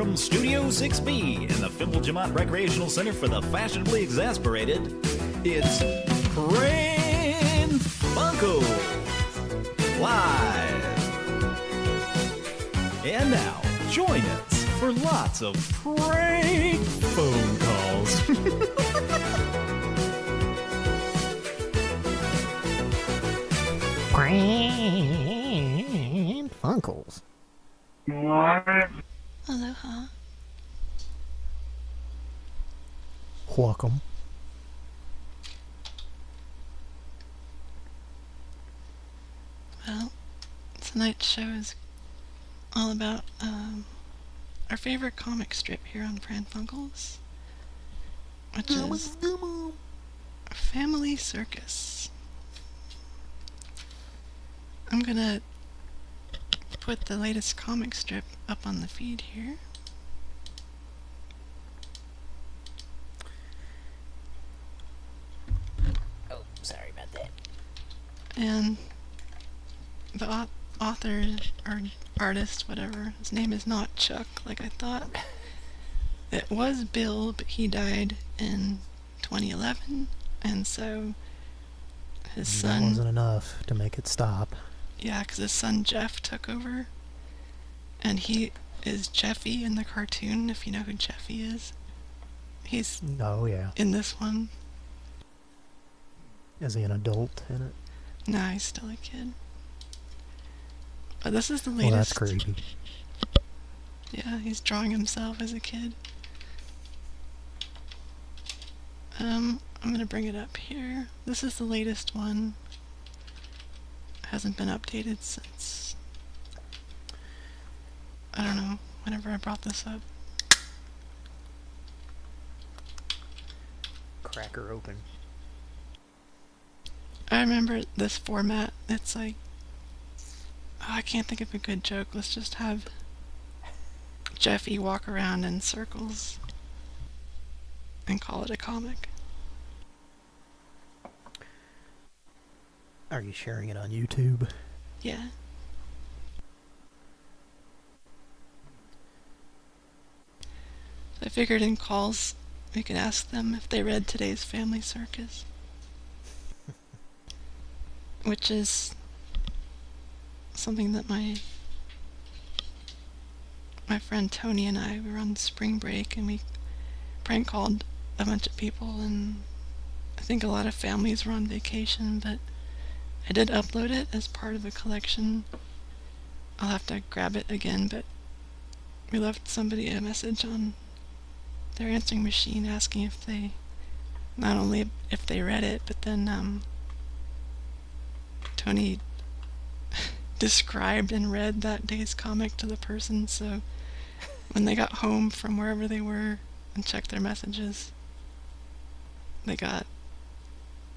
from Studio 6B in the Fimble Recreational Center for the Fashionably Exasperated, it's Pran Funkels Live. And now, join us for lots of prank phone calls. Pran Funkels. Aloha. Welcome. Well, tonight's show is all about our favorite comic strip here on Pran Funkels, which is Family Circus. I'm gonna put the latest comic strip up on the feed here. Oh, sorry about that. And the author or artist, whatever, his name is not Chuck, like I thought. It was Bill, but he died in 2011, and so his son... That wasn't enough to make it stop. Yeah, because his son Jeff took over, and he is Jeffy in the cartoon, if you know who Jeffy is. He's in this one. Is he an adult in it? No, he's still a kid. But this is the latest. Well, that's creepy. Yeah, he's drawing himself as a kid. I'm gonna bring it up here. This is the latest one. Hasn't been updated since, I don't know, whenever I brought this up. Cracker open. I remember this format. It's like, I can't think of a good joke. Let's just have Jeffy walk around in circles and call it a comic. Are you sharing it on YouTube? Yeah. I figured in calls we could ask them if they read today's Family Circus. Which is something that my friend Tony and I, we were on spring break and we prank called a bunch of people, and I think a lot of families were on vacation, but I did upload it as part of a collection. I'll have to grab it again, but we left somebody a message on their answering machine asking if they, not only if they read it, but then Tony described and read that day's comic to the person, so when they got home from wherever they were and checked their messages, they got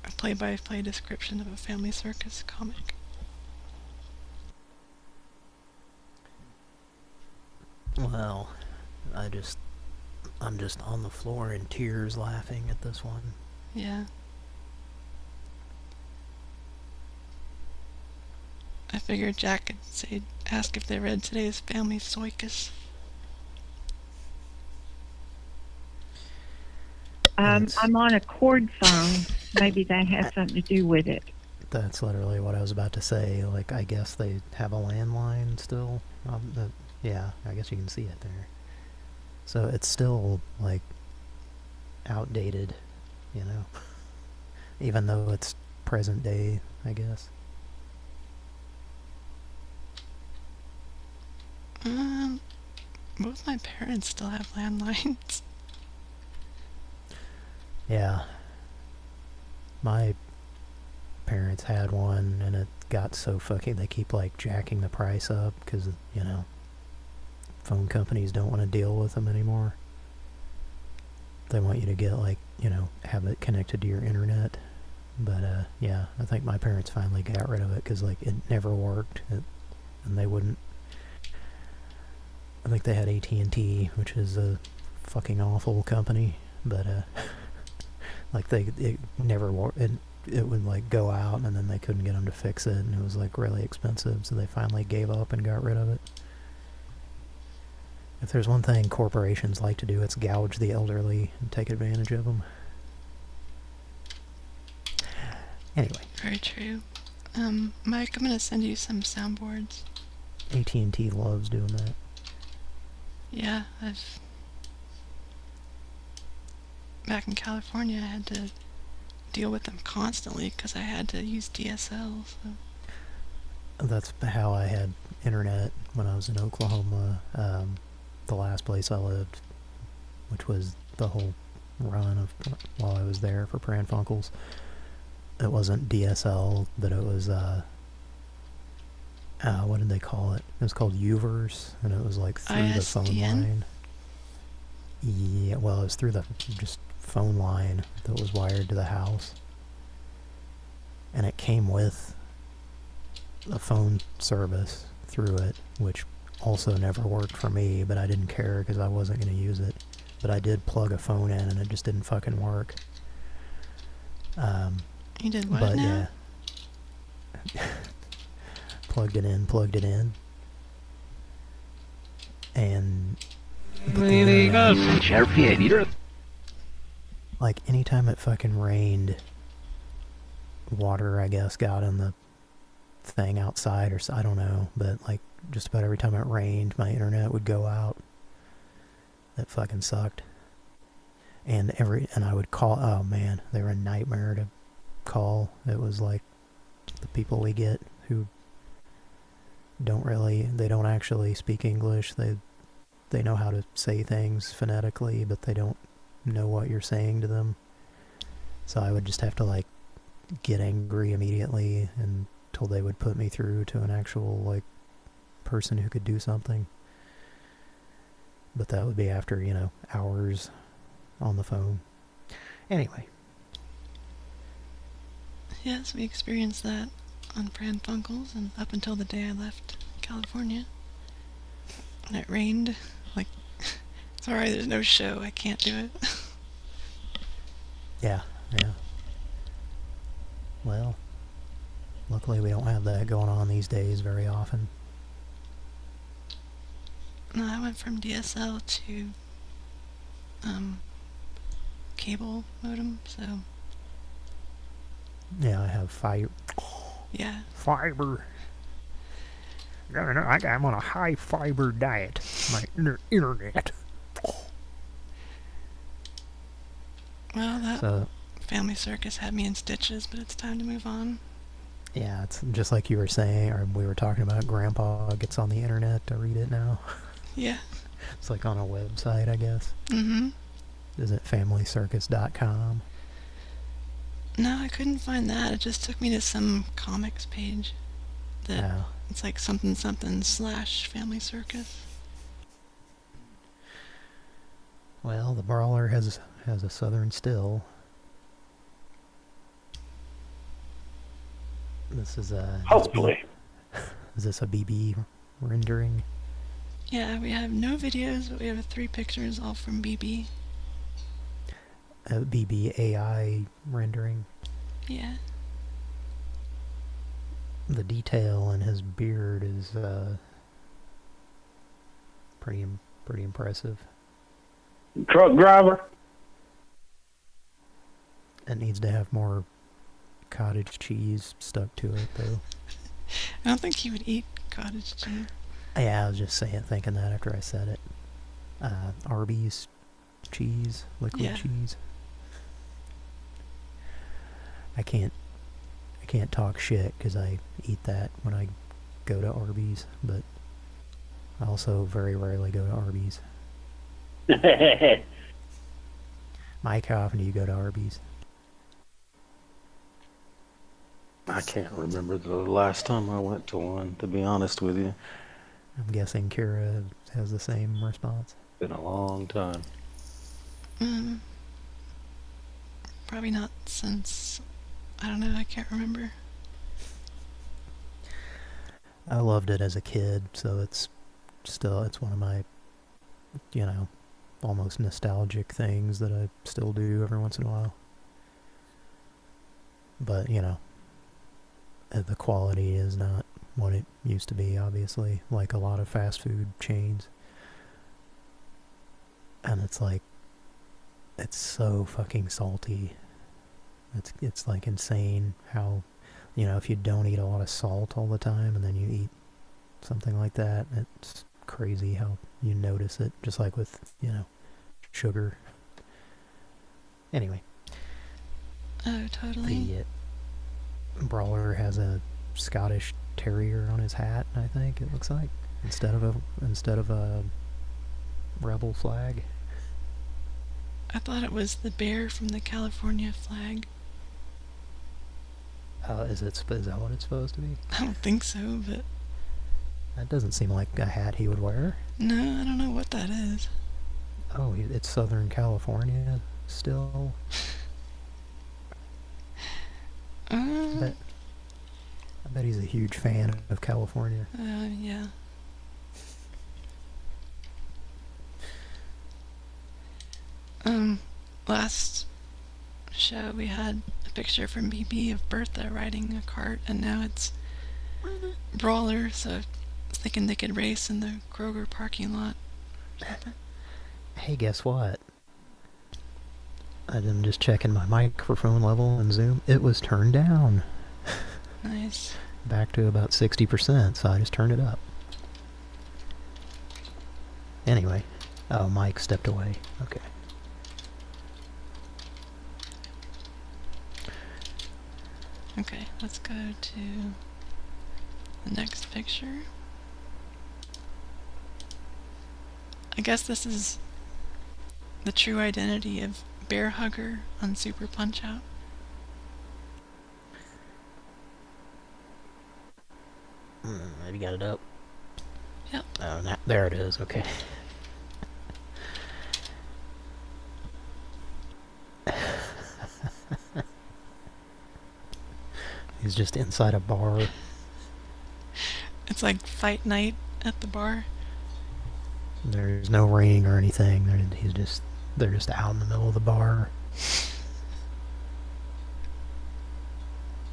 a play-by-play description of a Family Circus comic. Well, I'm just on the floor in tears laughing at this one. Yeah. I figured Jack could ask if they read today's Family Circus. I'm on a cord phone. Maybe that has something to do with it. That's literally what I was about to say. Like, I guess they have a landline still. Yeah, I guess you can see it there. So it's still, like, outdated, you know? Even though it's present day, I guess. Both my parents still have landlines. Yeah. My parents had one, and it got so fucking... They keep, like, jacking the price up, because, you know, phone companies don't want to deal with them anymore. They want you to get, like, you know, have it connected to your internet. But, yeah, I think my parents finally got rid of it, because, like, it never worked, and they wouldn't... I think they had AT&T, which is a fucking awful company, but, like, it never worked. It would, like, go out, and then they couldn't get them to fix it, and it was, like, really expensive, so they finally gave up and got rid of it. If there's one thing corporations like to do, it's gouge the elderly and take advantage of them. Anyway. Very true. Mike, I'm gonna send you some soundboards. AT&T loves doing that. Yeah, back in California, I had to deal with them constantly because I had to use DSL. So. That's how I had internet when I was in Oklahoma. The last place I lived, which was the whole run of while I was there for Pran Funkels. It wasn't DSL, but it was what did they call it? It was called Uverse, and it was like through the phone line. Yeah, well, it was through the just phone line that was wired to the house, and it came with a phone service through it, which also never worked for me, but I didn't care because I wasn't going to use it. But I did plug a phone in, and it just didn't fucking work. You did what but now? Yeah. Plugged it in. And like anytime it fucking rained, water, I guess, got in the thing outside, or I don't know, but like just about every time it rained, my internet would go out. That fucking sucked. And I would call, oh man, they were a nightmare to call. It was like the people we get who they don't actually speak English. They know how to say things phonetically, but they don't know what you're saying to them. So I would just have to like get angry immediately until they would put me through to an actual like person who could do something. But that would be after, hours on the phone. Anyway. Yes, we experienced that on Pran Funkels, and up until the day I left California. And it rained. Like, sorry, there's no show. I can't do it. Yeah. Well, luckily we don't have that going on these days very often. No, I went from DSL to cable modem, so... Yeah, I have fiber. Yeah. Fiber. I'm on a high fiber diet. My internet. Well, that family circus had me in stitches, but it's time to move on. Yeah, it's just like you were saying, or we were talking about. Grandpa gets on the internet to read it now. Yeah. It's like on a website, I guess. Mm-hmm. Is it familycircus.com? No, I couldn't find that. It just took me to some comics page. It's like something / family circus. Well, the brawler has a southern still. This is a... Hopefully. Is this a BB rendering? Yeah, we have no videos, but we have 3 pictures, all from BB. A BB AI rendering? Yeah. The detail in his beard is pretty impressive. Truck driver? It needs to have more cottage cheese stuck to it, though. I don't think he would eat cottage cheese. Yeah, I was just thinking that after I said it. Arby's cheese, liquid cheese. I can't talk shit because I eat that when I go to Arby's, but I also very rarely go to Arby's. Mike, how often do you go to Arby's? I can't remember the last time I went to one, to be honest with you. I'm guessing Kira has the same response. Been a long time. Probably not since... I don't know, I can't remember. I loved it as a kid, so it's one of my, almost nostalgic things that I still do every once in a while. But, the quality is not what it used to be, obviously, like a lot of fast food chains. And it's like, it's so fucking salty. It's like insane how, you know, if you don't eat a lot of salt all the time and then you eat something like that, it's crazy how you notice it, just like with, you know, sugar. Anyway. Oh, totally. The brawler has a Scottish Terrier on his hat, I think it looks like, instead of a rebel flag. I thought it was the bear from the California flag. Is that what it's supposed to be? I don't think so, but... That doesn't seem like a hat he would wear. No, I don't know what that is. Oh, it's Southern California still? I bet he's a huge fan of California. Yeah. Last show we had a picture from BB of Bertha riding a cart, and now it's Brawler, so I was thinking they could race in the Kroger parking lot. Hey, guess what? I'm just checking my microphone level in Zoom. It was turned down. Nice. Back to about 60%, so I just turned it up. Anyway. Oh, Mike stepped away. Okay. Okay, let's go to the next picture. I guess this is the true identity of Bear Hugger on Super Punch-Out. Have you got it up? Yep. Oh, there it is. Okay. He's just inside a bar. It's like fight night at the bar. There's no ring or anything. They're just out in the middle of the bar.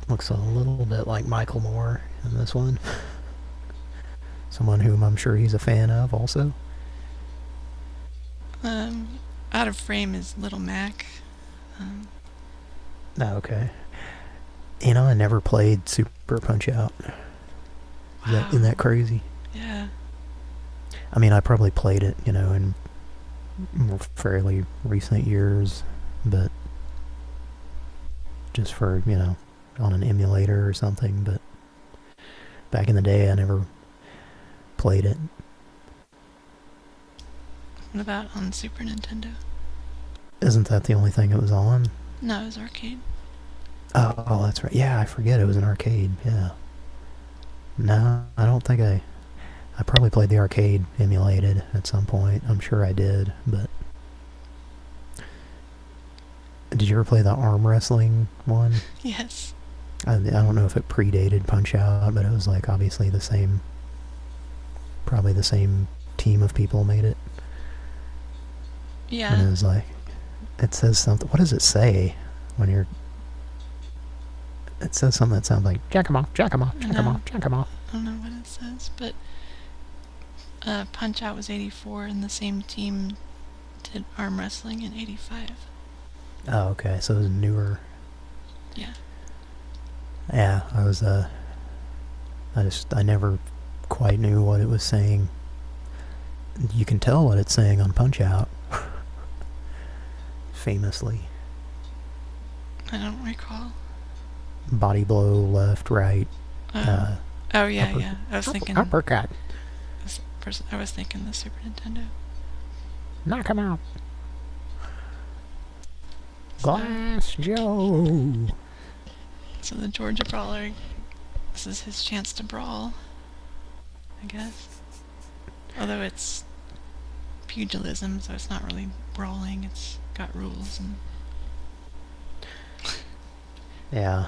Looks a little bit like Michael Moore in this one. Someone whom I'm sure he's a fan of also. Out of frame is Little Mac. Oh, okay. You know, I never played Super Punch-Out. Wow. Isn't that crazy? Yeah. I mean, I probably played it, you know, in more fairly recent years, but just for, you know, on an emulator or something, but back in the day I never played it. What about on Super Nintendo? Isn't that the only thing it was on? No, it was arcade. Oh, that's right. Yeah, I forget it was an arcade, yeah. No, I don't think I probably played the arcade emulated at some point. I'm sure I did, but... Did you ever play the arm wrestling one? Yes. I don't know if it predated Punch-Out, but it was like obviously the same... Probably the same team of people made it. Yeah. And it was like... It says something... What does it say when you're... It says something that sounds like, jack 'em off, jack 'em off, jack 'em off, jack 'em off. I don't know what it says, but Punch-Out was 84, and the same team did arm wrestling in 85. Oh, okay, so it was newer. Yeah. Yeah, I never quite knew what it was saying. You can tell what it's saying on Punch-Out. Famously. I don't recall. Body blow, left, right. Oh yeah, yeah. I was thinking. Uppercut. I was thinking the Super Nintendo. Knock him out. Glass Joe. So the Georgia Brawler, this is his chance to brawl, I guess. Although it's pugilism, so it's not really brawling. It's got rules and. Yeah,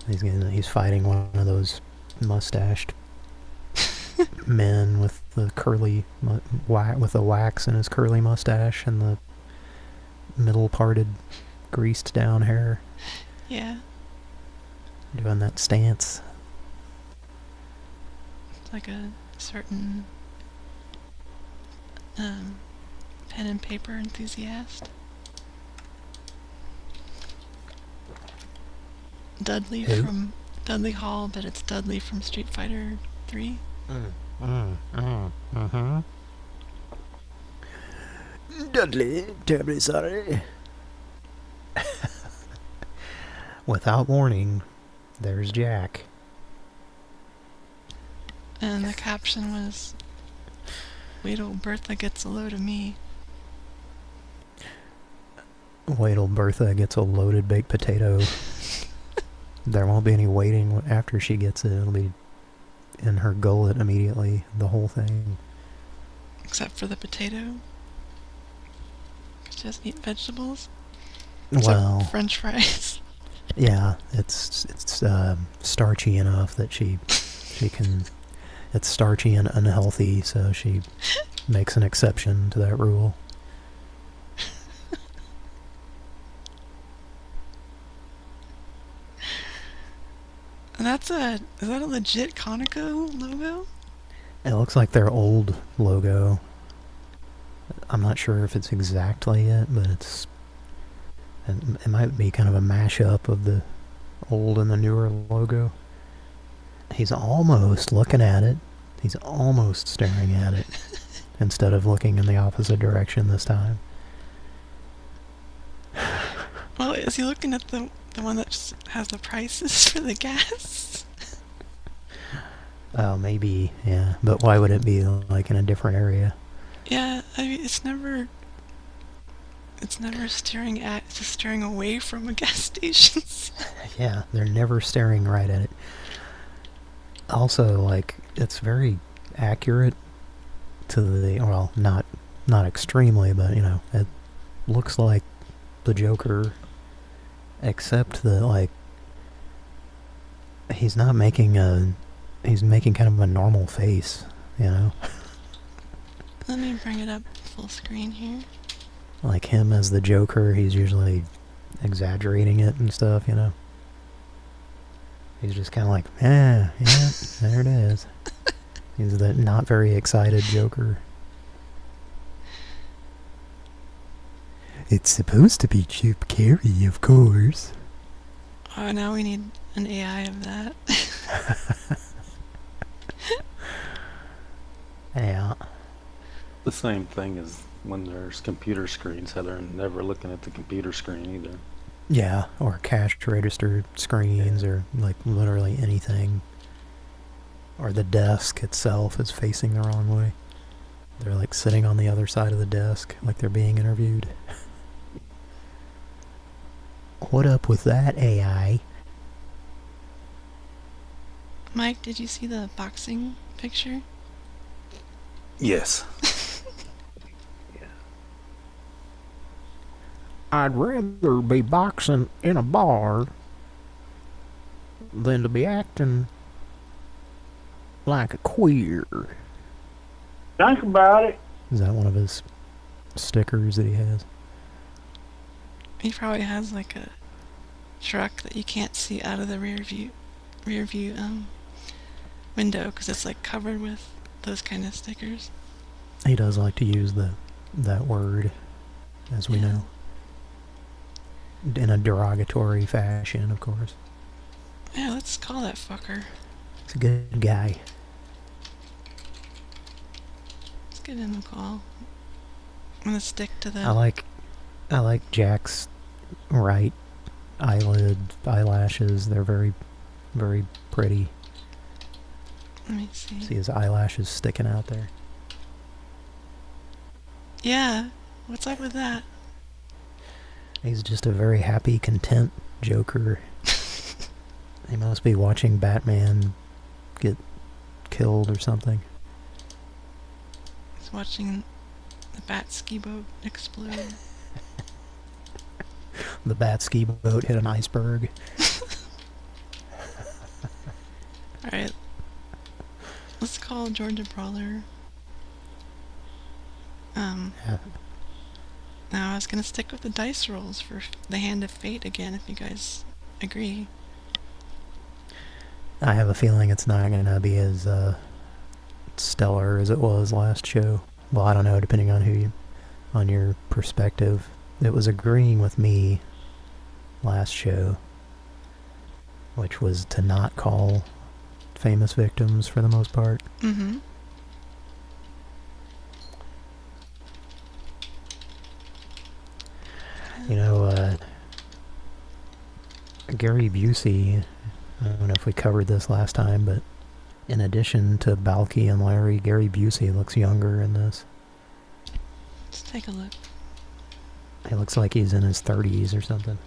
he's fighting one of those mustached men with the curly with the wax in his curly mustache and the middle parted, greased down hair. Yeah. Doing that stance. It's like a certain pen and paper enthusiast. Dudley Who? from Dudley Hall, but it's Dudley from Street Fighter 3. Dudley, terribly sorry. Without warning, there's Jack. And the caption was, "Wait till Bertha gets a load of me." Wait till Bertha gets a loaded baked potato. There won't be any waiting after she gets it. It'll be in her gullet immediately, the whole thing. Except for the potato. 'Cause she doesn't eat vegetables. Well, Except French fries. yeah, it's starchy enough that she can. It's starchy and unhealthy, so she makes an exception to that rule. And is that a legit Conoco logo? It looks like their old logo. I'm not sure if it's exactly it, but it might be kind of a mashup of the old and the newer logo. He's almost looking at it. He's almost staring at it instead of looking in the opposite direction this time. Well, is he looking at the one that just has the prices for the gas? Oh, maybe, yeah. But why would it be like in a different area? Yeah, I mean, it's never staring at, it's just staring away from a gas station. Yeah, they're never staring right at it. Also, like, it's very accurate to the, well, not extremely, but, you know, it looks like the Joker, except that, like, he's making kind of a normal face, you know? Let me bring it up full screen here. Like him as the Joker, he's usually exaggerating it and stuff, you know? He's just kind of like, yeah, there it is. He's the not very excited Joker. It's supposed to be Chip Carey, of course. Oh, now we need an AI of that. Yeah. The same thing as when there's computer screens, how they're never looking at the computer screen either. Yeah, or cash register screens, or like literally anything. Or the desk itself is facing the wrong way. They're like sitting on the other side of the desk, like they're being interviewed. What up with that, AI? Mike, did you see the boxing picture? Yes. I'd rather be boxing in a bar than to be acting like a queer. Think about it. Is that one of his stickers that he has? He probably has like a truck that you can't see out of the rear view window because it's like covered with those kind of stickers. He does like to use that word, as we know. In a derogatory fashion, of course. Yeah, let's call that fucker. He's a good guy. Let's give him a call. I'm gonna stick to the... I like Jack's right eyelashes. They're very, very pretty. Let me see. See his eyelashes sticking out there. Yeah, what's up with that? He's just a very happy, content Joker. He must be watching Batman get killed or something. He's watching the bat ski boat explode. The bat ski boat hit an iceberg. Alright. Let's call Georgia Brawler. Yeah. Now I was gonna stick with the dice rolls for the Hand of Fate again, if you guys agree. I have a feeling it's not going to be as stellar as it was last show. Well, I don't know, depending on who on your perspective. It was agreeing with me last show, which was to not call famous victims for the most part. Mm-hmm. You know, Gary Busey, I don't know if we covered this last time, but in addition to Balky and Larry, Gary Busey looks younger in this. Let's take a look. He looks like he's in his 30s or something.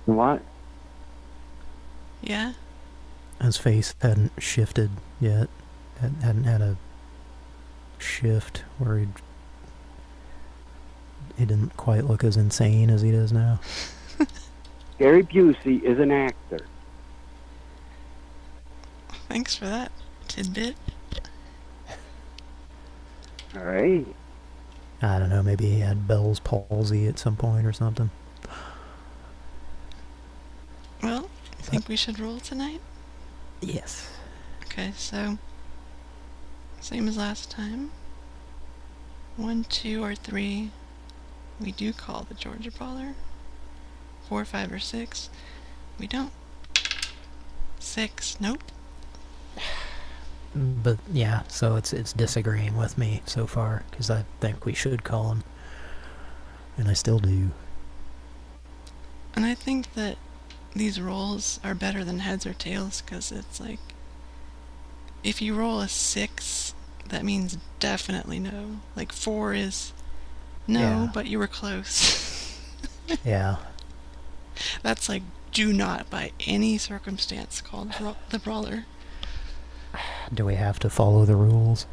What? Yeah? His face hadn't shifted yet. Hadn't had a shift where he didn't quite look as insane as he does now. Gary Busey is an actor. Thanks for that tidbit. All right. I don't know, maybe he had Bell's palsy at some point or something. Well, I think we should roll tonight. Yes. Okay, so same as last time. 1, 2, or 3. We do call the Georgia Brawler. 4, 5, or 6. We don't. 6. Nope. But yeah, so it's disagreeing with me so far, because I think we should call him. And I still do. And I think that these rolls are better than heads or tails, because it's like, if you roll a 6, that means definitely no. Like 4 is no, Yeah. but you were close. Yeah. That's like, do not by any circumstance call the brawler. Do we have to follow the rules?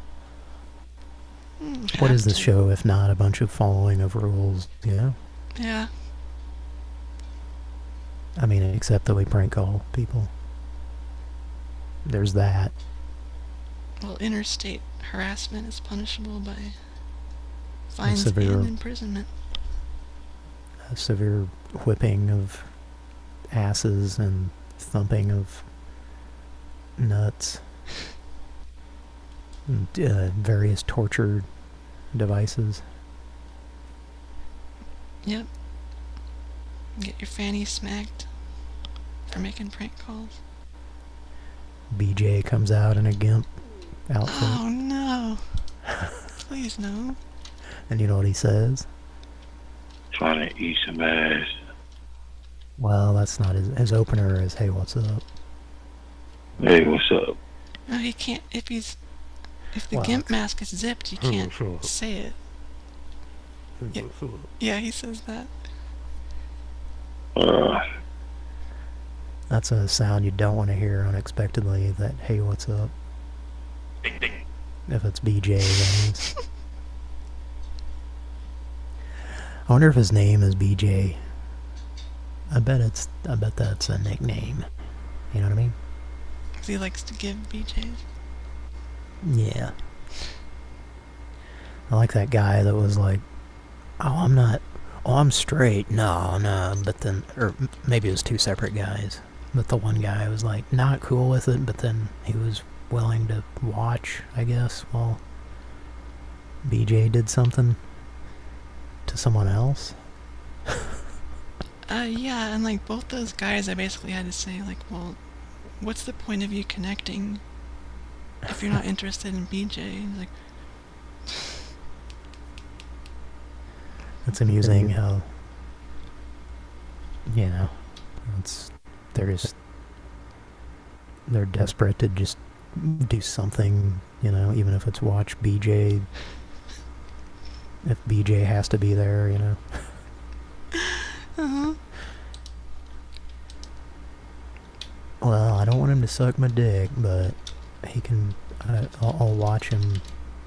What is this show if not a bunch of following of rules, you know? Yeah. I mean, except that we prank call people. There's that. Well, interstate harassment is punishable by fines severe- and imprisonment. A severe whipping of asses and thumping of nuts. And, various torture devices. Yep. Get your fanny smacked for making prank calls. BJ comes out in a gimp outfit. Oh no. Please no. And you know what he says? Trying to eat some ass. Well, that's not his opener is, hey, what's up? Hey, what's up? No, he can't. If the Well, gimp mask is zipped, you can't say it. Yeah, yeah, he says that. That's a sound you don't want to hear unexpectedly, that, hey, what's up? If it's BJ, that is. I wonder if his name is BJ. I bet that's a nickname. You know what I mean? 'Cause he likes to give BJs. Yeah. I like that guy that was like, I'm straight. No, but then, or maybe it was two separate guys. But the one guy was like, not cool with it, but then he was willing to watch, I guess, while BJ did something to someone else. Yeah, and like both those guys, I basically had to say, like, well, what's the point of you connecting if you're not interested in BJ? He's like, It's amusing how, you know, they're desperate to just do something, you know, even if it's watch BJ, if BJ has to be there, you know. uh-huh. Well, I don't want him to suck my dick, but he can, I'll watch him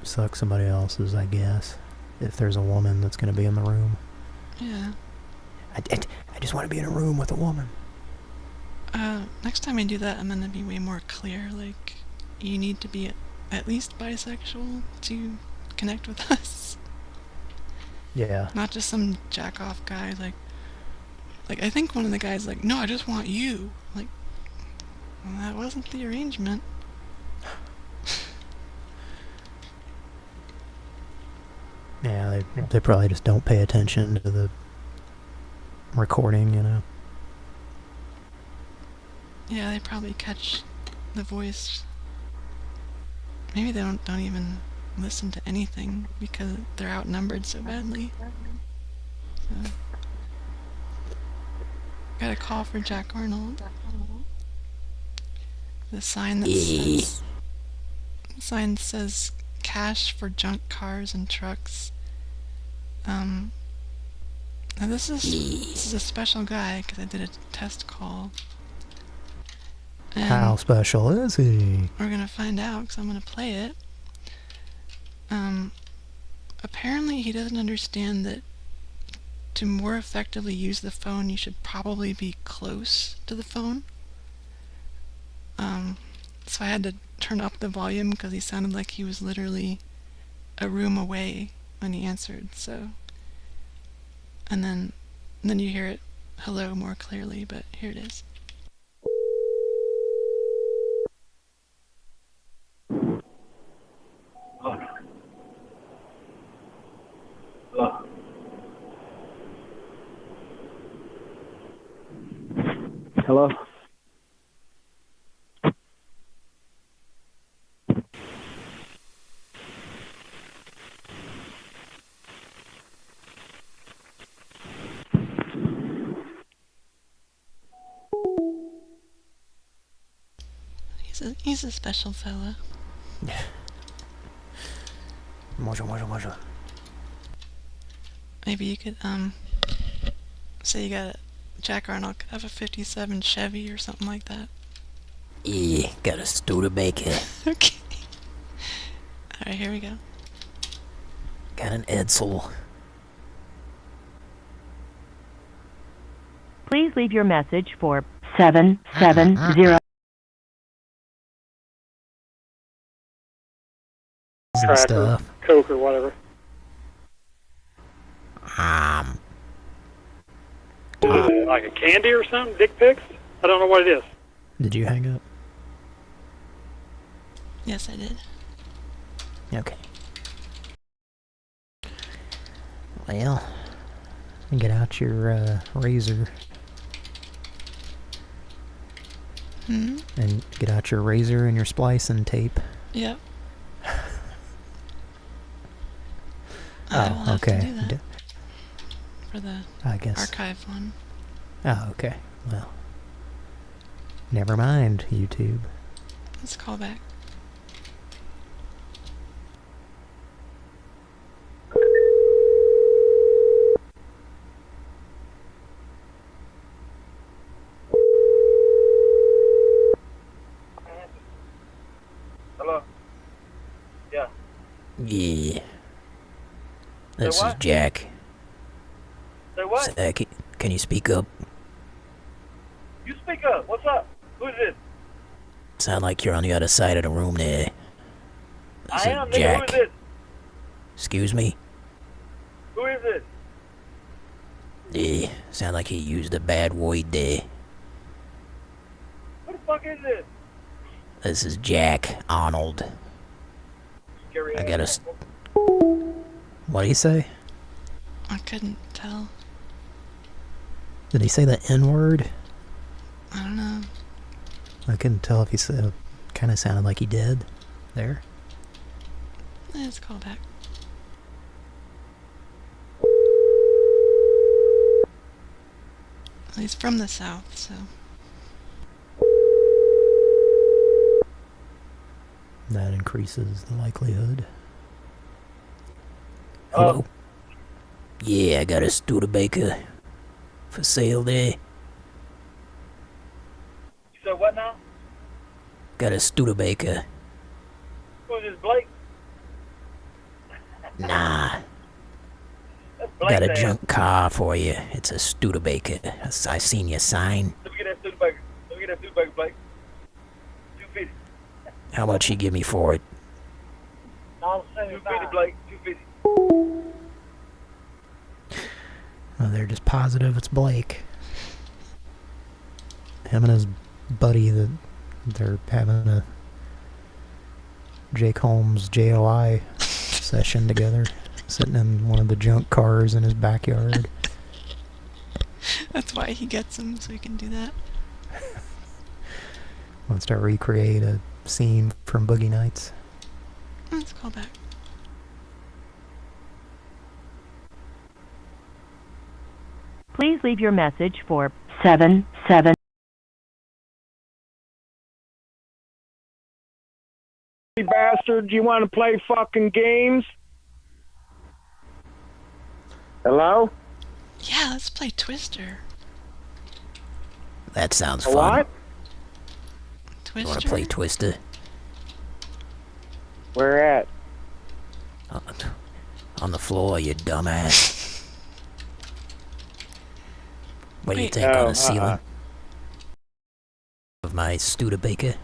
suck somebody else's, I guess, if there's a woman that's going to be in the room. Yeah. I just want to be in a room with a woman. Next time I do that, I'm gonna be way more clear. Like, you need to be at least bisexual to connect with us. Yeah. Not just some jack-off guy, like, I think one of the guys, like, no, I just want you. Like, well, that wasn't the arrangement. Yeah, they probably just don't pay attention to the recording, you know. Yeah, they probably catch the voice. Maybe they don't even listen to anything because they're outnumbered so badly. So, got a call for Jack Arnold. The sign that says cash for junk cars and trucks. Now this is a special guy because I did a test call. And how special is he? we're gonna find out because I'm gonna play it. Apparently he doesn't understand that to more effectively use the phone, you should probably be close to the phone. So I had to turn up the volume because he sounded like he was literally a room away when he answered. So, and then you hear it hello more clearly. But here it is. Hello? He's a special fella. Bonjour. Maybe you could say you got a Jack Arnold could have a '57 Chevy or something like that. Yeah, got a Studebaker. Okay. All right, here we go. Got an Edsel. Please leave your message for 770. And stuff. Coke or whatever. Like a candy or something? Dick pics? I don't know what it is. Did you hang up? Yes, I did. Okay. Well, get out your razor. Hmm? And get out your razor and your splicing tape. Yep. I will Oh, have to okay. do that for the I guess. archive one. Oh, okay. Well, never mind, YouTube. Let's call back. Hello? Yeah. Yeah. This Say is what? Jack. Say what? Can you speak up? You speak up. What's up? Who is this? Sound like you're on the other side of the room there. This I is am. Jack. Nigga, who is this? Excuse me? Who is this? Yeah, sound like he used a bad word there. Who the fuck is this? This is Jack Arnold. Scary I ass. gotta... What'd he say? I couldn't tell. Did he say the N-word? I don't know. I couldn't tell if he said... Kinda sounded like he did. There. Let's call back. He's from the South, so... That increases the likelihood. Hello? Yeah, I got a Studebaker for sale there. You said what now? Got a Studebaker. Who is this, Blake? Nah, That's Blake. got a there. junk car for you. It's a Studebaker. I seen your sign. Let me get that Studebaker. Let me get that Studebaker, Blake. 250. How much you give me for it? 250, Blake. 250. Well, they're just positive it's Blake. Him and his buddy, they're having a Jake Holmes JOI session together. sitting in one of the junk cars in his backyard. That's why he gets them, so he can do that. Wants to recreate a scene from Boogie Nights. Let's call back. Please leave your message for 77. You bastard, you want to play fucking games? Hello? Yeah, let's play Twister. That sounds fun. What? Twister? You want to play Twister? Where at? On the floor, you dumbass. What do you Wait. think on the ceiling of my Studebaker?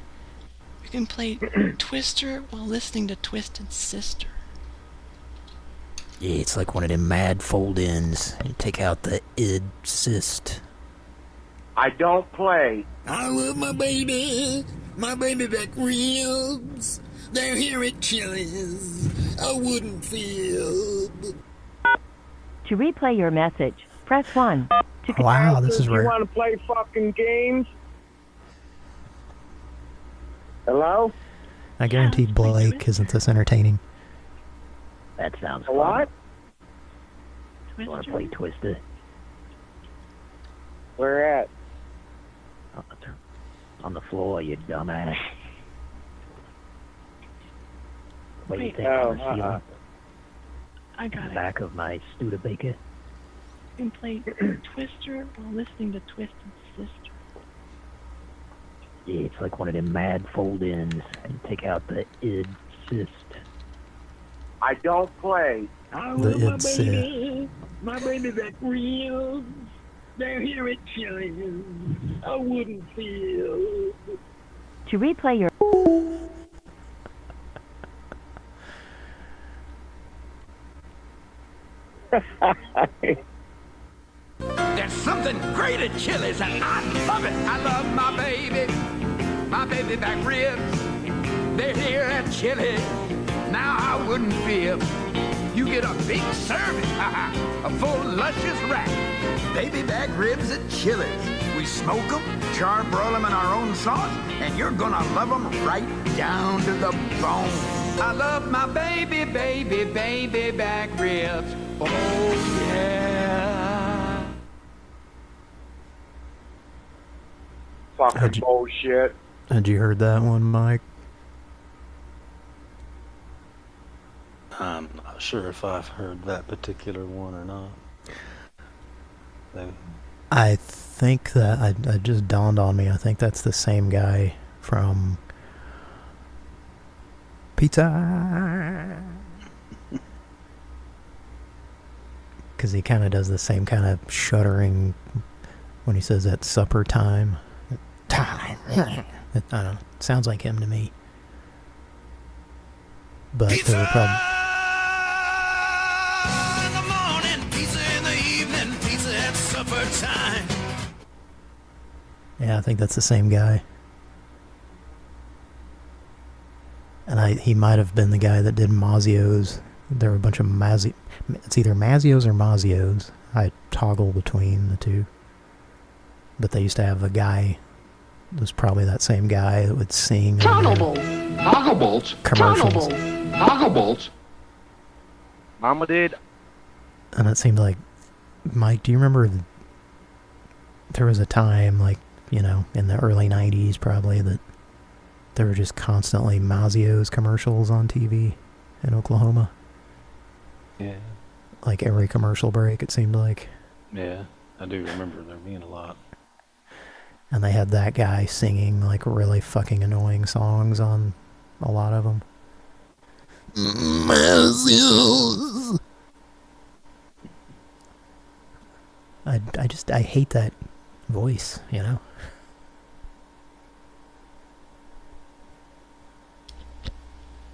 We can play Twister while listening to Twisted Sister. Yeah, it's like one of them mad fold-ins. You take out the id cyst. I don't play. I love my baby back ribs. They're here at Chili's. I wouldn't feel. To replay your message, press 1. Wow, this is You rare. want to play fucking games? Hello? I guarantee Blake isn't this entertaining. That sounds A what? fun. You want to play Twister? Where at? On the floor, you dumbass. What do you Wait. think on the ceiling? I got The it. back of my Studebaker? We can play Twister while listening to Twisted Sister. Yeah, it's like one of them mad fold-ins. You take out the id cyst. I don't play. I The love my id cyst. baby. My baby back ribs. They're here at Chili's. I wouldn't feel. To replay your There's something great at Chili's, and I love it. I love my baby back ribs. They're here at Chili's. Now I wouldn't feel. You get a big serving, a full luscious rack. Baby back ribs at Chili's. We smoke them, charbroil them in our own sauce, and you're gonna love them right down to the bone. I love my baby back ribs. Oh yeah. Fucking bullshit. Had you heard that one, Mike? I'm not sure if I've heard that particular one or not. I think that it just dawned on me. I think that's the same guy from Pizza. Because he kind of does the same kind of shuddering when he says at supper time. Time. I don't know. It sounds like him to me. But there were probably... In the morning, pizza in the evening, pizza at supper time. Yeah, I think that's the same guy. And he might have been the guy that did Mazio's. There were a bunch of it's either Mazio's or Mazio's. I toggle between the two. But they used to have a guy, it was probably that same guy that would sing commercials. Mama did. And it seemed like, Mike, do you remember there was a time, like, you know, in the early 90s probably, that there were just constantly Mazio's commercials on TV in Oklahoma? Yeah. Like every commercial break, it seemed like. Yeah, I do remember there being a lot. And they had that guy singing like really fucking annoying songs on a lot of them. Mazio's. I hate that voice, you know?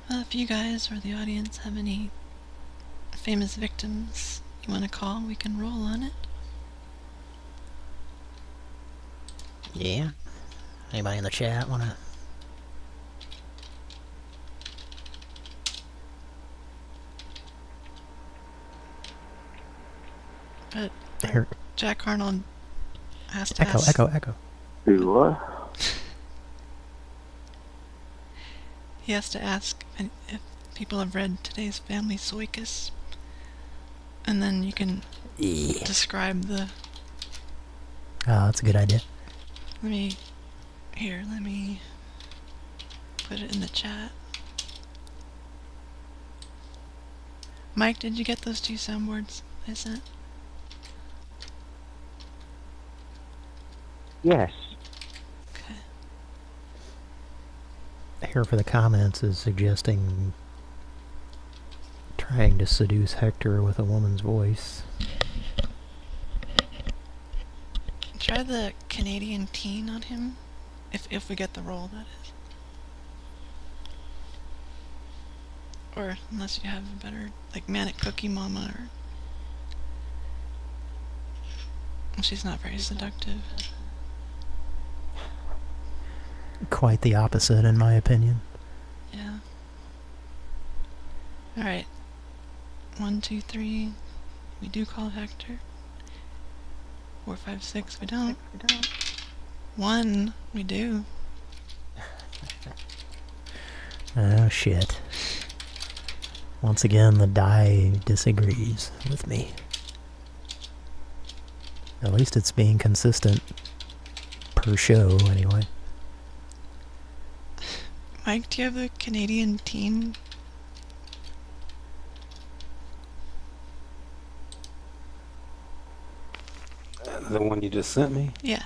Well, if you guys or the audience have any famous victims you want to call, we can roll on it. Yeah. Anybody in the chat want to... But Here. Jack Arnold has to Echo, ask. echo. Do what? He has to ask if people have read today's Family Soicus, and then you can describe the. Oh, that's a good idea. Let me put it in the chat. Mike, did you get those 2 soundboards I sent? Yes. Okay. Here for the comments is suggesting trying to seduce Hector with a woman's voice. Try the Canadian teen on him, if we get the role, that is. Or unless you have a better, like Manic Cookie Mama, or... Well, she's not very seductive. Quite the opposite, in my opinion. Yeah. Alright. 1, 2, 3. We do call Hector. 4, 5, 6. We don't. 1. We do. Oh, shit. Once again, the die disagrees with me. At least it's being consistent. Per show, anyway. Mike, do you have the Canadian teen? The one you just sent me? Yeah.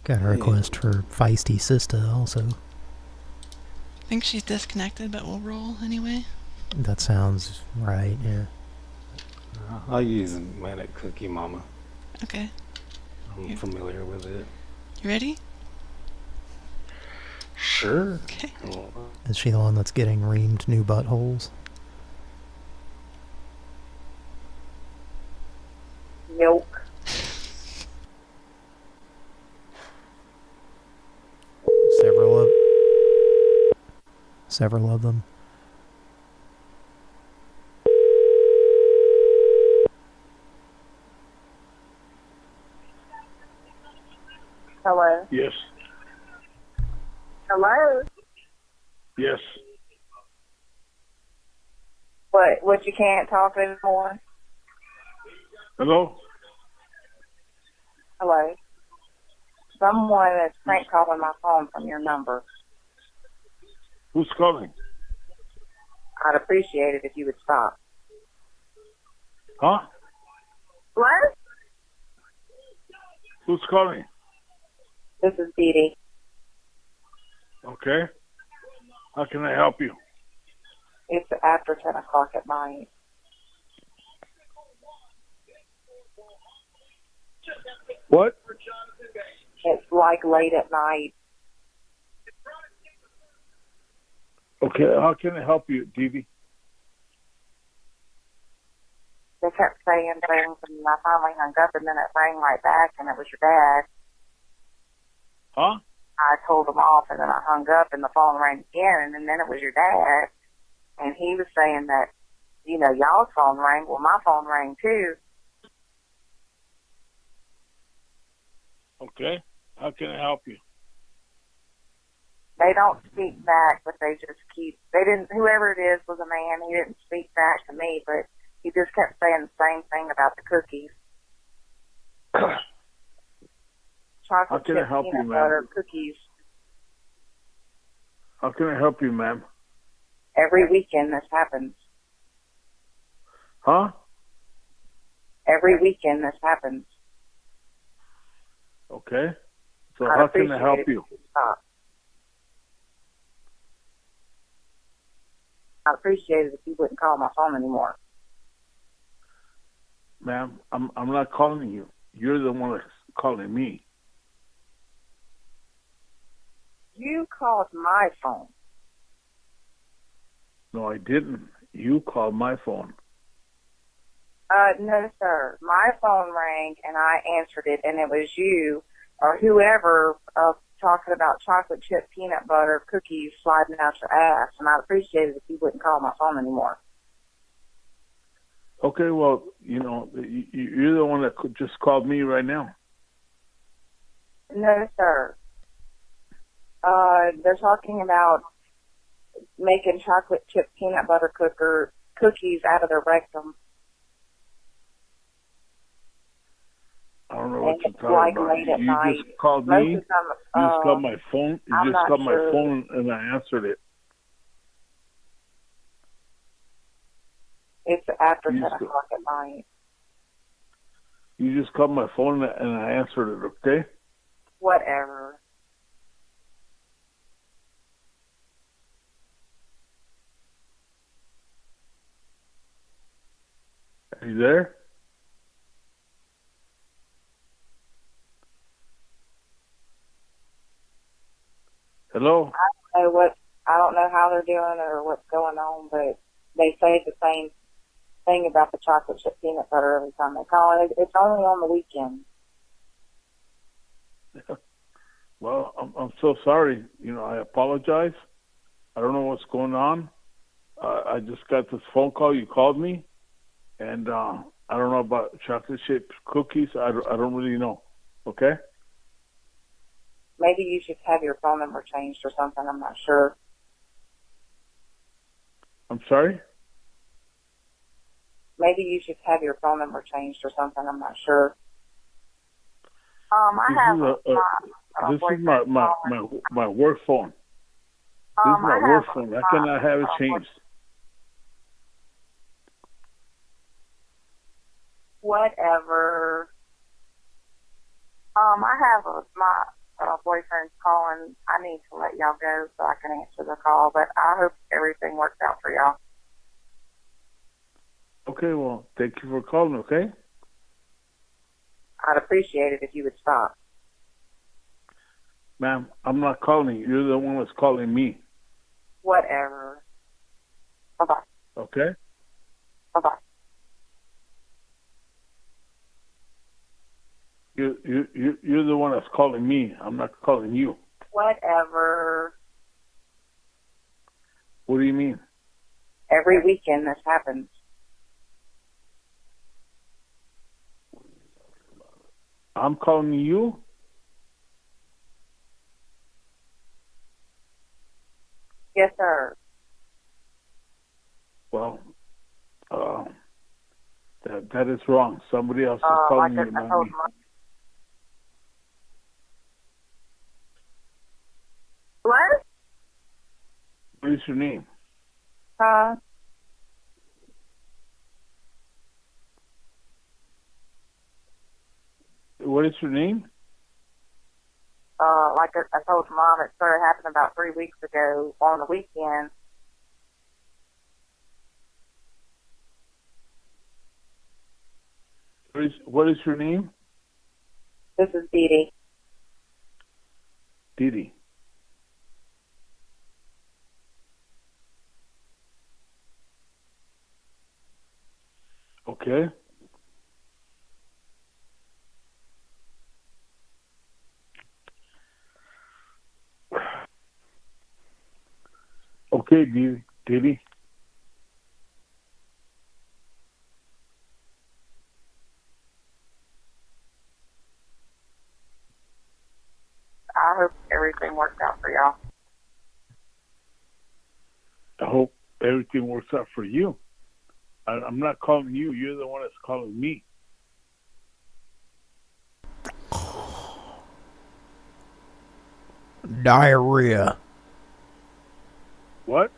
Got a request for Feisty Sista also. I think she's disconnected, but we'll roll anyway. That sounds right, yeah. I'll use Manic Cookie Mama. Okay. I'm familiar with it. You ready? Sure. Okay. Is she the one that's getting reamed new buttholes? Nope. Several of them. Hello? Yes. Hello? Yes. What, you can't talk anymore? Hello? Hello? Someone is prank calling my phone from your number. Who's calling? I'd appreciate it if you would stop. Huh? What? Who's calling? This is Dee Dee. Okay. How can I help you? It's after 10 o'clock at night. What? It's like late at night. Okay, how can I help you, Dee? They kept saying things, and I finally hung up, and then it rang right back, and it was your dad. Huh? I told him off, and then I hung up, and the phone rang again, and then it was your dad. And he was saying that, y'all's phone rang. Well, my phone rang too. Okay. How can I help you? They don't speak back, but they just whoever it is was a man. He didn't speak back to me, but he just kept saying the same thing about the cookies. Chocolate How can I chip help you, peanut ma'am? butter cookies. How can I help you, ma'am? Every weekend this happens. Huh? Every weekend this happens. Okay. So I'd how can I appreciate help it you? if you'd stop. I'd appreciate it if you wouldn't call my phone anymore. Ma'am, I'm not calling you. You're the one that's calling me. You called my phone. No, I didn't. You called my phone. No, sir. My phone rang, and I answered it, and it was you or whoever talking about chocolate chip peanut butter cookies sliding out your ass, and I'd appreciate it if you wouldn't call my phone anymore. Okay, well, you're the one that just called me right now. No, sir. They're talking about making chocolate chip peanut butter cookies out of their rectum. I don't know what And you're it's talking like about. late at You night. just called Most me. of the time, You just called my phone. You I'm just not called my sure. phone, and I answered it. It's after You 10 just, o'clock at night. you just called my phone, and I answered it. Okay. Whatever. Are you there? Hello. I don't know how they're doing or what's going on, but they say the same thing about the chocolate chip peanut butter every time they call it. It's only on the weekend. Well, I'm so sorry. I apologize. I don't know what's going on. I just got this phone call. You called me, and I don't know about chocolate chip cookies. I don't really know. Okay. Maybe you should have your phone number changed or something. I'm not sure. I'm sorry. Maybe you should have your phone number changed or something. I'm not sure. I have This is my work phone. This is my work phone. How can I have it changed? Whatever. I have my boyfriend's calling. I need to let y'all go so I can answer the call, but I hope everything works out for y'all. Okay, well, thank you for calling, okay? I'd appreciate it if you would stop. Ma'am, I'm not calling you. You're the one that's calling me. Whatever. Bye-bye. Okay? Bye-bye. You're the one that's calling me. I'm not calling you. Whatever. What do you mean? Every weekend this happens. I'm calling you? Yes, sir. Well, that is wrong. Somebody else is calling you, not me. What? What is your name? What is your name? Like I told Mom, it started happening about 3 weeks ago on the weekend. What is your name? This is Dee Dee. Dee Dee. Okay. Okay, Dee Dee. I hope everything works out for y'all. I hope everything works out for you. I'm not calling you. You're the one that's calling me. Diarrhea. What?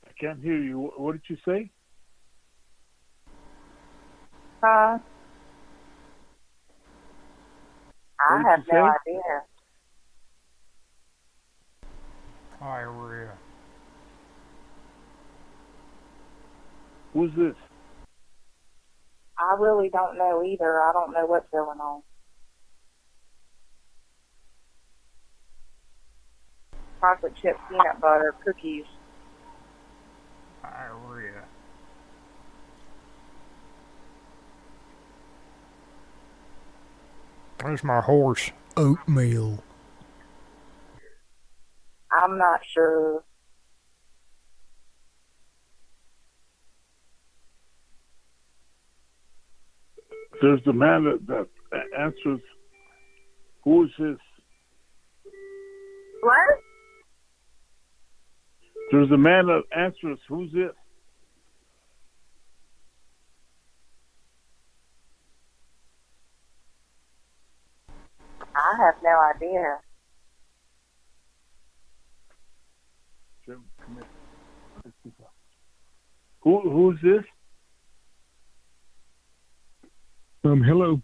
I can't hear you. What did you say? I have no idea. Diarrhea. Who's this? I really don't know either. I don't know what's going on. Chocolate chip peanut butter cookies. Diarrhea. Where's my horse? Oatmeal. I I'm not sure. There's the man that answers, who is this? What? There's a man that answers, who's this? I have no idea. Jim, come here. Who's this? Hello.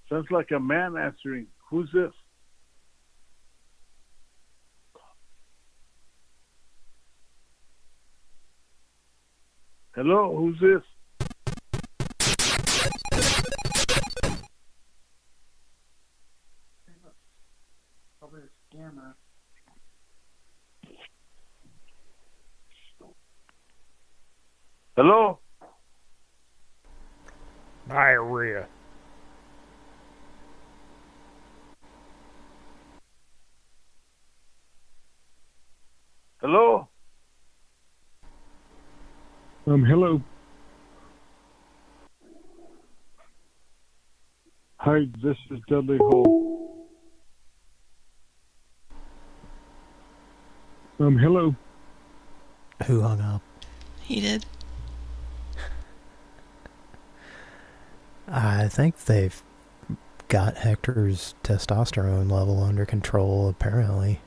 Sounds like a man answering. Who's this? Hello, who's this? Probably a scammer. Hello? Diarrhea. Hello? Hello. Hi, this is Dudley Hall. Hello. Who hung up? He did. I think they've got Hector's testosterone level under control, apparently.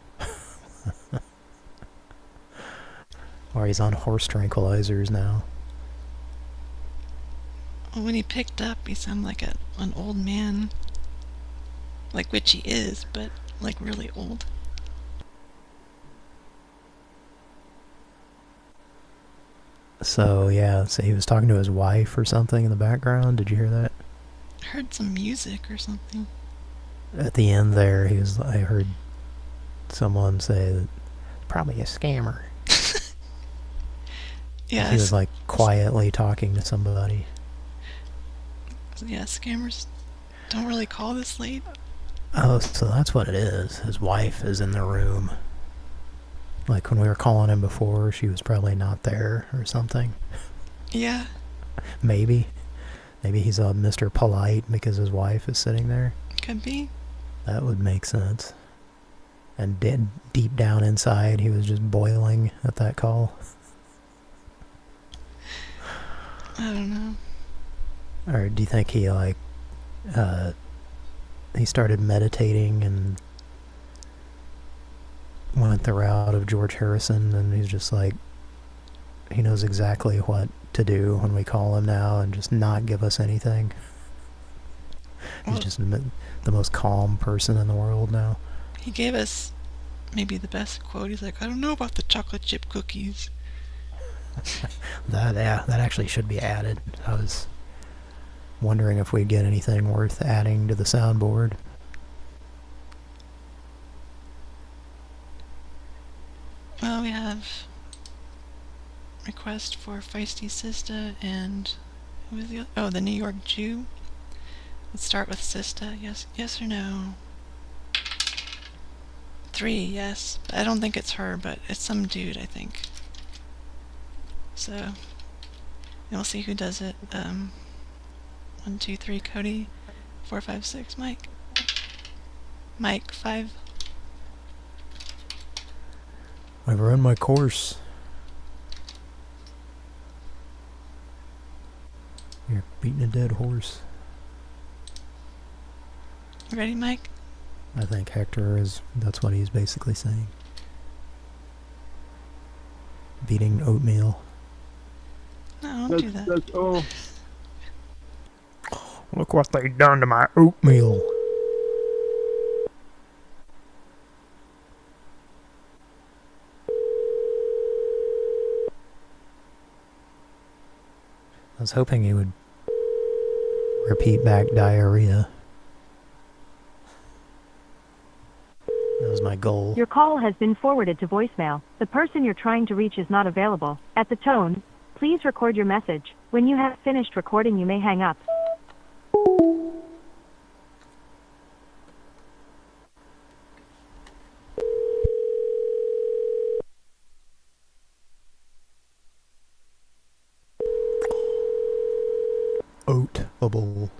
Or he's on horse tranquilizers now. Well, when he picked up, he sounded like an old man. Like, which he is, but, like, really old. So, yeah, so he was talking to his wife or something in the background. Did you hear that? I heard some music or something. At the end there, I heard someone say that probably a scammer. Yeah. He was like quietly talking to somebody. Yeah, scammers don't really call this late. Oh, so that's what it is. His wife is in the room. Like when we were calling him before, she was probably not there or something. Yeah. Maybe. Maybe he's Mr. Polite because his wife is sitting there. Could be. That would make sense. And deep down inside, he was just boiling at that call. I don't know. Or do you think he he started meditating and went the route of George Harrison, and he's just like, he knows exactly what to do when we call him now and just not give us anything. He's just the most calm person in the world now. He gave us maybe the best quote. He's like, I don't know about the chocolate chip cookies. That actually should be added. I was wondering if we'd get anything worth adding to the soundboard. Well, we have request for Feisty Sista and who was the other? Oh, the New York Jew. Let's start with Sista. Yes or no? 3, yes. I don't think it's her, but it's some dude, I think. So, and we'll see who does it. 1, 2, 3, Cody. 4, 5, 6, Mike. Mike, 5. I've run my course. You're beating a dead horse. Ready, Mike? I think Hector that's what he's basically saying. Beating oatmeal. No, don't do that. That's all. Look what they done to my oatmeal. I was hoping he would repeat back diarrhea. That was my goal. Your call has been forwarded to voicemail. The person you're trying to reach is not available. At the tone, please record your message. When you have finished recording, you may hang up. Oatable.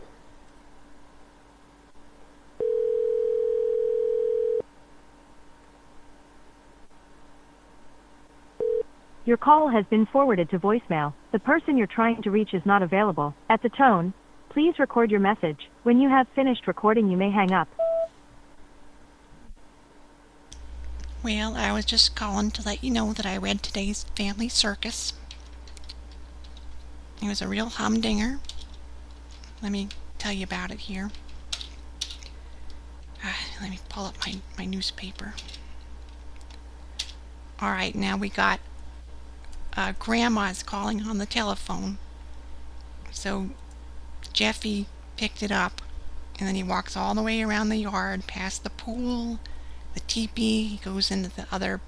Your call has been forwarded to voicemail. The person you're trying to reach is not available. At the tone, please record your message. When you have finished recording, you may hang up. Well, I was just calling to let you know that I read today's Family Circus. It was a real humdinger. Let me tell you about it here. Let me pull up my newspaper. Alright, now we got Grandma's calling on the telephone. So Jeffy picked it up, and then he walks all the way around the yard, past the pool, the teepee. He goes into the other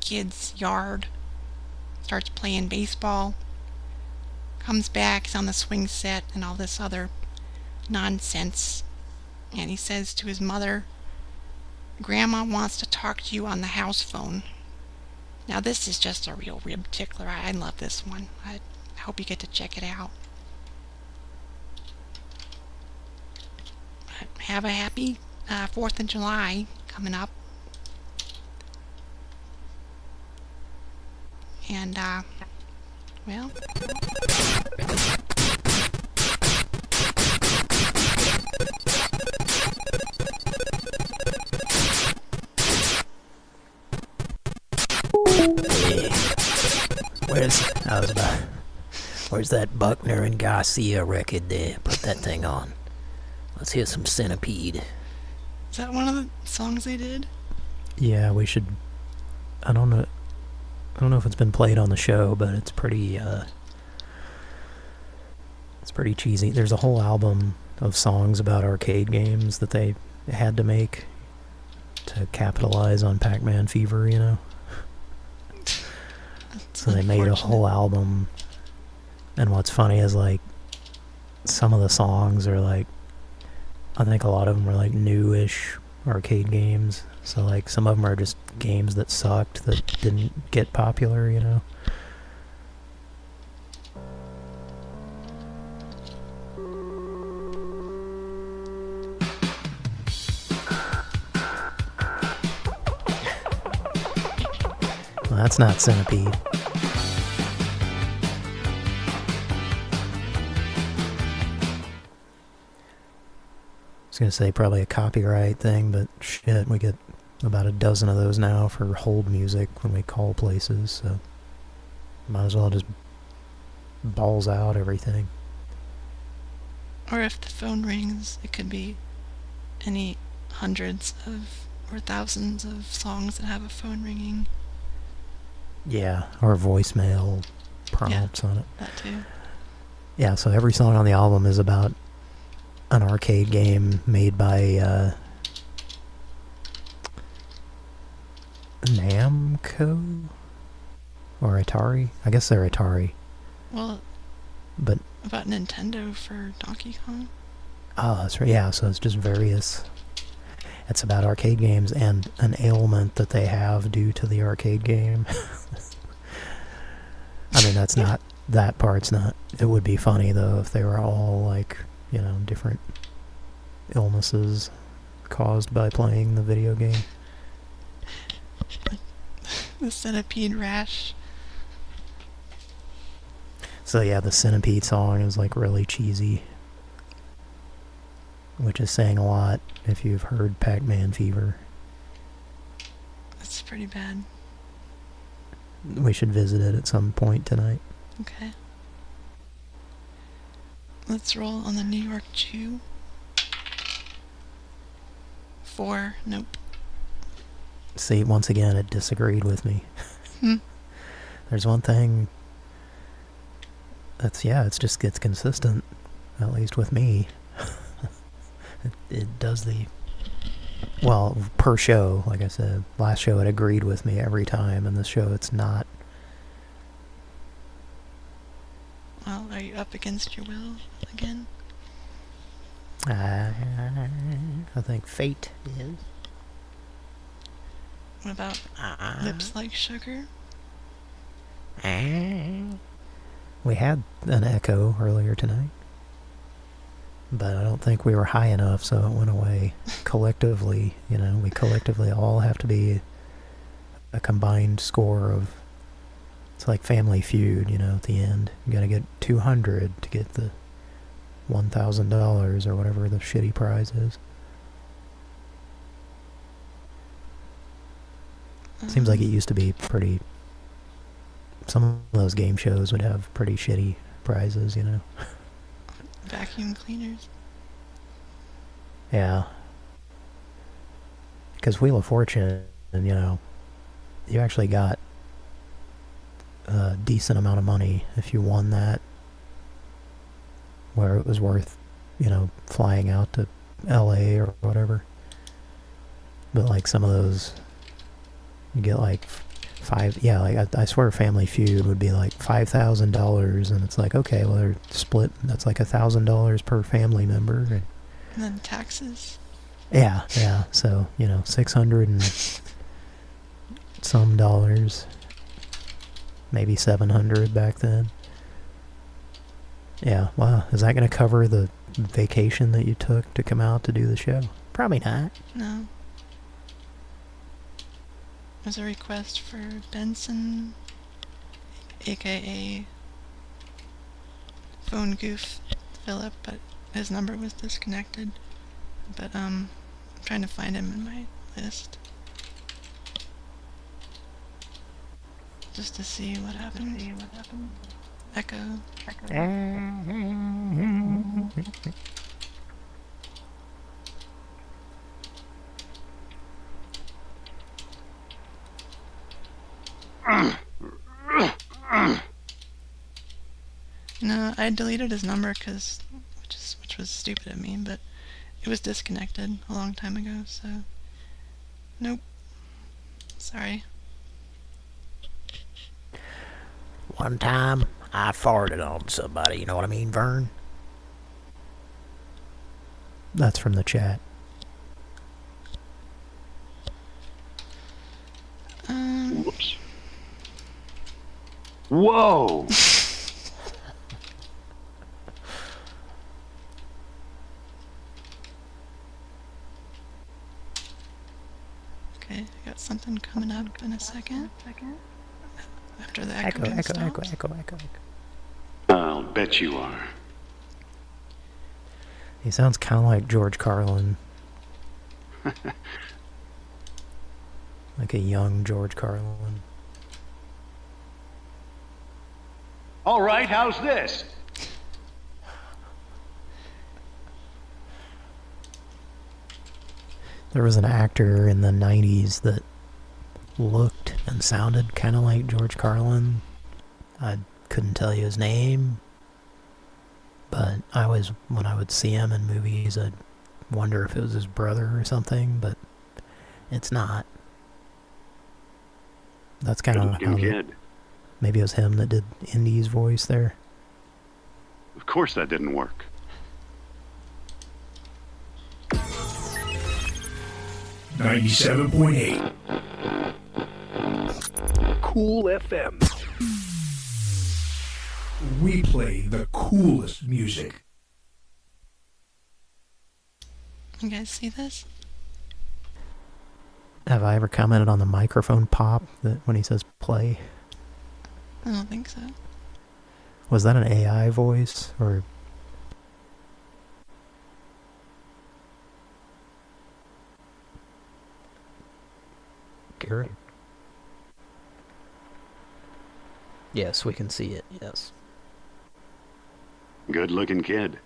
kid's yard, starts playing baseball, comes back, he's on the swing set and all this other nonsense, and he says to his mother, "Grandma wants to talk to you on the house phone." Now this is just a real rib tickler. I love this one. I hope you get to check it out. Have a happy 4th of July coming up. And, well... Where's that Buckner and Garcia record there? Put that thing on. Let's hear some Centipede. Is that one of the songs they did? Yeah, we should... I don't know if it's been played on the show, but it's pretty, it's pretty cheesy. There's a whole album of songs about arcade games that they had to make to capitalize on Pac-Man fever, you know? So they made a whole album, and what's funny is, like, some of the songs are, like, I think a lot of them are, like, newish arcade games. So, like, some of them are just games that sucked, that didn't get popular, you know? Well, that's not Centipede. I was going to say probably a copyright thing, but shit, we get about a dozen of those now for hold music when we call places, so might as well just balls out everything. Or if the phone rings, it could be any hundreds of or thousands of songs that have a phone ringing. Yeah, or voicemail prompts on it. That too. Yeah, so every song on the album is about an arcade game made by Namco or Atari. I guess they're Atari. Well, but about Nintendo for Donkey Kong. Oh, that's right. Yeah, so it's just various. It's about arcade games and an ailment that they have due to the arcade game. I mean, that's not, that part's not, it would be funny though if they were all like, you know, different illnesses caused by playing the video game. The Centipede rash. So yeah, the Centipede song is like really cheesy, which is saying a lot if you've heard Pac-Man Fever. That's pretty bad. We should visit it at some point tonight. Okay. Let's roll on the New York Jew. 4, nope. See, once again, it disagreed with me. There's one thing that's, yeah, it's consistent, at least with me. It does the, well, per show, like I said, last show it agreed with me every time, and this show it's not. Well, are you up against your will again? I think fate is. What about Lips Like Sugar? We had an echo earlier tonight. but I don't think we were high enough, so it went away collectively. You know, we collectively all have to be a combined score of, it's like Family Feud, you know, at the end. You gotta get 200 to get the $1,000 or whatever the shitty prize is. Seems like it used to be pretty... Some of those game shows would have pretty shitty prizes, you know. Vacuum cleaners. Yeah. Because Wheel of Fortune, you know, you actually got a decent amount of money if you won that, where it was worth, you know, flying out to LA or whatever. But like some of those, you get like I swear Family Feud would be like $5,000, and it's like, okay, well they're split, that's like $1,000 per family member. And then taxes. Yeah, so, you know, 600 and some dollars, maybe 700 back then. Yeah, wow, is that going to cover the vacation that you took to come out to do the show? Probably not. No. There's a request for Benson, aka Phone Goof Philip, but his number was disconnected. But I'm trying to find him in my list. Just to see what happened. Echo. No, I deleted his number which was stupid of me, but it was disconnected a long time ago, so nope. Sorry. One time, I farted on somebody, you know what I mean, Vern? That's from the chat. Whoops. Whoa! Okay, I got something coming up in a second. After the Echo. I'll bet you are. He sounds kind of like George Carlin. Like a young George Carlin. All right, how's this? There was an actor in the 90s that looked and sounded kind of like George Carlin. I couldn't tell you his name, but when I would see him in movies, I'd wonder if it was his brother or something, but it's not. That's kind of how maybe it was him that did Indy's voice there. Of course that didn't work. $97.8 Cool FM. We play the coolest music. You guys see this? Have I ever commented on the microphone pop that when he says play? I don't think so. Was that an AI voice or? Garrett? Yes, we can see it, yes. Good looking kid.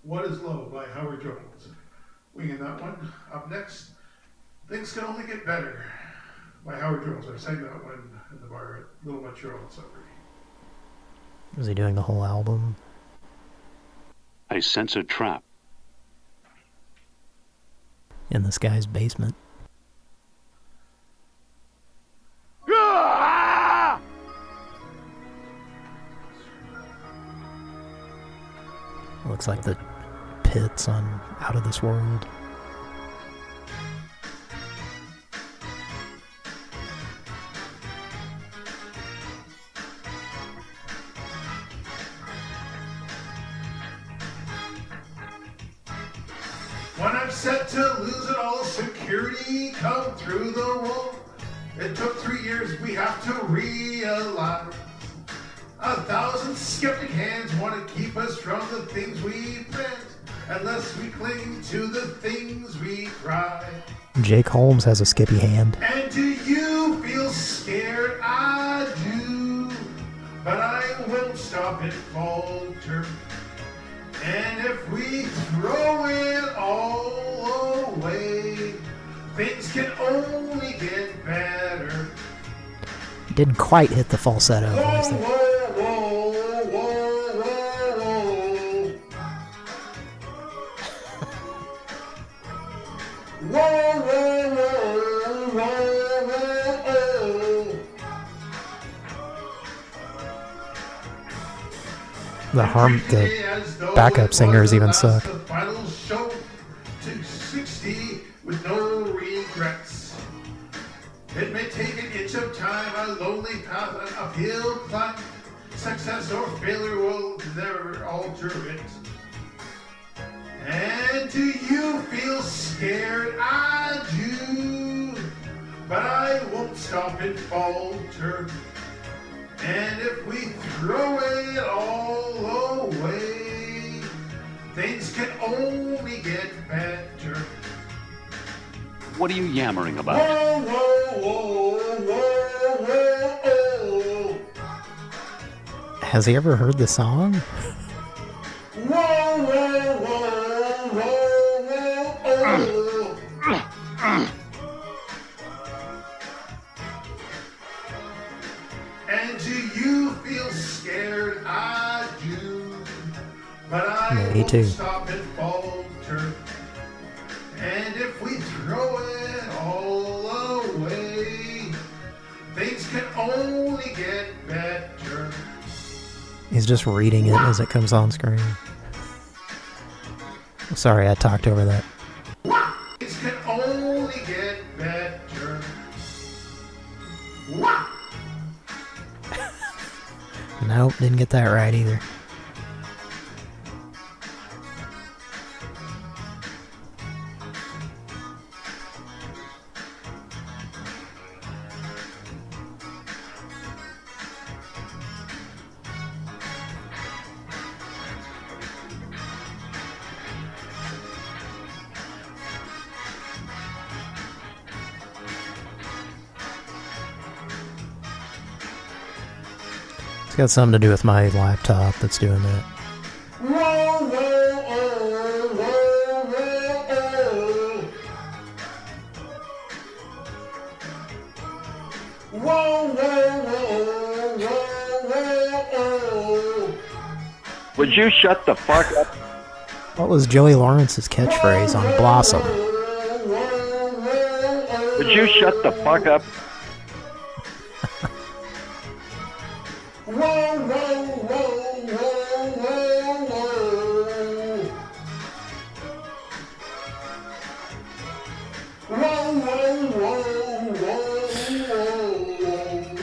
What is Low by Howard Jones. Winging that one. Up next, Things Can Only Get Better by Howard Jones. I sang that one in the bar at Little Montreal on Sunday. Was he doing the whole album? I sense a trap. In this guy's basement. Looks like the pits on Out of This World. When I'm set to lose it all, security come through the wall. It took 3 years, we have to realize. 1,000 skeptic hands want to keep us from the things we plant, unless we cling to the things we try. Jake Holmes has a skippy hand. And do you feel scared? I do, but I won't stop and falter. And if we throw it all away, things can only get better. Didn't quite hit the falsetto voice there. Whoa, whoa, whoa, whoa, whoa. Whoa, whoa, whoa, whoa, whoa. The backup singers even suck. The final show to 60 with no regrets. It may take an inch of time, a lonely path, an uphill climb. Success or failure will never alter it. And do you feel scared? I do, but I won't stop and falter. And if we throw it all away, things can only get better. What are you yammering about? Whoa, whoa, whoa, whoa, whoa, whoa. Has he ever heard the song? Whoa, whoa, whoa, whoa, whoa, whoa. And do you feel scared? I do, but I Me too. won't stop and falter. And if we throw it all away, things can only get better. He's just reading it as it comes on screen. Sorry, I talked over that. Things can only get better. Nope, didn't get that right either. It's got something to do with my laptop that's doing that. Whoa, whoa, oh, whoa, whoa, oh. Whoa, whoa, whoa, whoa, whoa. Would you shut the fuck up? What was Joey Lawrence's catchphrase on Blossom? Would you shut the fuck up? Whoa, whoa, whoa, whoa, whoa, whoa. Whoa, whoa, whoa, whoa, whoa.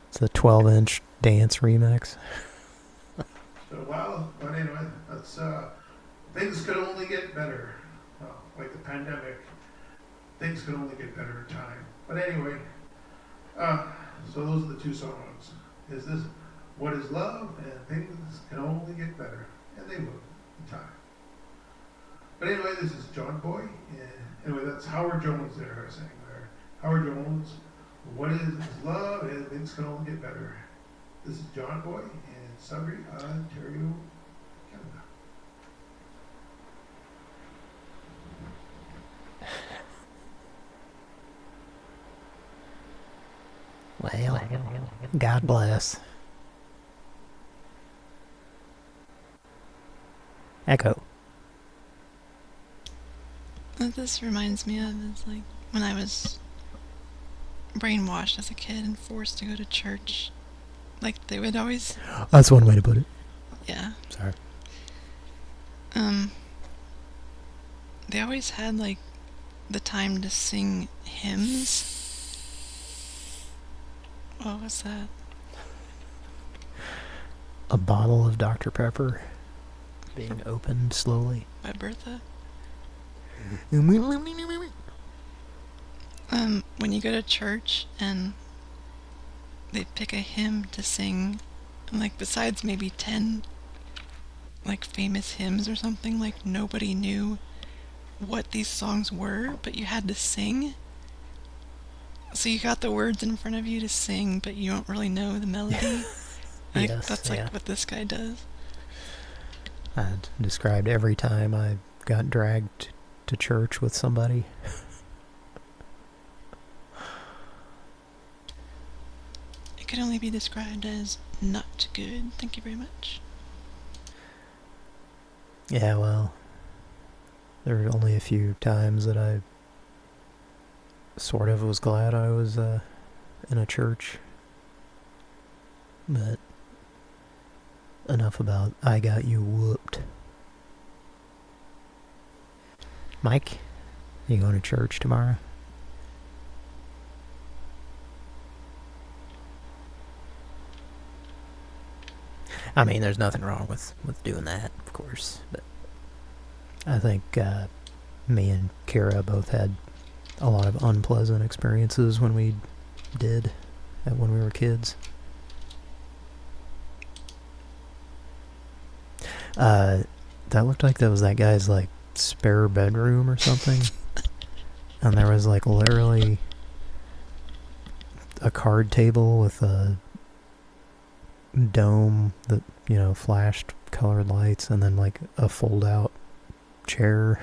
It's a 12-inch dance remix. So, well, but anyway, that's, things could only get better. Like the pandemic, things could only get better in time. But anyway, so those are the two songs. Is this What is Love? And things can only get better. And they will in time. But anyway, this is John Boy. And anyway, that's Howard Jones there, I was saying there. Howard Jones, What is Love? And things can only get better. This is John Boy in Sudbury, Ontario, Canada. Well, God bless. Echo. What this reminds me of is like when I was brainwashed as a kid and forced to go to church. Like they would always... That's one way to put it. Yeah. Sorry. They always had like the time to sing hymns. What was that? a bottle of Dr. Pepper being opened slowly. By Bertha. Mm-hmm. When you go to church and they pick a hymn to sing, and like besides maybe 10 like famous hymns or something, like nobody knew what these songs were, but you had to sing. So you got the words in front of you to sing, but you don't really know the melody. Yes, That's like what this guy does. I described every time I got dragged to church with somebody. It could only be described as not good. Thank you very much. Yeah, well, there were only a few times that I sort of was glad I was in a church. But enough about I got you whooped. Mike, you going to church tomorrow? I mean, there's nothing wrong with doing that, of course, but I think me and Kara both had a lot of unpleasant experiences when we when we were kids. That looked like that was that guy's like spare bedroom or something. And there was like literally a card table with a dome that, you know, flashed colored lights, and then like a fold out chair.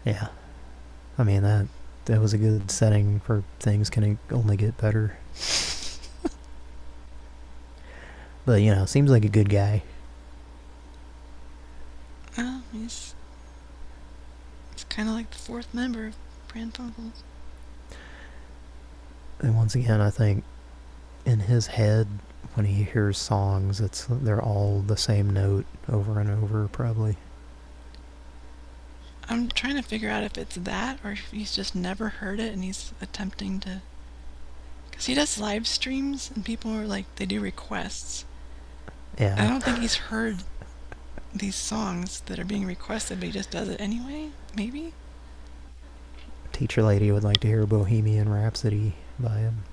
Yeah. I mean, that was a good setting for things can only get better. But, you know, seems like a good guy. Well, he's kind of like the fourth member of Pran Funkels. And once again, I think in his head, when he hears songs, they're all the same note over and over, probably. I'm trying to figure out if it's that or if he's just never heard it and he's attempting to... Because he does live streams and people are like, they do requests. Yeah. I don't think he's heard these songs that are being requested, but he just does it anyway, maybe? Teacher lady would like to hear Bohemian Rhapsody by him.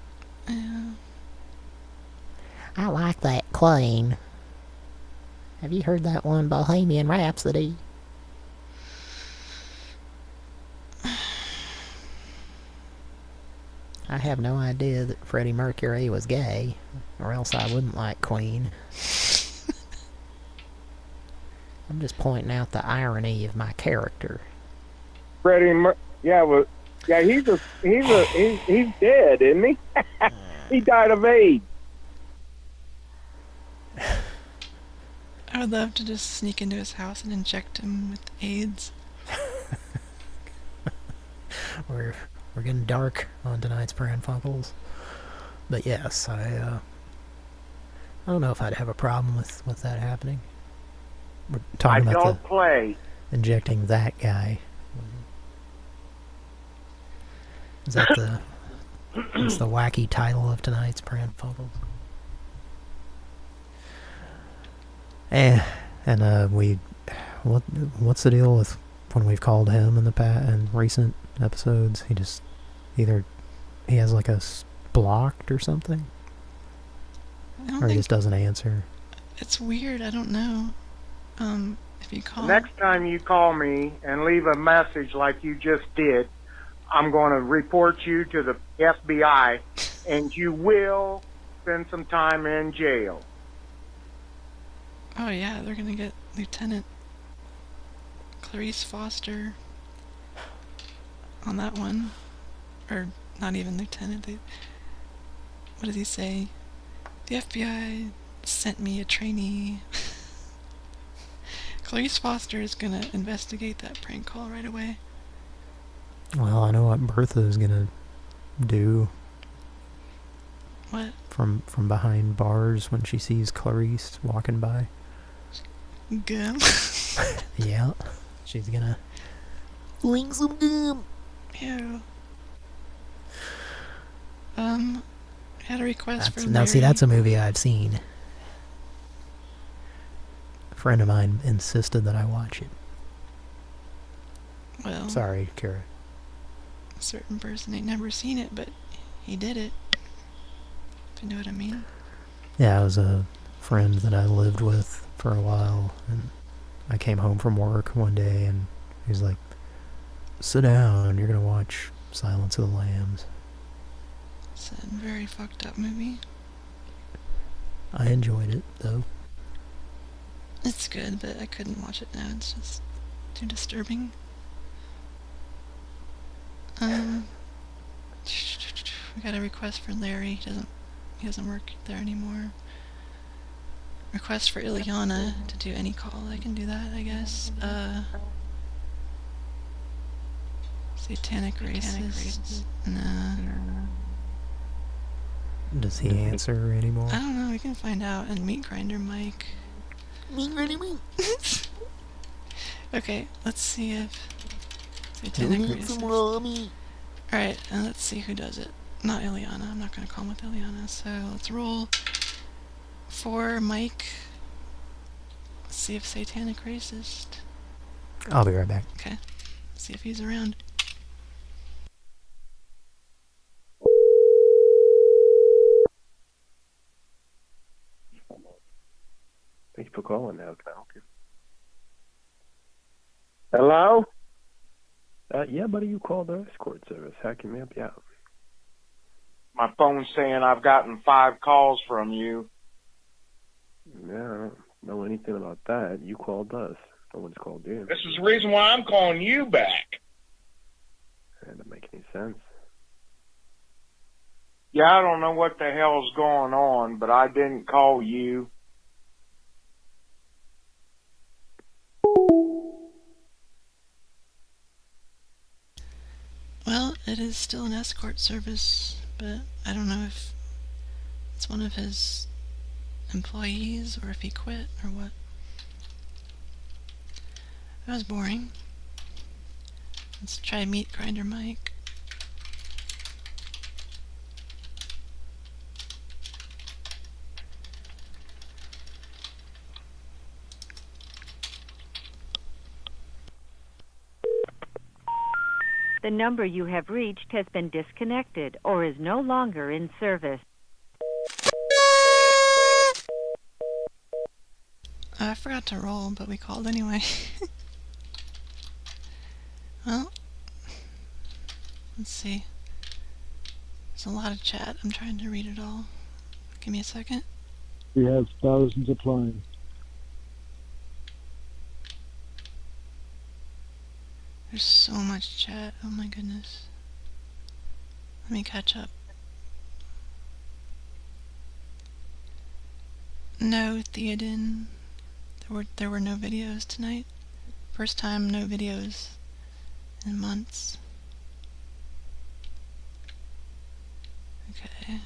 Yeah. I like that Queen. Have you heard that one, Bohemian Rhapsody? I have no idea that Freddie Mercury was gay, or else I wouldn't like Queen. I'm just pointing out the irony of my character. Yeah, he's dead, isn't he? He died of AIDS. I would love to just sneak into his house and inject him with AIDS. We're getting dark on tonight's Pran Funkels. But yes, I don't know if I'd have a problem with that happening. We're talking about injecting that guy. Is that that's the wacky title of tonight's Pran Funkels? And what's the deal with when we've called him in in recent episodes? He just he has like a blocked or something, or he just doesn't answer. It's weird. I don't know. If you call. Next time you call me and leave a message like you just did, I'm going to report you to the FBI, and you will spend some time in jail. Oh yeah, they're gonna get Lieutenant Clarice Foster on that one. Or not even Lieutenant. What does he say? The FBI sent me a trainee. Clarice Foster is gonna investigate that prank call right away. Well, I know what Bertha is gonna do. What? From behind bars when she sees Clarice walking by. Gum. Yeah. She's gonna fling some gum. Ew. I had a request for Larry. Now, see, that's a movie I've seen. A friend of mine insisted that I watch it. Well, sorry, Kara. A certain person ain't never seen it, but he did it. If you know what I mean. Yeah, it was a friend that I lived with for a while, and I came home from work one day, and he's like, "Sit down, you're gonna watch Silence of the Lambs." It's a very fucked up movie. I enjoyed it, though. It's good, but I couldn't watch it now. It's just too disturbing. We got a request for Larry. He doesn't work there anymore. Request for Ileana to do any call. I can do that, I guess. Satanic racist. Nah. Does he answer anymore? I don't know. We can find out. And Meat Grinder Mike. Meat Grinder Mike. Okay, let's see if Satanic racist. Alright, and let's see who does it. Not Ileana. I'm not going to call him with Ileana. So let's roll for Mike. Let's see if Satanic racist. I'll be right back. Okay. See if he's around. Thank you for calling. How can I help you? Hello? Yeah, buddy, you called our escort service. How can we help you out? My phone's saying I've gotten 5 calls from you. Yeah, I don't know anything about that. You called us. No one's called you. This is the reason why I'm calling you back. That doesn't make any sense. Yeah, I don't know what the hell's going on, but I didn't call you. Well, it is still an escort service, but I don't know if it's one of his employees or if he quit or what. That was boring. Let's try Meat Grinder Mike. The number you have reached has been disconnected or is no longer in service. I forgot to roll, but we called anyway. Well, let's see. There's a lot of chat. I'm trying to read it all. Give me a second. We have thousands applying. There's so much chat. Oh my goodness. Let me catch up. No, Theoden. There were no videos tonight. First time no videos in months. Okay.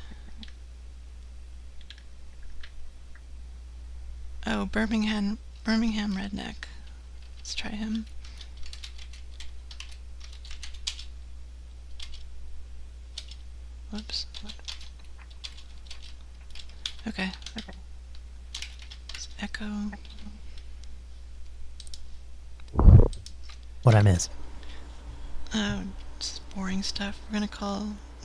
Oh, Birmingham Redneck. Let's try him. Whoops. Okay. Let's echo. What'd I miss? Oh, just boring stuff.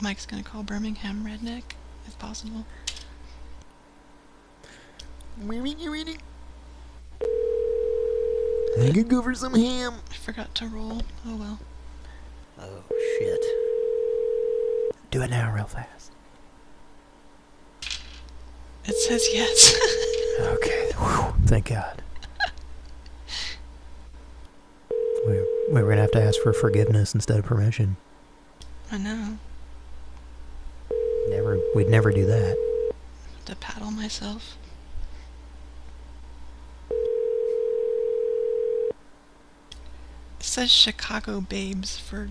Mike's gonna call Birmingham Redneck, if possible. I could go for some ham. I forgot to roll. Oh well. Oh, shit. Do it now real fast. It says yes. Okay. Whew, thank God. We were going to have to ask for forgiveness instead of permission. I know. We'd never do that. To paddle myself. It says Chicago Babes for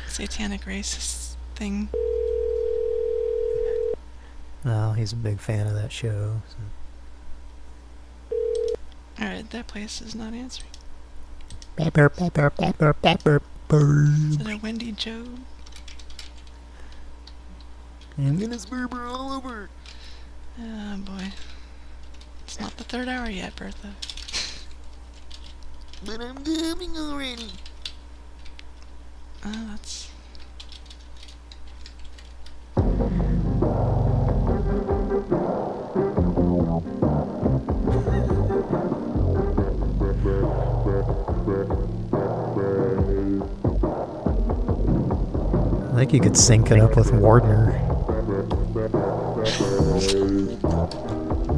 satanic racist thing. Well, he's a big fan of that show. So. Alright, that place is not answering. Pepper, pepper, pepper, pepper. Is it a Wendy Joe? I'm gonna spurb her all over. Oh boy. It's not the 3rd hour yet, Bertha. But I'm coming already. Oh, that's... I think you could sync it up with Wardner.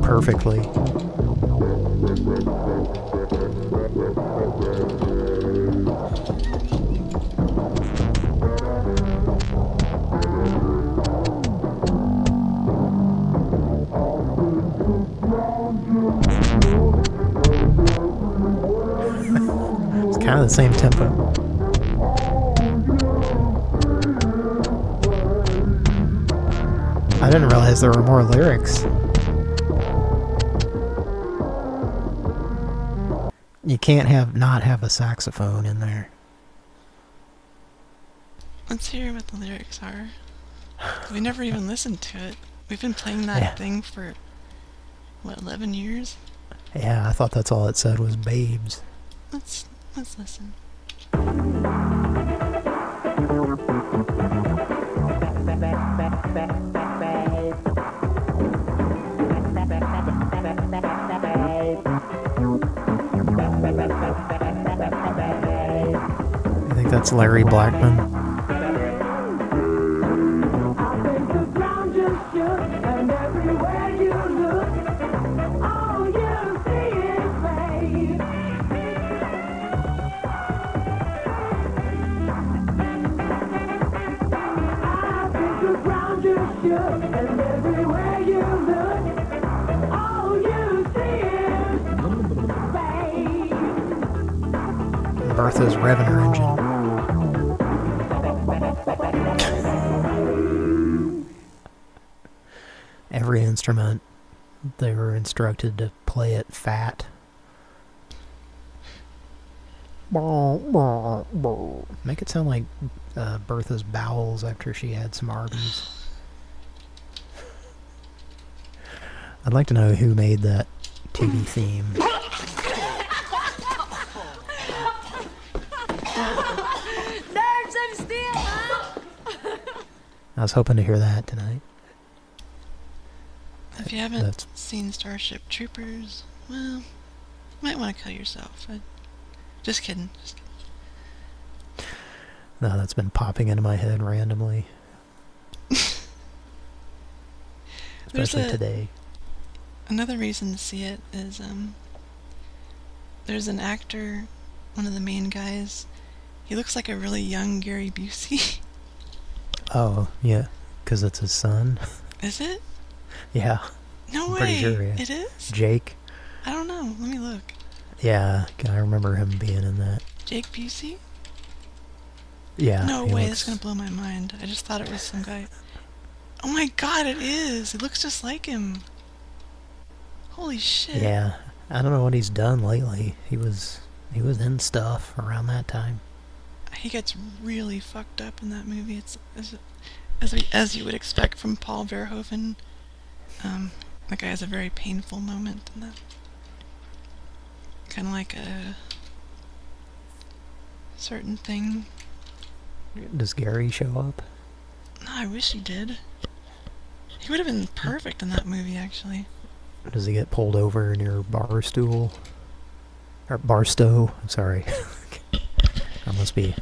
Perfectly. It's kind of the same tempo. I didn't realize there were more lyrics. You can't not have a saxophone in there. Let's hear what the lyrics are. We never even listened to it. We've been playing that thing for, what, 11 years? Yeah, I thought that's all it said was babes. Let's listen. I think that's Larry Blackman. Bertha's revving her engine. Every instrument, they were instructed to play it fat. Make it sound like Bertha's bowels after she had some Arby's. I'd like to know who made that TV theme. Nerves of steel, huh? I was hoping to hear that tonight. If you haven't seen Starship Troopers, well, you might want to kill yourself. Just kidding. No, that's been popping into my head randomly. Especially today. Another reason to see it is there's an actor, one of the main guys. He looks like a really young Gary Busey. Oh, yeah, because it's his son. Is it? Yeah. No I'm way. pretty sure, yeah. It is? Jake. I don't know. Let me look. Yeah, I remember him being in that. Jake Busey? Yeah. No way, that's gonna blow my mind. I just thought it was some guy. Oh my god, it is! It looks just like him. Holy shit. Yeah, I don't know what he's done lately. He was in stuff around that time. He gets really fucked up in that movie. It's as you would expect from Paul Verhoeven. The guy has a very painful moment in that. Kind of like a certain thing. Does Gary show up? No, I wish he did. He would have been perfect in that movie, actually. Does he get pulled over near Barstool? Or Barstow? I'm sorry. I must be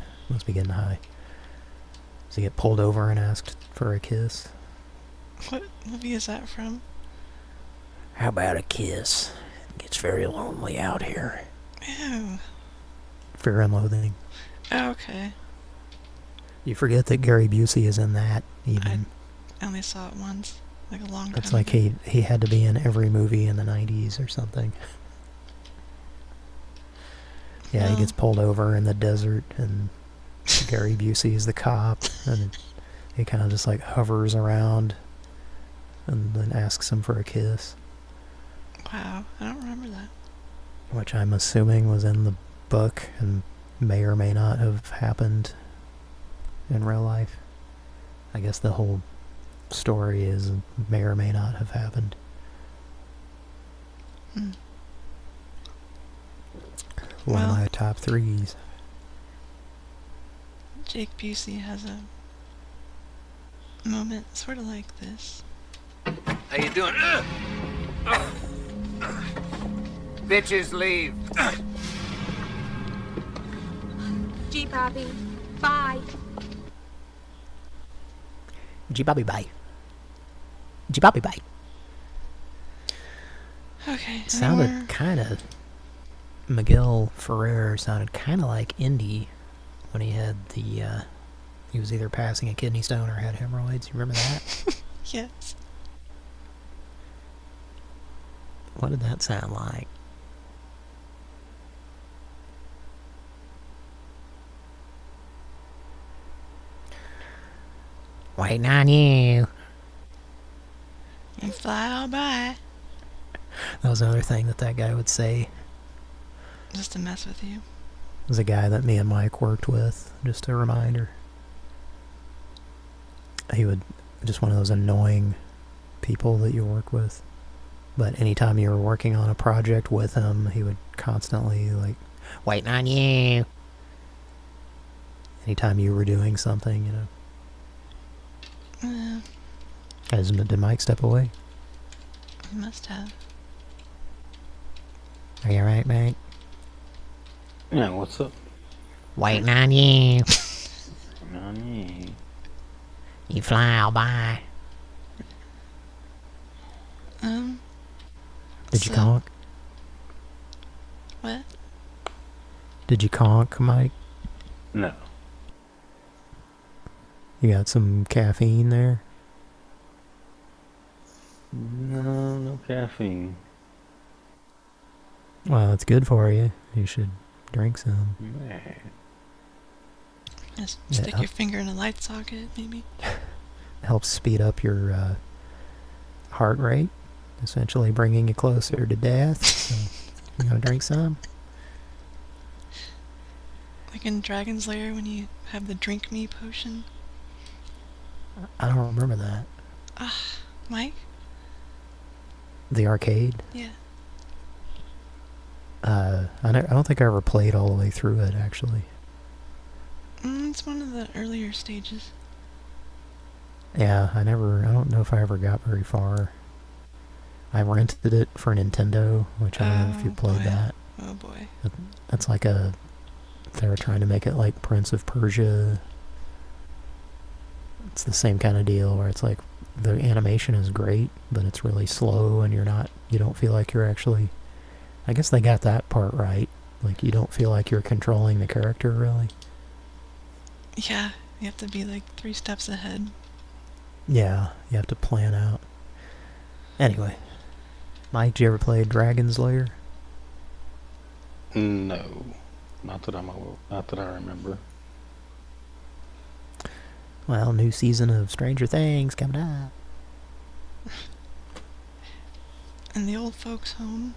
getting high. Does he get pulled over and asked for a kiss? What movie is that from? How about a kiss? It gets very lonely out here. Ew. Fear and Loathing. Oh, okay. You forget that Gary Busey is in that, even. I only saw it once, like a long time It's like ago. he had to be in every movie in the 90s or something. Yeah, he gets pulled over in the desert, and Gary Busey is the cop, and he kind of just like hovers around and then asks him for a kiss. Wow, I don't remember that. Which I'm assuming was in the book, and may or may not have happened in real life. I guess the whole story is may or may not have happened. One of my top threes. Jake Busey has a moment sort of like this. How you doing? Bitches leave. Gee, Bobby. Bye. Gee Bobby bye. Gee Bobby bye. Okay. Sounded kind of... Miguel Ferrer sounded kind of like Indy when he had the... he was either passing a kidney stone or had hemorrhoids. You remember that? Yes. What did that sound like? Waiting on you. You fly all by. That was another thing that guy would say. Just to mess with you. It was a guy that me and Mike worked with. Just a reminder. He would... Just one of those annoying people that you work with. But anytime you were working on a project with him, he would constantly, like, waiting on you. Anytime you were doing something, you know. Did Mike step away? He must have. Are you alright, Mike? Yeah, what's up? Waiting on you. Waiting on you. You fly all by. Did you conk? What? Did you conk, Mike? No. You got some caffeine there? No, no caffeine. Well, it's good for you. You should drink some. Just stick your finger in a light socket, maybe. Helps speed up your heart rate, essentially bringing you closer to death. So, you gonna drink some? Like in Dragon's Lair when you have the drink me potion. I don't remember that. Mike? The arcade? Yeah. I don't think I ever played all the way through it, actually. It's one of the earlier stages. Yeah, I don't know if I ever got very far. I rented it for Nintendo, which I don't know if you played that. Oh boy. That's like they were trying to make it like Prince of Persia. It's the same kind of deal where it's like the animation is great, but it's really slow and you don't feel like you're actually... I guess they got that part right. Like, you don't feel like you're controlling the character, really. Yeah, you have to be like 3 steps ahead. Yeah, you have to plan out. Anyway, Mike, did you ever play Dragon's Lair? No, not that I remember. Well, new season of Stranger Things coming up. In the old folks' home.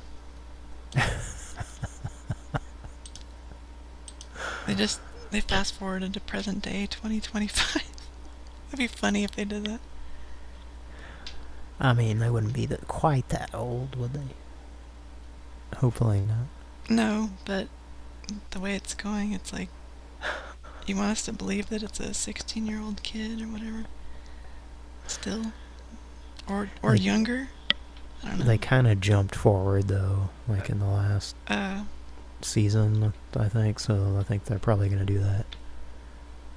They fast forwarded to present day 2025. It'd be funny if they did that. I mean, they wouldn't be quite that old, would they? Hopefully not. No, but the way it's going, it's like you want us to believe that it's a 16-year-old kid or whatever. Still, or younger. I don't know. They kind of jumped forward though, like in the last season, I think. So I think they're probably going to do that.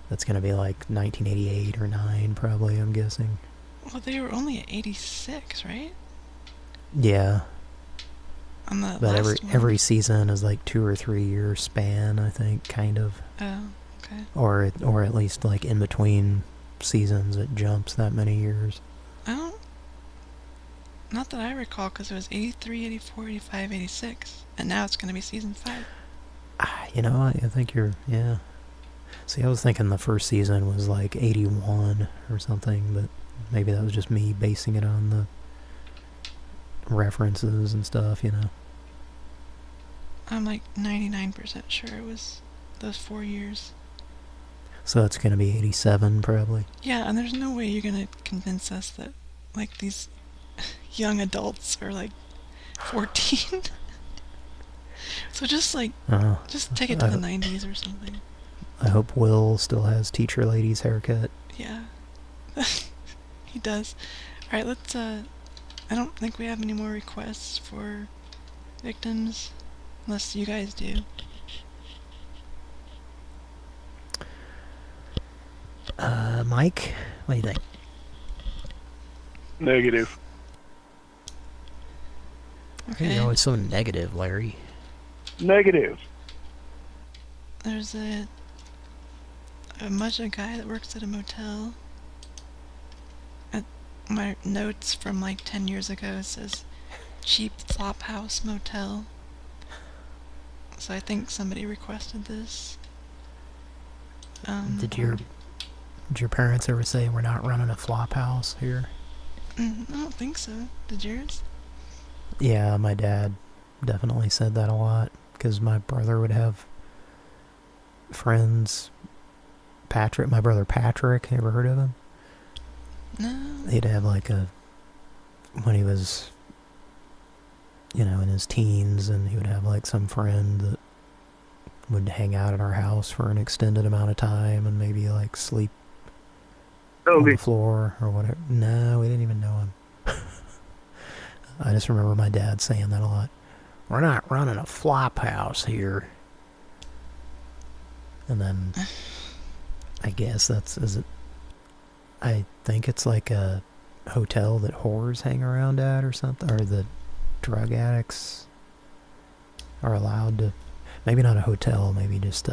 That's going to be like 1988 or 9, probably. I'm guessing. Well, they were only at 86, right? Yeah. On the but last every season is like 2 or 3 year span, I think, kind of. Oh, okay. Or at least like in between seasons, it jumps that many years. Not that I recall, because it was 83, 84, 85, 86, and now it's going to be season 5. You know, I think yeah. See, I was thinking the first season was like 81 or something, but maybe that was just me basing it on the references and stuff, you know. I'm like 99% sure it was those 4 years. So it's going to be 87 probably. Yeah, and there's no way you're gonna convince us that, like, these young adults are, like, 14. So just, like, just take it to the 90s or something. I hope Will still has teacher lady's haircut. Yeah. He does. Alright, let's, I don't think we have any more requests for victims. Unless you guys do. Mike, what do you think? Negative. Okay. You're always so negative, Larry. Negative. There's a guy that works at a motel. My notes from like 10 years ago says cheap flop house motel. So I think somebody requested this. Did your parents ever say we're not running a flop house here? I don't think so. Did yours? Yeah, my dad definitely said that a lot because my brother would have friends. My brother Patrick, you ever heard of him? No. He'd have like when he was, in his teens, and he would have like some friend that would hang out at our house for an extended amount of time and maybe like sleep on the floor or whatever. No, we didn't even know him. I just remember my dad saying that a lot. We're not running a flop house here. And then I guess I think it's like a hotel that whores hang around at or something, or the drug addicts are allowed to, maybe not a hotel, maybe just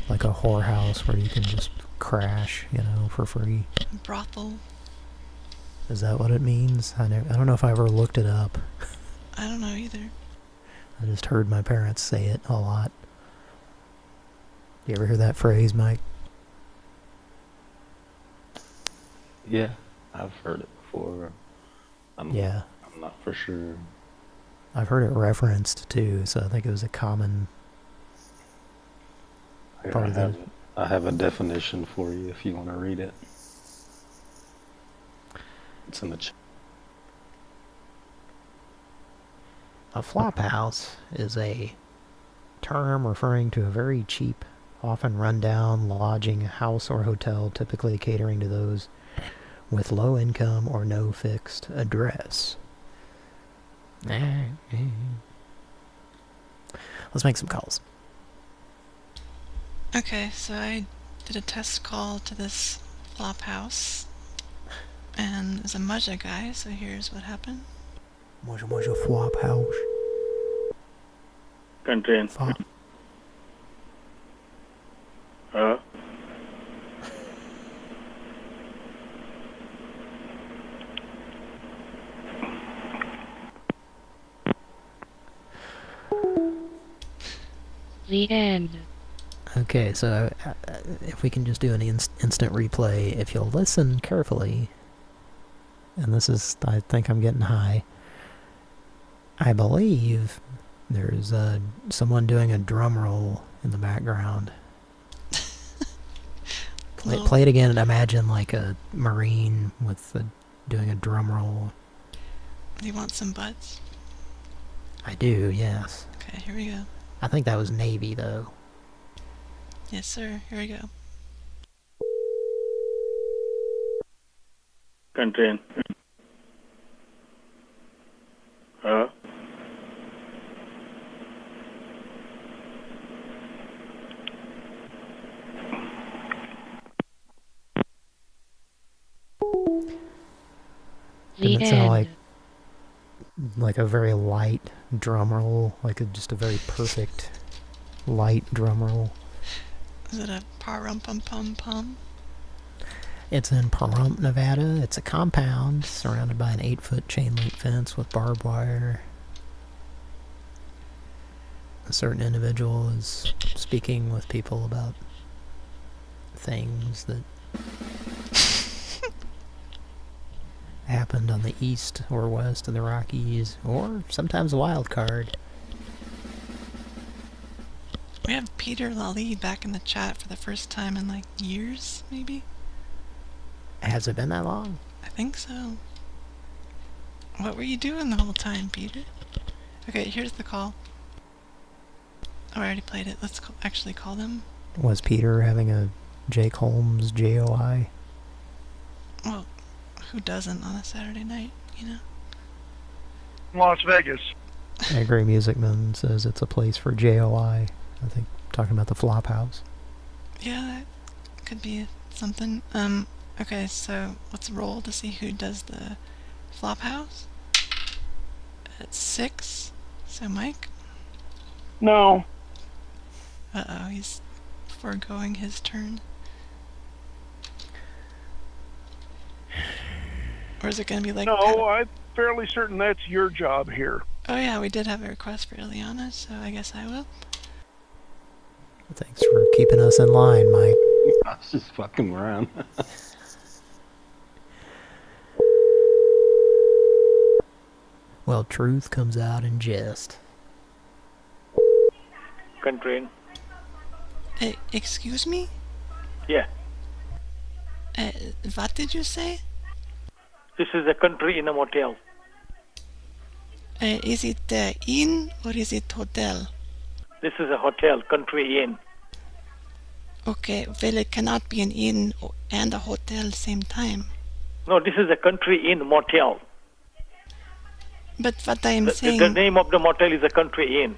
like a whorehouse where you can just crash, for free. Brothel. Is that what it means? I don't know if I ever looked it up. I don't know either. I just heard my parents say it a lot. You ever hear that phrase, Mike? Yeah, I've heard it before. I'm not for sure. I've heard it referenced too, so I think it was a common part of it. I have a definition for you if you want to read it. It's in the chat. A flop house is a term referring to a very cheap, often run-down lodging house or hotel, typically catering to those with low income or no fixed address. Let's make some calls. Okay, so I did a test call to this flop house, and there's a Mudja guy, so here's what happened. Mudja flop house. Contain. The end. Okay, so if we can just do an instant replay, if you'll listen carefully, and this is, I think I'm getting high, I believe there's someone doing a drum roll in the background. Play it again and imagine like a Marine doing a drum roll. Do you want some butts? I do, yes. Okay, here we go. I think that was Navy, though. Yes, sir. Here we go. Contain. Didn't it sound like a very light drum roll, just a very perfect light drum roll? Is it a pa-rum-pum-pum-pum? It's in Pahrump, Nevada. It's a compound surrounded by an 8-foot chain link fence with barbed wire. A certain individual is speaking with people about things that happened on the east or west of the Rockies, or sometimes a wild card. We have Peter Lally back in the chat for the first time in like years, maybe? Has it been that long? I think so. What were you doing the whole time, Peter? Okay, here's the call. Oh, I already played it. Let's actually call them. Was Peter having a Jake Holmes JOI? Well, who doesn't on a Saturday night, you know? Las Vegas. Angry Musicman says it's a place for JOI. I think talking about the flop house. Yeah, that could be something. Okay, so let's roll to see who does the flop house. At 6. So Mike? No. Uh-oh, he's foregoing his turn. Or is it going to be like... No, I'm fairly certain that's your job here. Oh yeah, we did have a request for Ileana, so I guess I will. Thanks for keeping us in line, Mike. I was just fucking around. Well, truth comes out in jest. Country. Excuse me? Yeah. What did you say? This is a country in a motel. Is it inn or is it hotel? This is a hotel, country inn. Okay, well it cannot be an inn and a hotel same time. No, this is a country inn motel. But what I am saying... The name of the motel is a country inn.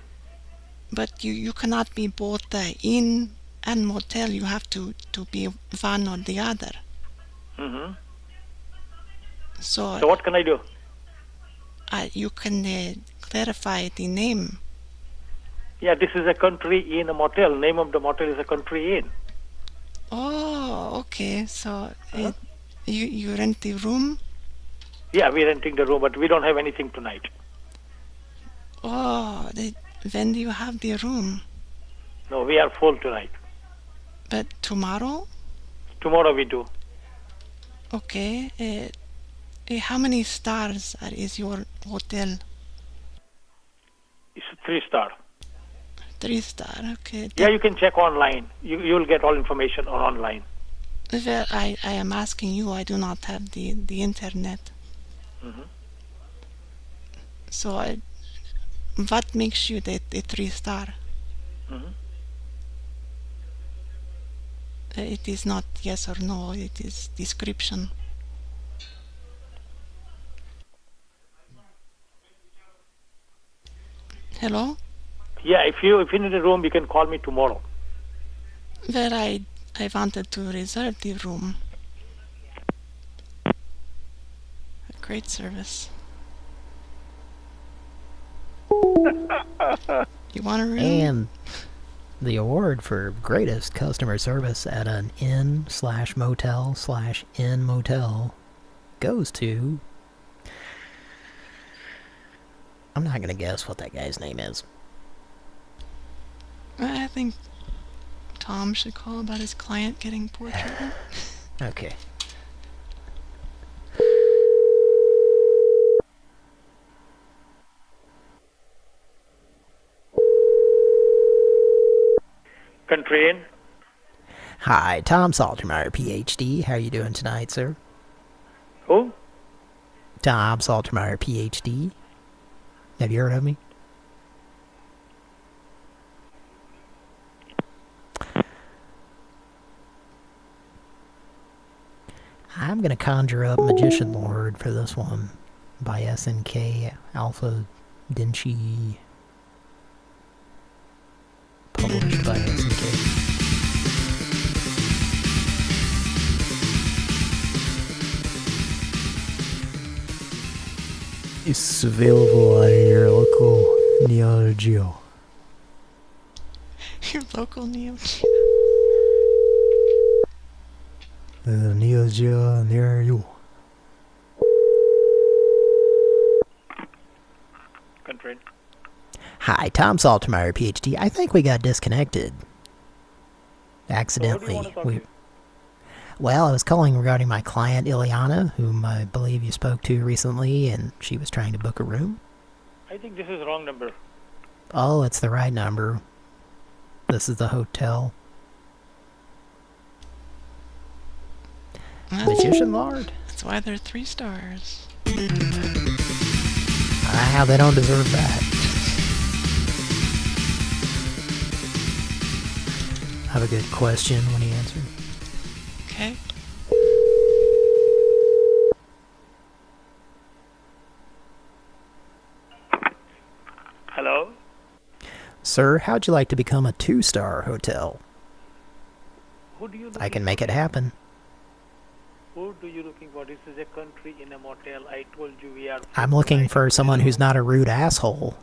But you cannot be both inn and motel. You have to be one or the other. Mm-hmm. So what can I do? You can clarify the name. Yeah, this is a country inn, a motel. Name of the motel is a country inn. Oh, okay. So you rent the room? Yeah, we're renting the room, but we don't have anything tonight. Oh, when do you have the room? No, we are full tonight. But tomorrow? Tomorrow we do. Okay. How many stars is your hotel? It's 3-star. 3-star, okay. Yeah, you can check online. You'll get all information online. Well, I am asking you. I do not have the internet. Mm-hmm. So what makes you the 3-star? Mm-hmm. It is not yes or no. It is description. Hello? Yeah, if you need a room, you can call me tomorrow. Well, I wanted to reserve the room. A great service. You want a room? And the award for greatest customer service at an inn/motel/inn motel goes to... I'm not going to guess what that guy's name is. I think Tom should call about his client getting poor treatment. Okay. Country Inn. Hi, Tom Saltermeyer, PhD. How are you doing tonight, sir? Who? Tom Saltermeyer, PhD. Have you heard of me? I'm going to conjure up Magician Lord for this one by SNK Alpha Denchi. Published by SNK. It's available on your local Neo Geo. Your local Neo Geo. Neo Geo near you. Country Inn. Hi, Tom Saltermeyer, PhD. I think we got disconnected. Accidentally. Well, I was calling regarding my client, Ileana, whom I believe you spoke to recently, and she was trying to book a room. I think this is the wrong number. Oh, it's the right number. This is the hotel. Magician Lord? That's why they're 3 stars. Ah, they don't deserve that. I have a good question when he answered. Okay. Hello? Sir, how'd you like to become a 2-star hotel? Who do you I can make it happen. Who do you looking for? This is a country in a motel. I told you we are... I'm looking for someone who's not a rude asshole.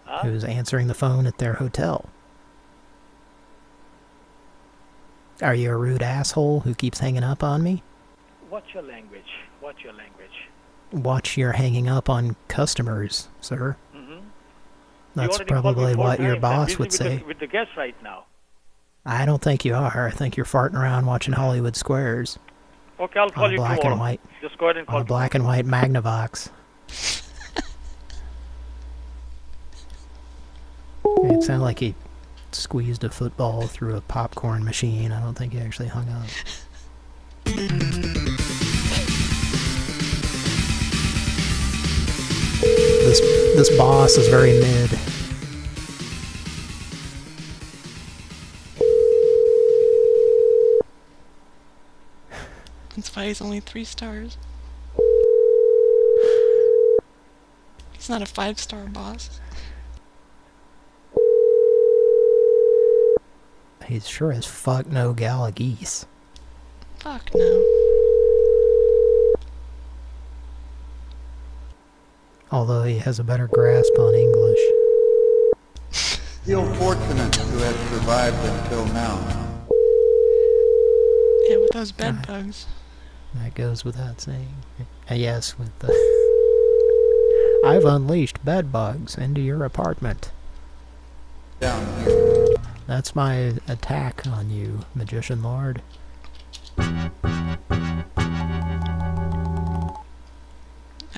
Huh? Who's answering the phone at their hotel. Are you a rude asshole who keeps hanging up on me? What's your language? What's your language? Watch your hanging up on customers, sir. Mm-hmm. That's probably what your boss would say. With the guest right now. I don't think you are. I think you're farting around watching Hollywood Squares. Okay, I'll call you black tomorrow. And white, just go ahead and call on a black and white Magnavox. It sounded like he squeezed a football through a popcorn machine. I don't think he actually hung up. This boss is very mid. That's why he's only 3 stars. He's not a 5-star boss. He's sure as fuck no gala geese. Fuck no. Although he has a better grasp on English. Feel fortunate to have survived until now. Yeah, with those bed bugs. That goes without saying. Yes, with the... I've unleashed bed bugs into your apartment. Down here. That's my attack on you, Magician Lord. I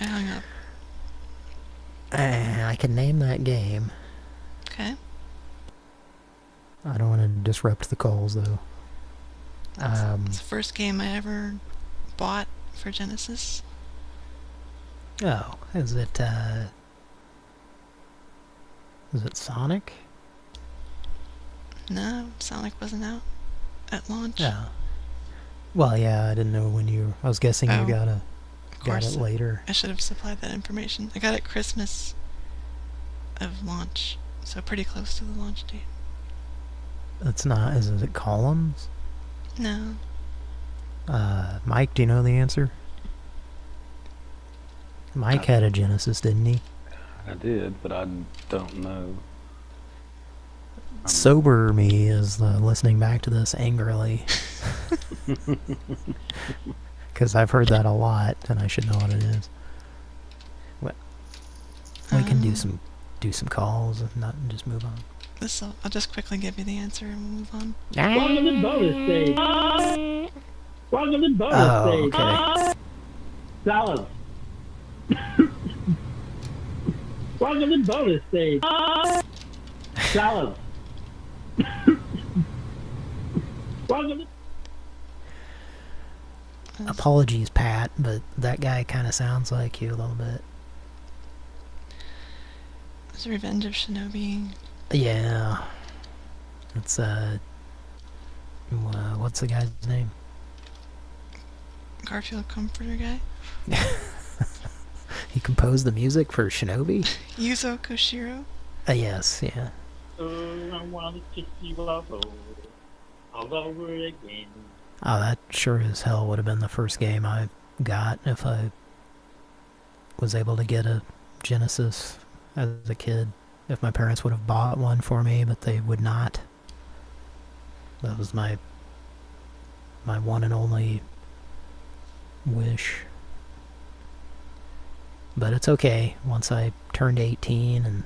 hung up. I can name that game. Okay. I don't want to disrupt the calls, though. It's the first game I ever bought for Genesis. Oh, is it Sonic? No, Sonic wasn't out at launch. Yeah. Well, yeah, I didn't know when you... I was guessing you got it later. I should have supplied that information. I got it Christmas of launch, so pretty close to the launch date. It's not... Is it Columns? No. Mike, do you know the answer? Mike had a Genesis, didn't he? I did, but I don't know. Sober me is listening back to this angrily. Because I've heard that a lot, and I should know what it is. We can do some calls and not just move on. I'll just quickly give you the answer and we'll move on. Welcome to bonus stage. Welcome to bonus stage. Okay. Salads. Welcome to bonus stage. Salads. Welcome to... Apologies, Pat, but that guy kind of sounds like you a little bit. It's Revenge of Shinobi. Yeah. It's, what's the guy's name? Garfield Comforter guy? He composed the music for Shinobi? Yuzo Koshiro? Yes, yeah. I want to kiss you all over again. Oh, that sure as hell would have been the first game I got if I was able to get a Genesis as a kid. If my parents would have bought one for me, but they would not. That was my one and only wish. But it's okay. Once I turned 18 and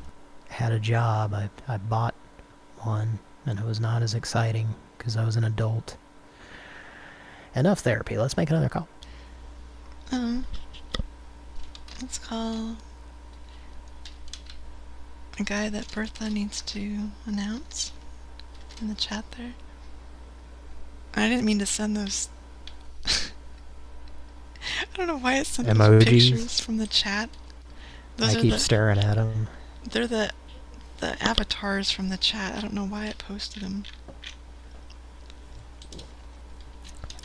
had a job, I bought one, and it was not as exciting because I was an adult. Enough therapy. Let's make another call. Let's call a guy that Bertha needs to announce. in the chat there. I didn't mean to send those. I don't know why it sent those Emojis? pictures from the chat. Those I are keep the, staring at them. They're the avatars from the chat. I don't know why it posted them.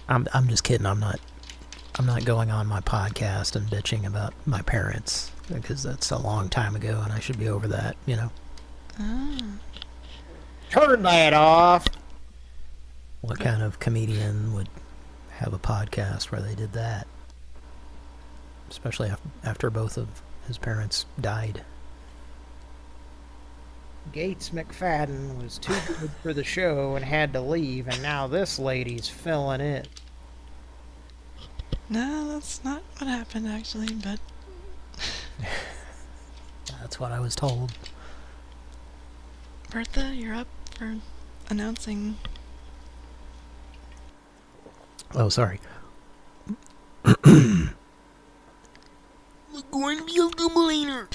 I'm just kidding. I'm not going on my podcast and bitching about my parents, because that's a long time ago and I should be over that, you know. Ah. Turn that off. What kind of comedian would have a podcast where they did that? Especially after both of his parents died. Gates McFadden was too good for the show and had to leave, and now this lady's filling it. No, that's not what happened actually, but That's what I was told. Bertha, you're up for announcing. Oh, sorry. Going to be a complainer.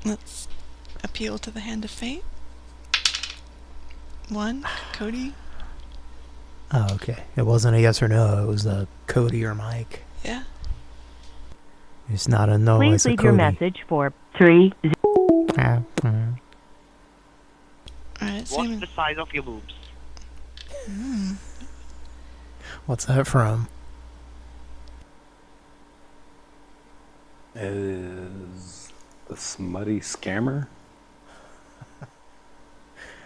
Let's appeal to the hand of fate. 1, Cody. Oh, okay. It wasn't a yes or no. It was a Cody or Mike. Yeah. It's not a no. Please It's a leave Cody. your message for 3. Alright, What's the size of your boobs? What's that from? Is the smutty scammer?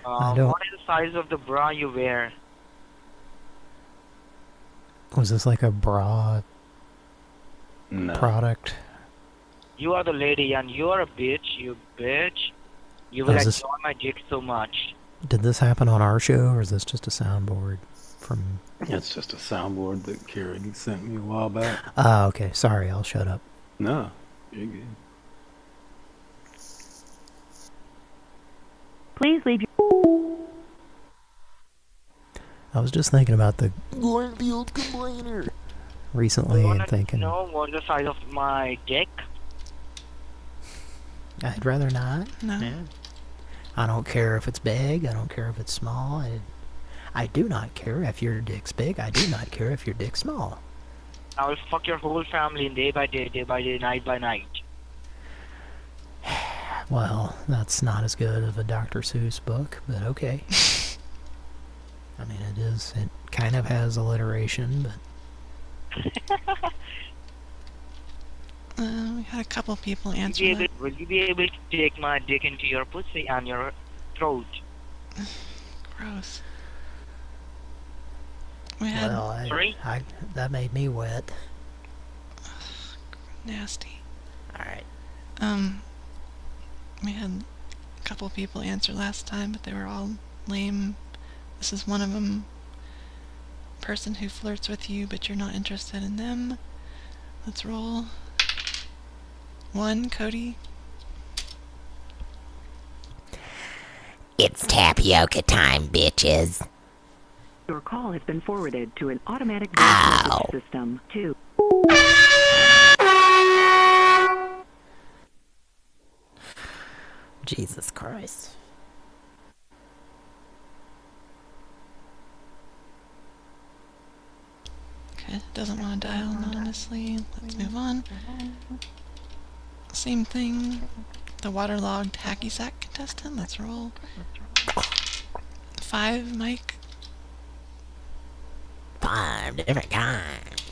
I don't- What is the size of the bra you wear? Was this like a bra No. product? You are the lady and you are a bitch, you bitch. You will Oh, is this- enjoy my dick so much. Did this happen on our show, or is this just a soundboard from... It's just a soundboard that Karen sent me a while back. Ah, okay. Sorry, I'll shut up. No, you're good. Please leave your... I was just thinking about the Cornfield complainer. recently You and wanna thinking, know what's the size of my dick? I'd rather not. No. Yeah. I don't care if it's big. I don't care if it's small. I do not care if your dick's big. I do not care if your dick's small. I will fuck your whole family day by day, night by night. Well, that's not as good of a Dr. Seuss book, but okay. I mean, it is. It kind of has alliteration, but... We had a couple people answer that. Will you be able to take my dick into your pussy and your throat? Gross. We had Well, that made me wet. nasty. Alright. We had a couple people answer last time, but they were all lame. This is one of them. Person who flirts with you, but you're not interested in them. Let's roll. 1, Cody. It's tapioca time, bitches. Your call has been forwarded to an automatic voice message system. 2. Jesus Christ. Okay, doesn't want to dial anonymously. Let's move on. Same thing. The waterlogged hacky sack contestant. Let's roll. 5, Mike. 5 different kinds.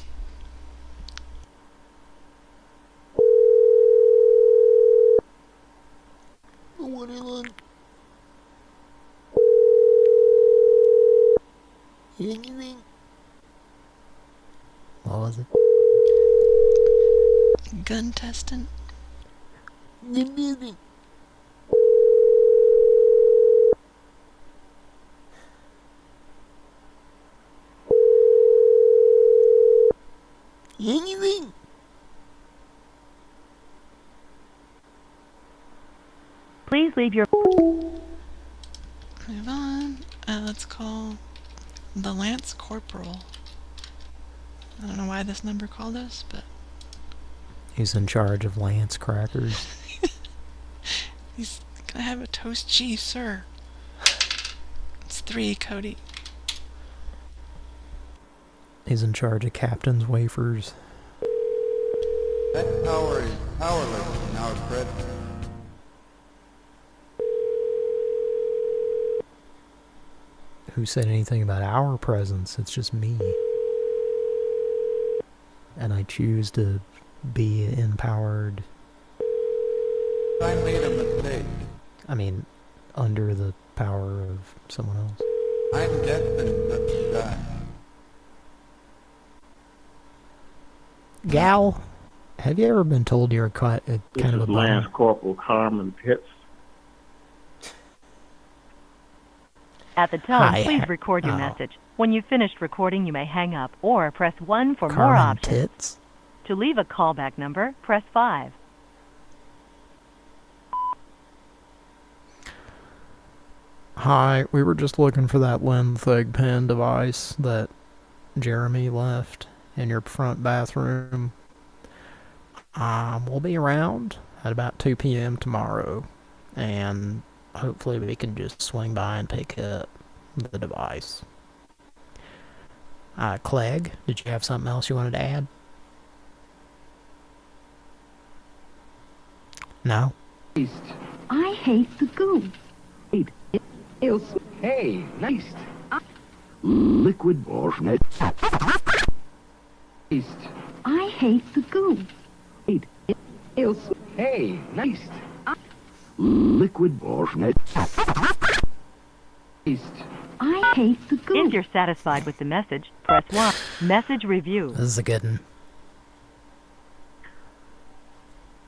Anything? What was it? Gun testant. Anything? Anything? Please leave your... Move on. Let's call the Lance Corporal. I don't know why this number called us, but He's in charge of Lance Crackers. he's... Can I have a toast cheese, sir? 3, Cody. He's in charge of Captain's Wafers. That tower is powerless in our presence. Who said anything about our presence? It's just me. And I choose to be empowered. I made a mistake. I mean, under the power of someone else. I'm destined to die. Gal, have you ever been told you're kind of a bum? Lance Corporal Carmen Pitts. At the tone, Hi. please record your Oh. message. When you've finished recording, you may hang up or press 1 for more Carmen options. Tits? To leave a callback number, press 5. Hi, we were just looking for that Linthig pen device that Jeremy left in your front bathroom. We'll be around at about 2 p.m. tomorrow, and hopefully we can just swing by and pick up the device. Clegg, did you have something else you wanted to add? No? I hate the goo. Hey, nice. Liquid Borsnet. I hate the goo. Hey, nice. Liquid Borsnet. I hate the goo. If you're satisfied with the message, press 1. Message review. This is a good one.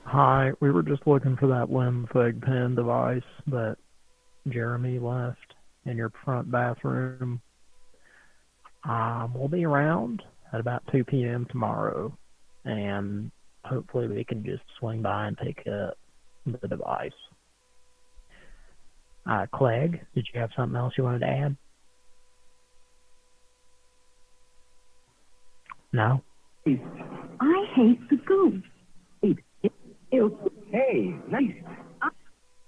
Hi, we were just looking for that Linthig pen device that Jeremy left in your front bathroom. We'll be around at about 2 p.m. tomorrow, and hopefully we can just swing by and pick up the device. Clegg, did you have something else you wanted to add? No? I hate the goo. Hey, nice.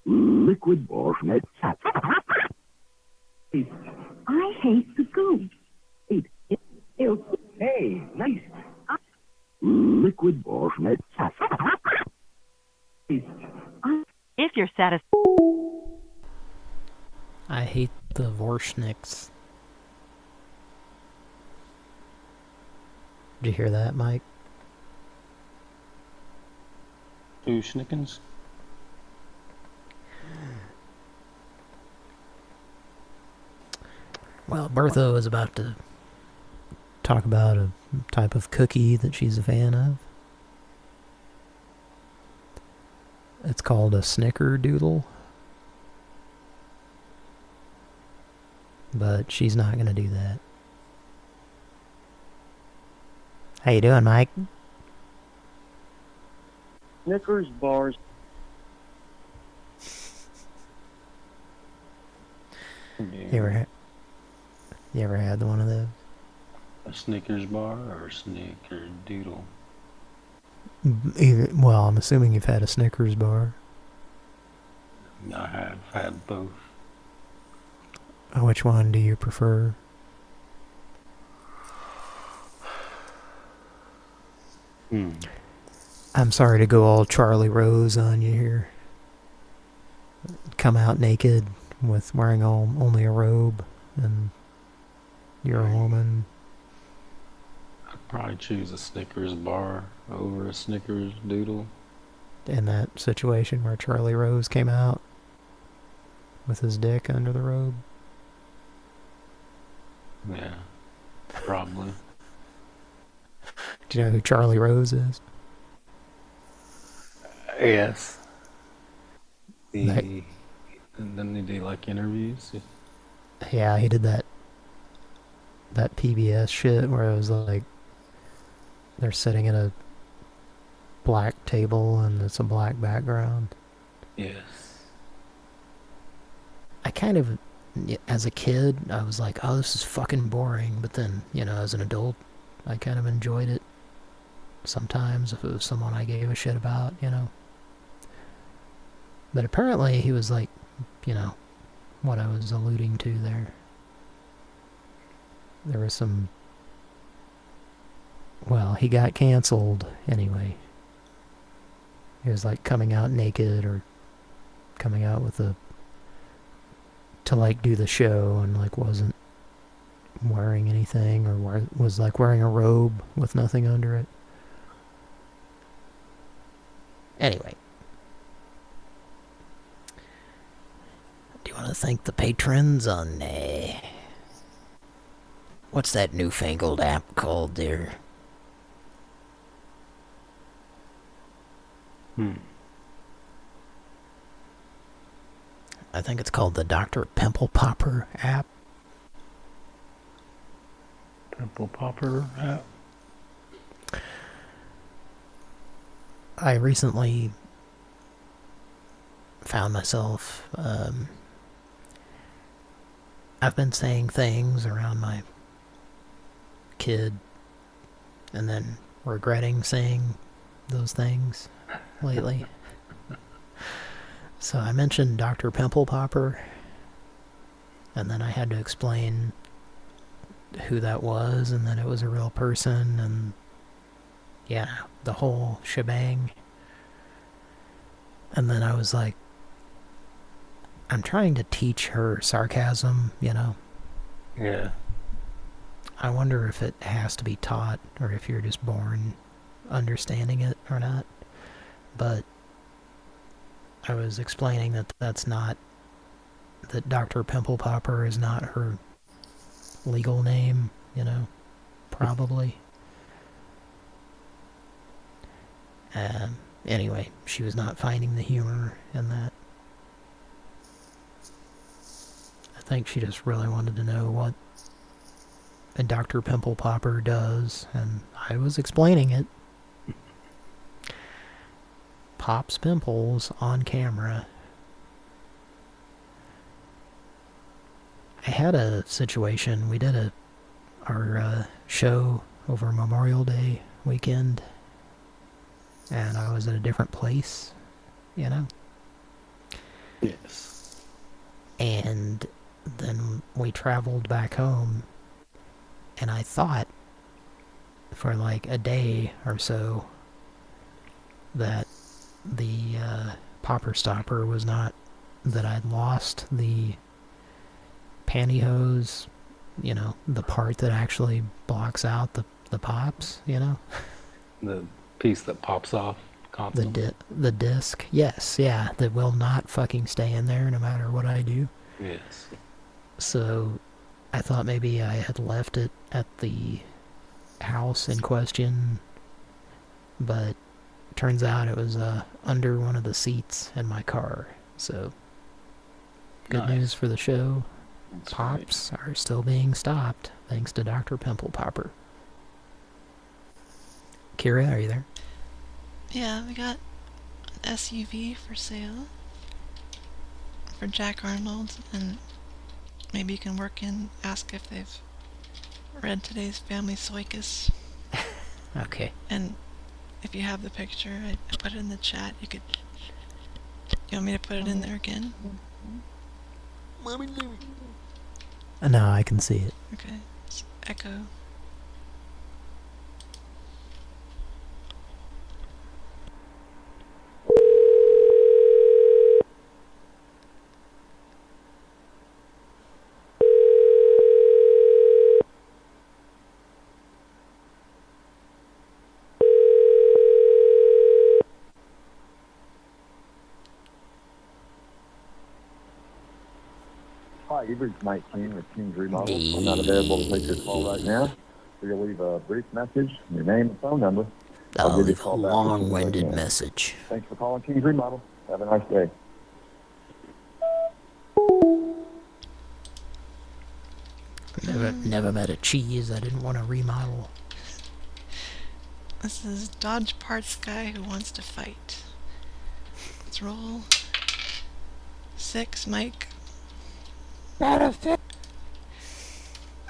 Liquid Borsnet. I hate the goo. Hey, nice. Liquid Borsnet. If you're satisfied... I hate the Vorschnicks. Did you hear that, Mike? Two schnickens? Well, Bertha was about to talk about a type of cookie that she's a fan of. It's called a snickerdoodle. But she's not going to do that. How you doing, Mike? Snickers bars. You ever had one of those? A Snickers bar or a Snickerdoodle? Well, I'm assuming you've had a Snickers bar. I have had both. Which one do you prefer? I'm sorry to go all Charlie Rose on you here. Come out naked with wearing only a robe and you're a woman. I'd probably choose a Snickers bar over a Snickers doodle. In that situation where Charlie Rose came out with his dick under the robe. Yeah, probably. Do you know who Charlie Rose is? Yes. Didn't he do like interviews? Yeah, he did that PBS shit where it was like they're sitting at a black table and it's a black background. Yes. I kind of, as a kid, I was like, oh, this is fucking boring. But then, you know, as an adult, I kind of enjoyed it sometimes if it was someone I gave a shit about, you know. But apparently he was like, you know, what I was alluding to there. there was some... Well, he got canceled anyway. He was like coming out naked or coming out with a... to like do the show and like wasn't wearing anything or was like wearing a robe with nothing under it. Anyway. Do you want to thank the patrons on... what's that newfangled app called there? I think it's called the Dr. Pimple Popper app. Pimple Popper app? I recently found myself, I've been saying things around my kid and then regretting saying those things lately. So I mentioned Dr. Pimple Popper, and then I had to explain who that was and that it was a real person, and yeah, the whole shebang. And then I was like, I'm trying to teach her sarcasm, you know? Yeah. I wonder if it has to be taught or if you're just born understanding it or not. But I was explaining that that's not... that Dr. Pimple Popper is not her legal name, you know? Probably. Anyway, she was not finding the humor in that. I think she just really wanted to know what a Dr. Pimple Popper does, and I was explaining it. Pops pimples on camera. I had a situation, we did our show over Memorial Day weekend, and I was at a different place, you know? Yes. And then we traveled back home, and I thought for like a day or so that the popper stopper was not... that I'd lost the pantyhose, you know, the part that actually blocks out the pops, you know? The piece that pops off constantly. The disc, yes, yeah, that will not fucking stay in there no matter what I do. Yes. So I thought maybe I had left it at the house in question, but turns out it was under one of the seats in my car. So good news for the show. That's Pops are still being stopped thanks to Dr. Pimple Popper. Kira, are you there? Yeah, we got an SUV for sale for Jack Arnold, and maybe you can work in, ask if they've read today's Family Soicus. Okay. And if you have the picture, I put it in the chat. You could... You want me to put it in there again? No, I can see it. Okay. It's echo. Hi, you've reached Mike King with King's Remodel. I'm not available to take your call right now. So you'll leave a brief message, your name and phone number. I'll give you leave a call back as soon as I long-winded can. message. Thanks for calling King's Remodel. Have a nice day. Never met a cheese I didn't want to remodel. This is Dodge Parts Guy Who Wants to Fight. Let's roll. 6, Mike. I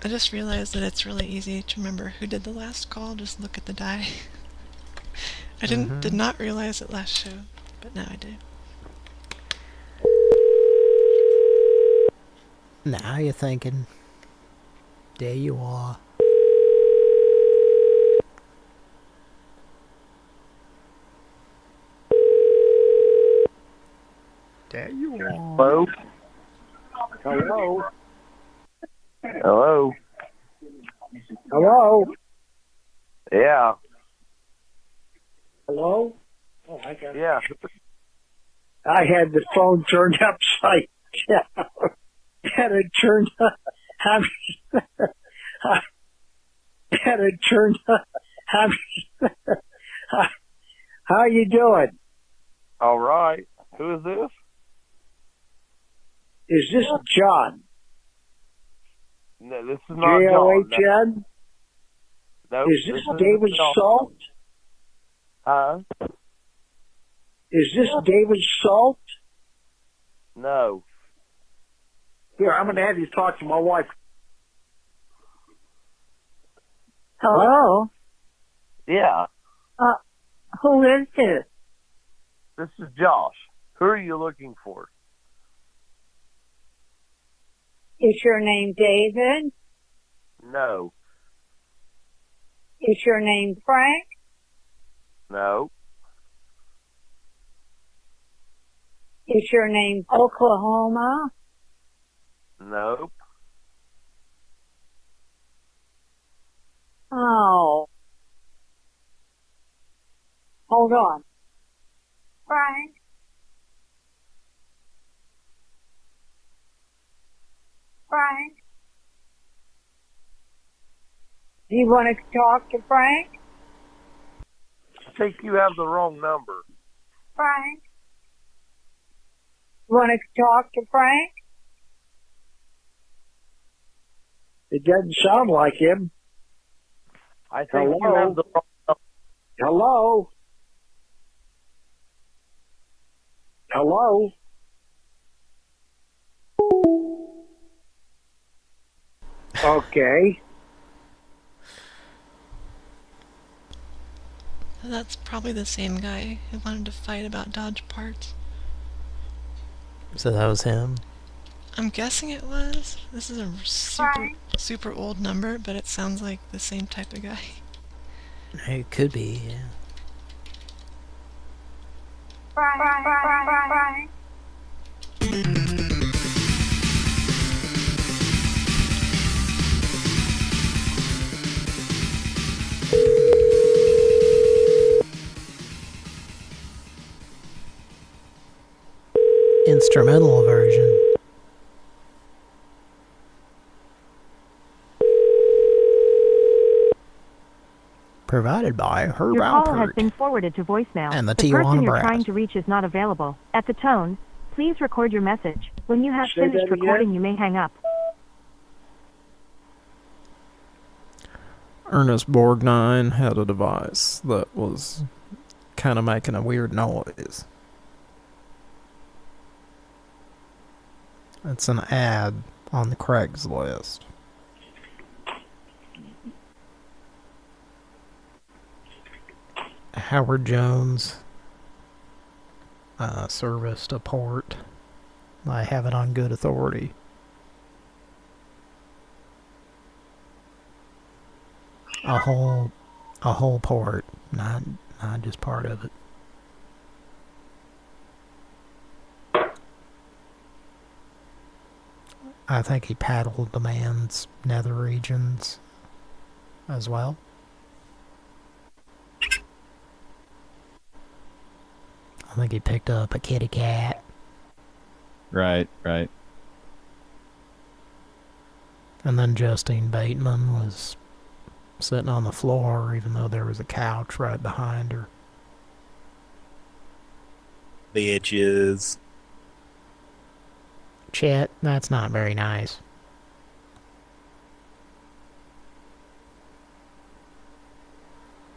just realized that it's really easy to remember who did the last call. Just look at the die. I did not realize it last show, but now I do. Now you're thinking. There you are. There you are. Hello? Hello? Hello? Hello? Yeah. Hello? Oh, I got Yeah. I had the phone turned upside down. Had it turned I had it turned How you doing? All right. Who is this? Is this John? No, this is not John. J-O-H-N? No. Is this David Salt? Huh? Is this David Salt? No. Here, I'm going to have you talk to my wife. Hello? Yeah. Who is this? This is Josh. Who are you looking for? Is your name David? No. Is your name Frank? No. Is your name Oklahoma? Nope. Oh. Hold on. Frank? Frank? Do you want to talk to Frank? I think you have the wrong number. Frank? You want to talk to Frank? It doesn't sound like him. I think you have the wrong number. Hello? Hello? Okay. That's probably the same guy who wanted to fight about Dodge parts. So that was him? I'm guessing it was. This is a super old number, but it sounds like the same type of guy. It could be, yeah. Frank? Instrumental version. Provided by Herb Your call has Alpert been forwarded to voicemail. and the person Tijuana you're Brass. trying to reach is not available. At the tone, please record your message. When you have Say finished that again? recording, you may hang up. Ernest Borgnine had a device that was kind of making a weird noise. It's an ad on the Craigslist. Howard Jones serviced a port. I have it on good authority. A whole port, not just part of it. I think he paddled the man's nether regions as well. I think he picked up a kitty cat. Right. And then Justine Bateman was sitting on the floor, even though there was a couch right behind her. Bitches. Chet, that's not very nice.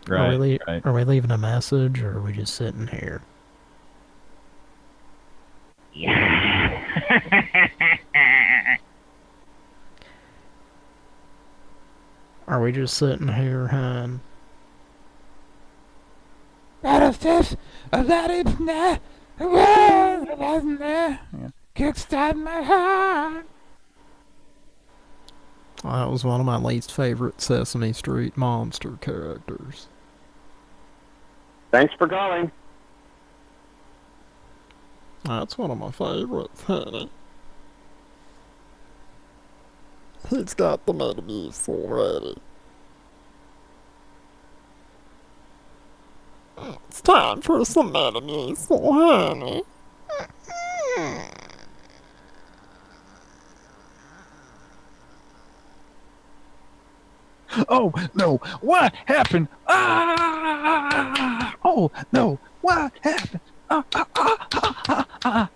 Right. Are we leaving a message, or are we just sitting here? Are we just sitting here, hon? Kickstart my heart. That was one of my least favorite Sesame Street monster characters. Thanks for calling. That's one of my favorites, honey. He's got the Metamucil already. It's time for some Metamucil, honey. Oh no! What happened? Ah! Oh no! What happened? Ah! Ah! Ah! Ah! Ah! Ah!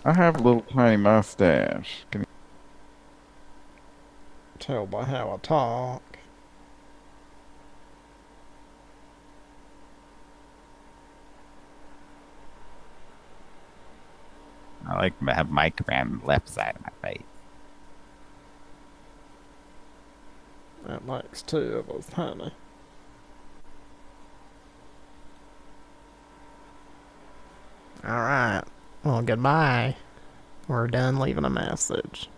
I have a little tiny mustache. Can you tell by how I talk? I like to have mic around the left side of my face. That makes two of us, honey. Alright. Well, goodbye. We're done leaving a message.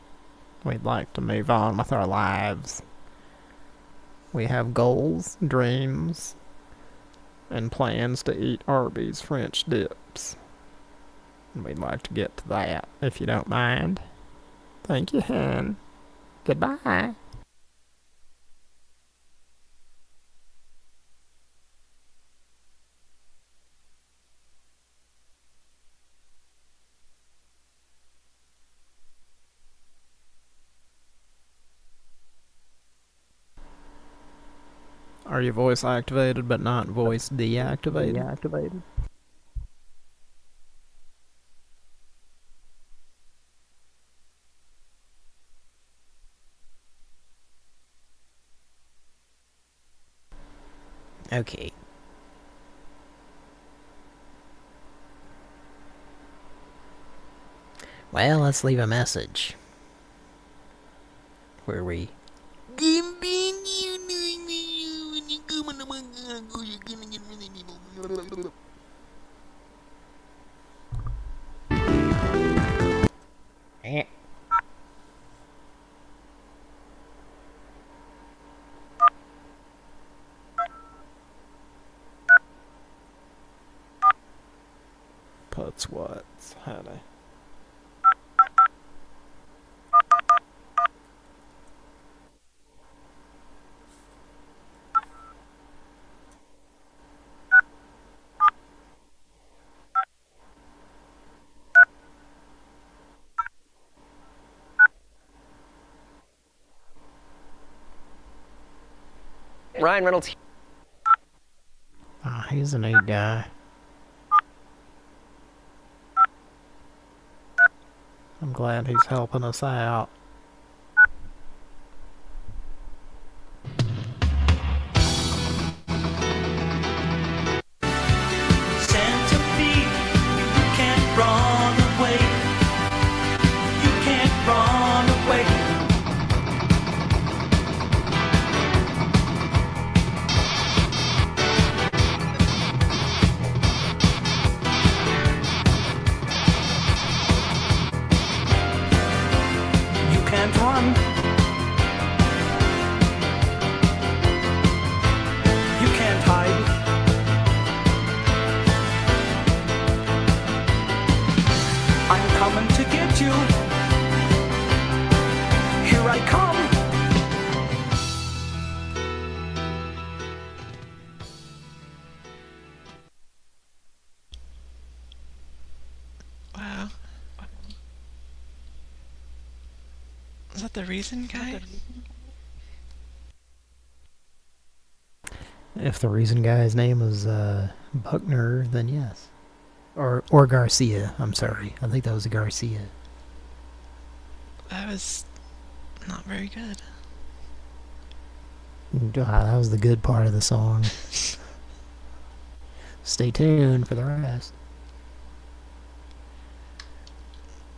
We'd like to move on with our lives. We have goals, dreams, and plans to eat Arby's French dips. And we'd like to get to that, if you don't mind. Thank you, hen. Goodbye. Are you voice activated but not voice deactivated? Okay. Well, let's leave a message. Where we... Puts what, honey? Ryan Reynolds. Ah, he's a neat guy. I'm glad he's helping us out. Santa Fe, you can't run away. You can't run away. You can't run. You can't hide. I'm coming to get you. Here I come. Wow. Is that the reason, guy? If the reason guy's name was Buckner, then yes. Or Garcia, I'm sorry. I think that was a Garcia. That was not very good. That was the good part of the song. Stay tuned for the rest.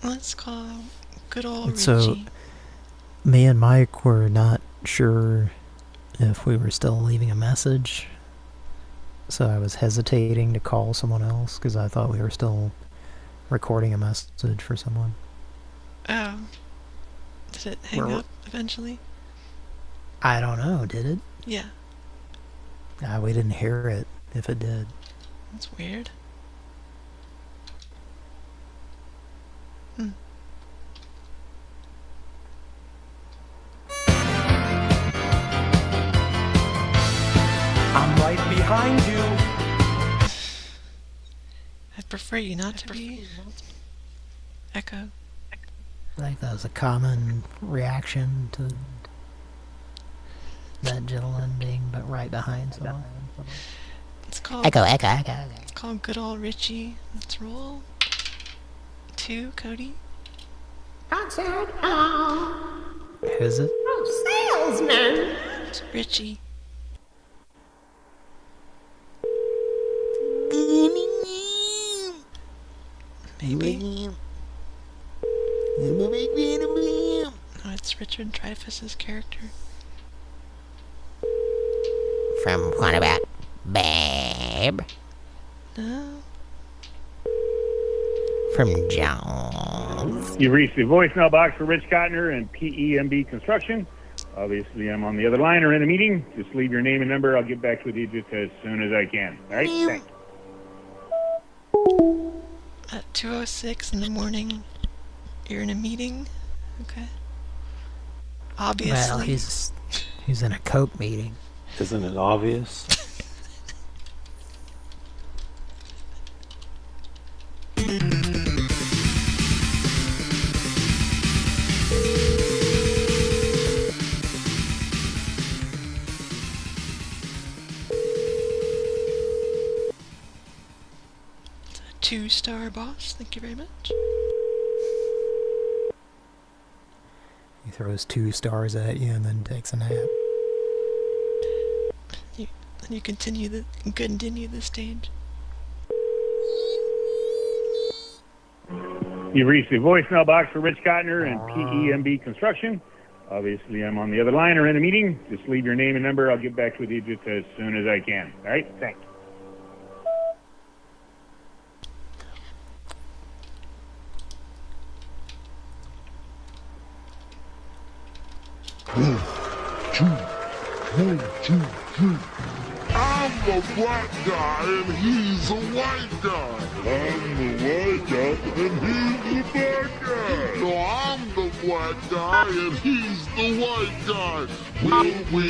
Let's call good old Richie. So, me and Mike were not sure if we were still leaving a message. So I was hesitating to call someone else because I thought we were still recording a message for someone. Oh. Did it hang up eventually? I don't know, did it? Yeah. We didn't hear it, if it did. That's weird. I'm right behind you. I'd prefer you not to be. Echo. I think that was a common reaction to that gentleman being but right behind someone. It's called Echo. It's called Good Old Richie. Let's roll. 2, Cody. Concert Who is it? salesman. It's Richie. Maybe. No, it's Richard Dreyfuss's character. From What About Babe? No. From Jones. You reached the voicemail box for Rich Cotner and PEMB Construction. Obviously, I'm on the other line or in a meeting. Just leave your name and number. I'll get back with you just as soon as I can. All right? Thanks. At 2:06 in the morning, you're in a meeting? Okay. Obviously. Well, he's in a Coke meeting. Isn't it obvious? It's a 2-star boss. Thank you very much. He throws 2 stars at you and then takes a nap. You continue the stage. You reached the voicemail box for Rich Cotner and PEMB Construction. Obviously, I'm on the other line or in a meeting. Just leave your name and number. I'll get back with you just as soon as I can. All right? Thanks. I'm the black guy and he's the white guy. I'm the white guy and he's the black guy. No, I'm the black guy and he's the white guy. Will we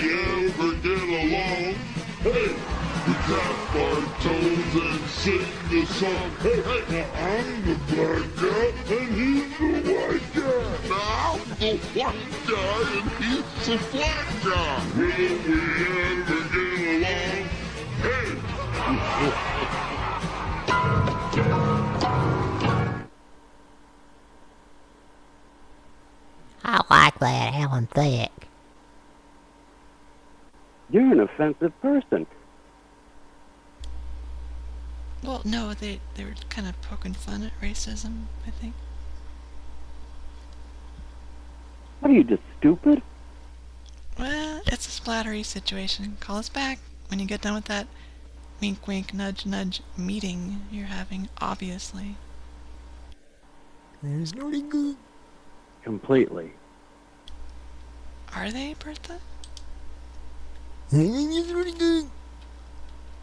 ever get along? Hey, we tap our toes and sing the song. Hey, hey, now I'm the black guy and he's the white guy. Now I'm the white guy and he's the black guy. Will we ever get along? Hey! I like that, Alan Thick. You're an offensive person. Well, no, they were kind of poking fun at racism, I think. What are you, just stupid? Well, it's a splattery situation. Call us back when you get done with that wink wink nudge nudge meeting you're having, obviously. There's no good. Completely. Are they, Bertha?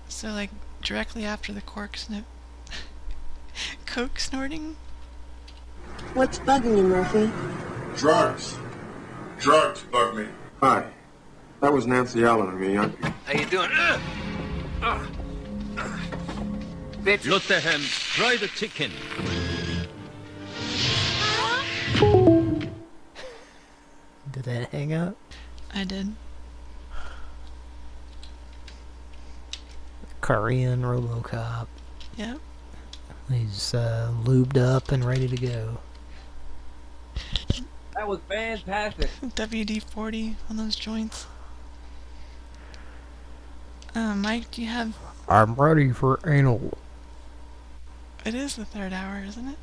So, like, directly after the coke snorting? What's bugging you, Murphy? Drugs. Drugs bug me. Hi. That was Nancy Allen and me. How you doing? Bitch. Lutherham, try the chicken. Did that hang up? I did. Korean RoboCop. Yeah. He's lubed up and ready to go. That was fantastic. WD-40 on those joints. Mike, do you have... I'm ready for anal. It is the 3rd hour, isn't it?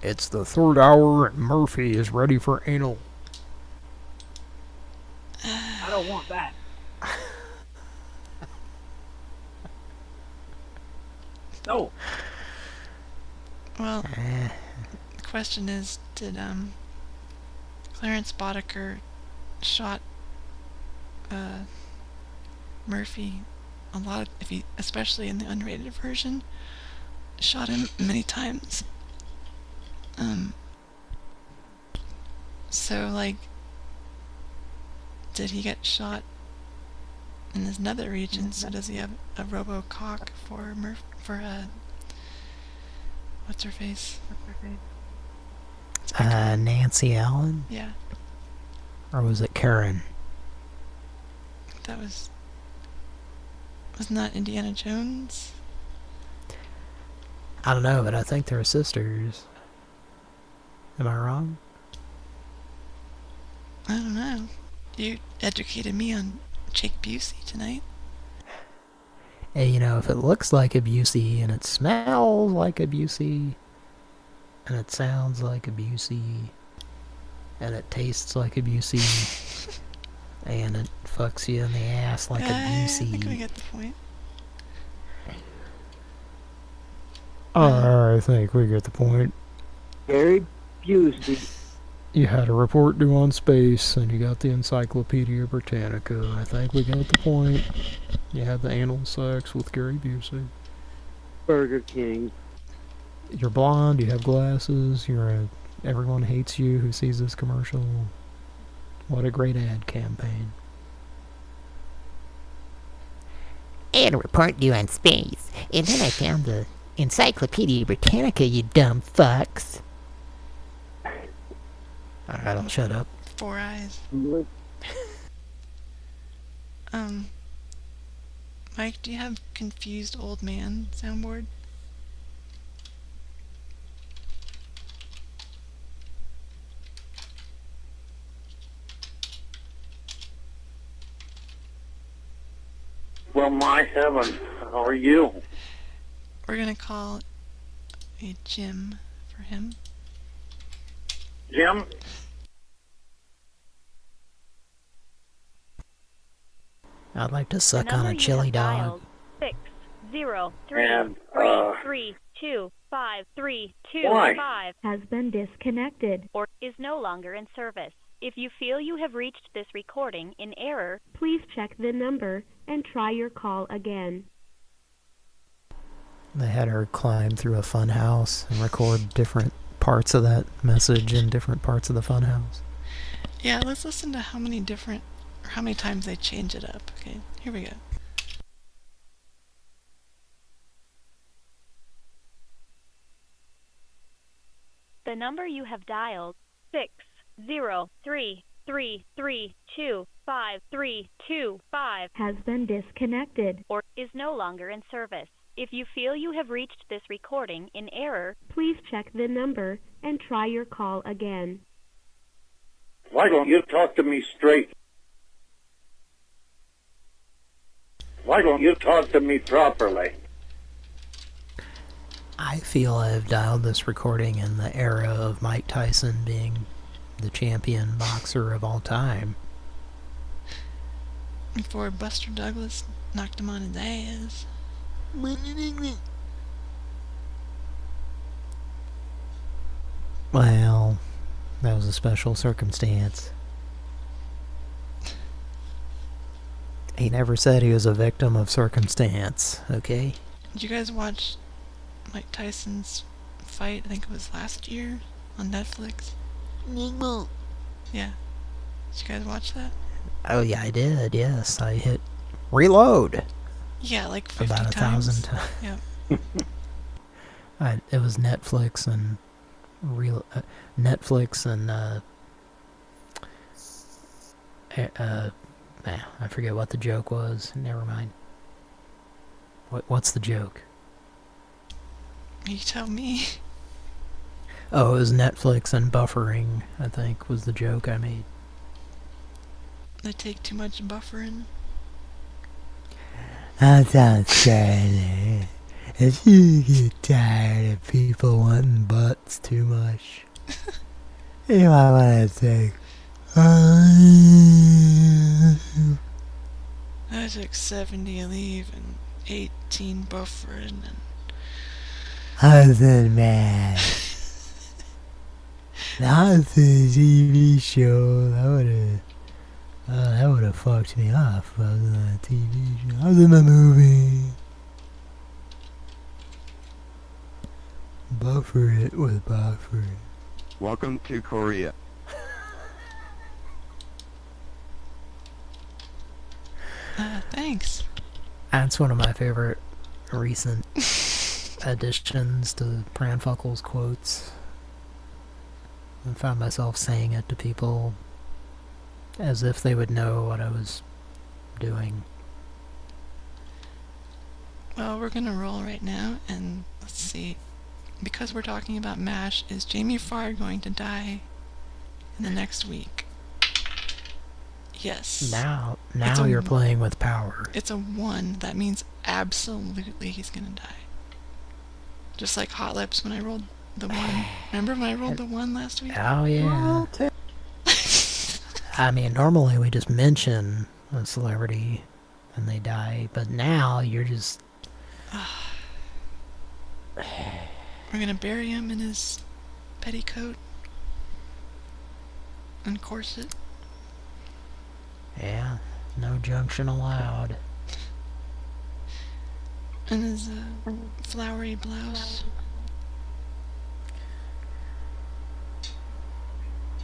It's the 3rd hour and Murphy is ready for anal. I don't want that. No. Well, the question is, did Clarence Boddicker shot Murphy a lot, especially in the unrated version, shot him many times. So like, did he get shot in his nether region? So does he have a robo-cock for what's her face? Nancy Allen? Yeah. Or was it Karen? That was... Wasn't that Indiana Jones? I don't know, but I think they're sisters. Am I wrong? I don't know. You educated me on Jake Busey tonight. Hey, you know, if it looks like a Busey and it smells like a Busey and it sounds like a Busey and it tastes like a Busey and it fucks you in the ass like a Busey. I think we get the point. I think we get the point. Gary Busey. You had a report due on space, and you got the Encyclopedia Britannica. I think we got the point. You had the anal sex with Gary Busey. Burger King. You're blonde, you have glasses, everyone hates you who sees this commercial. What a great ad campaign. I had a report due on space, and then I found the Encyclopedia Britannica, you dumb fucks. Alright, I'll shut up. 4 eyes. Mike, do you have confused old man soundboard? Well, my heavens, how are you? We're gonna call a Jim for him. Jim? I'd like to suck on a chili dog. 60333253255 has been disconnected or is no longer in service. If you feel you have reached this recording in error, please check the number and try your call again. They had her climb through a fun house and record different parts of that message in different parts of the fun house. Yeah, let's listen to how many times they change it up. Okay, here we go. The number you have dialed, 60333253255, has been disconnected or is no longer in service. If you feel you have reached this recording in error, please check the number and try your call again. Why don't you talk to me straight? Why don't you talk to me properly? I feel I've dialed this recording in the era of Mike Tyson being the champion boxer of all time. Before Buster Douglas knocked him on his ass. Well, that was a special circumstance. He never said he was a victim of circumstance, okay? Did you guys watch Mike Tyson's fight? I think it was last year on Netflix. Yeah. Did you guys watch that? Oh yeah, I did, yes. I hit reload. Yeah, like 50 about 1,000 times. Yep. It was Netflix and I forget what the joke was. Never mind. What's the joke? You tell me. Oh, it was Netflix and buffering, I think, was the joke I made. They take too much buffering. That sounds sad. If you get tired of people wanting butts too much, you might want to take... I took 70 leave and 18 buffering and Hudson Man. The Hudson TV show, that would have fucked me off if I was on a TV show. I was in a movie. Buffer it with buffer. Welcome to Korea. Thanks. That's one of my favorite recent additions to Pran Funkels quotes. I found myself saying it to people as if they would know what I was doing. Well, we're gonna roll right now, and let's see. Because we're talking about MASH, is Jamie Farr going to die in the next week? Yes. Now you're playing with power. It's a 1. That means absolutely he's gonna die. Just like Hot Lips when I rolled the 1. Remember when I rolled the 1 last week? Oh, yeah. I mean, normally we just mention a celebrity and they die, but now you're just... We're gonna bury him in his petticoat and corset. Yeah, no junction allowed. And his flowery blouse.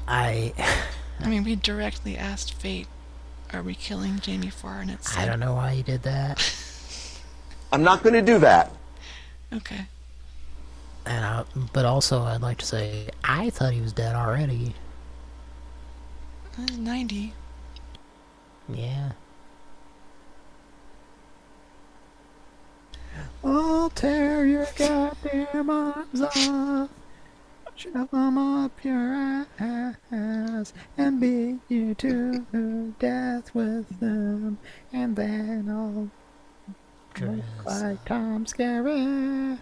I mean, we directly asked Fate, are we killing Jamie Farr? And it said... I don't know why you did that. I'm not going to do that. Okay. And but also, I'd like to say, I thought he was dead already. 90. Yeah. I'll tear your goddamn arms off, shove them up your ass, and beat you to death with them, and then I'll look like Tom Skerritt.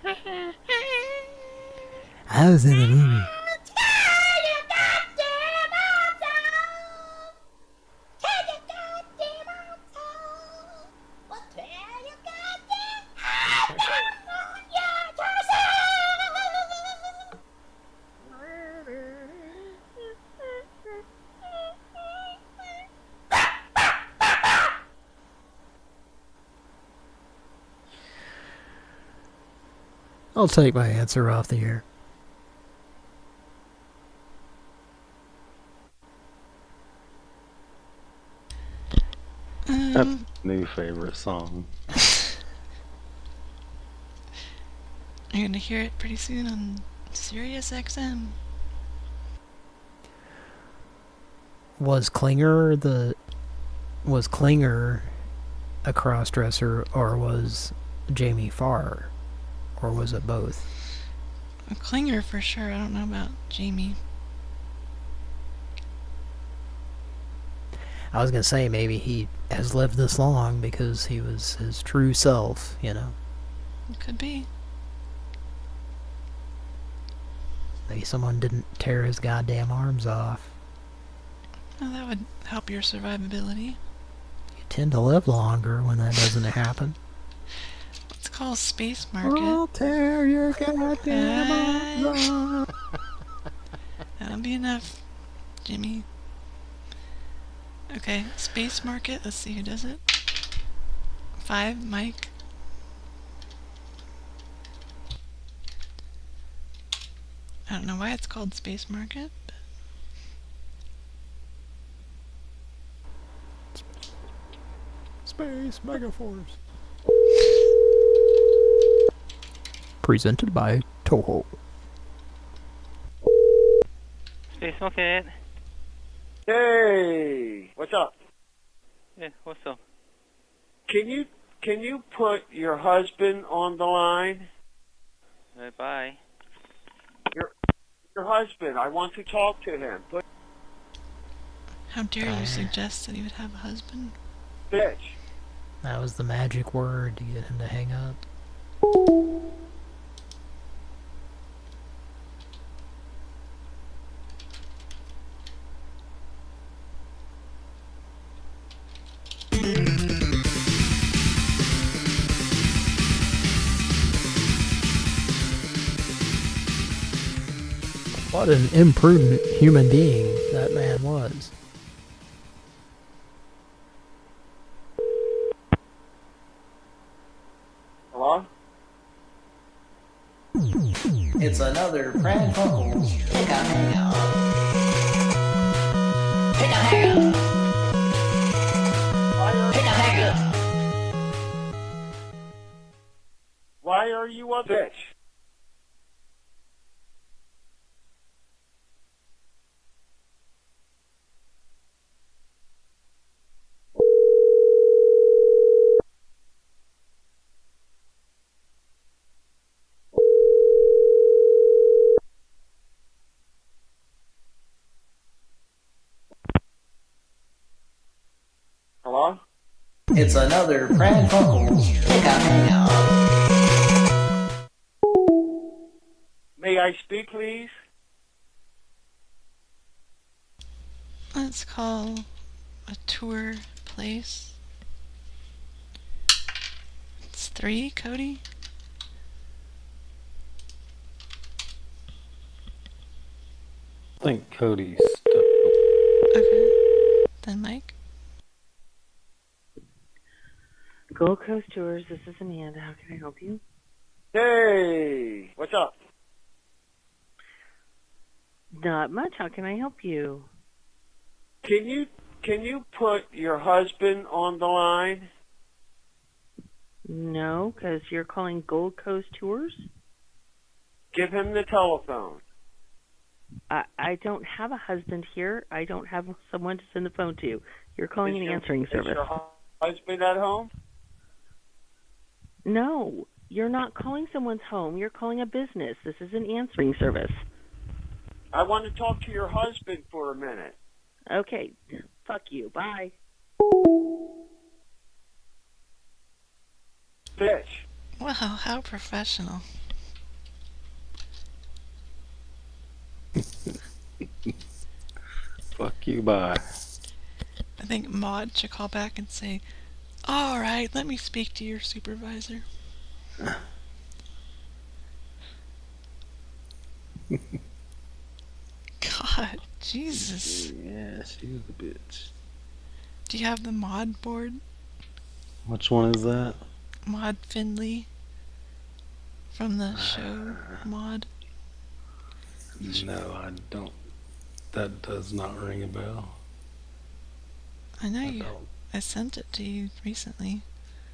I was in the movie. I'll take my answer off the air. That's a new favorite song. You're gonna hear it pretty soon on Sirius XM. Was Klinger a crossdresser, or was Jamie Farr? Or was it both? Klinger for sure. I don't know about Jamie. I was gonna say maybe he has lived this long because he was his true self, you know. It could be. Maybe someone didn't tear his goddamn arms off. Well, that would help your survivability. You tend to live longer when that doesn't happen. Let's call Space Market. I'll tear your goddamn arms off. That'll be enough, Jimmy. Okay, Space Market. Let's see who does it. 5, Mike. I don't know why it's called Space Market. Space Megaforce. Presented by Toho. Space Market. Hey, what's up? Yeah, what's up? Can you put your husband on the line? Bye. Your husband. I want to talk to him. How dare you suggest that he would have a husband? Bitch. That was the magic word to get him to hang up. What an imprudent human being that man was. Hello? It's another Pran Funkels pick up hangout. Pick up hangout. Pick up hangout. Why are you a bitch? Hello? It's another Pran Funkels pick up hangout. May I speak, please? Let's call a tour place. It's 3, Cody? I think Cody's stuck. Okay. Then Mike? Gold Coast Tours, this is Amanda. How can I help you? Hey, what's up? Not much. How can I help you? Can you put your husband on the line? No, because you're calling Gold Coast Tours? Give him the telephone. I don't have a husband here. I don't have someone to send the phone to. You're calling an answering service. Is your husband at home? No, you're not calling someone's home. You're calling a business. This is an answering service. I want to talk to your husband for a minute. Okay, fuck you. Bye. Bitch. Wow, how professional. Fuck you, bye. I think Maud should call back and say, "Alright, let me speak to your supervisor." God, Jesus. Yeah, she's a bitch. Do you have the Maud board? Which one is that? Maud Finley from the show Maud. No, I don't. That does not ring a bell. I know you. I sent it to you recently.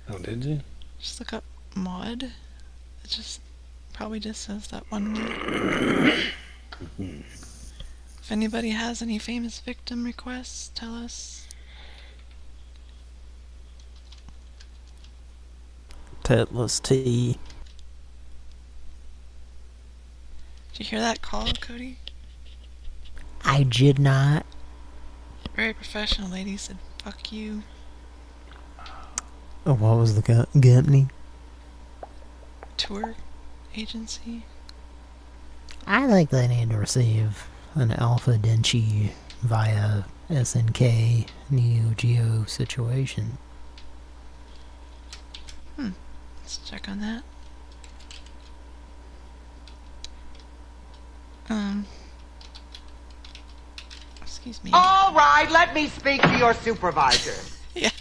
Oh, did you? Just look up Maud. It just probably just says that one word. If anybody has any famous victim requests, tell us. Tetless tea. Did you hear that call, Cody? I did not. Very professional lady said, "Fuck you." Oh, what was the company? Tour agency. I think they need to receive an Alpha Denchi via SNK Neo Geo situation. Let's check on that. Excuse me. All right, let me speak to your supervisor. Yeah.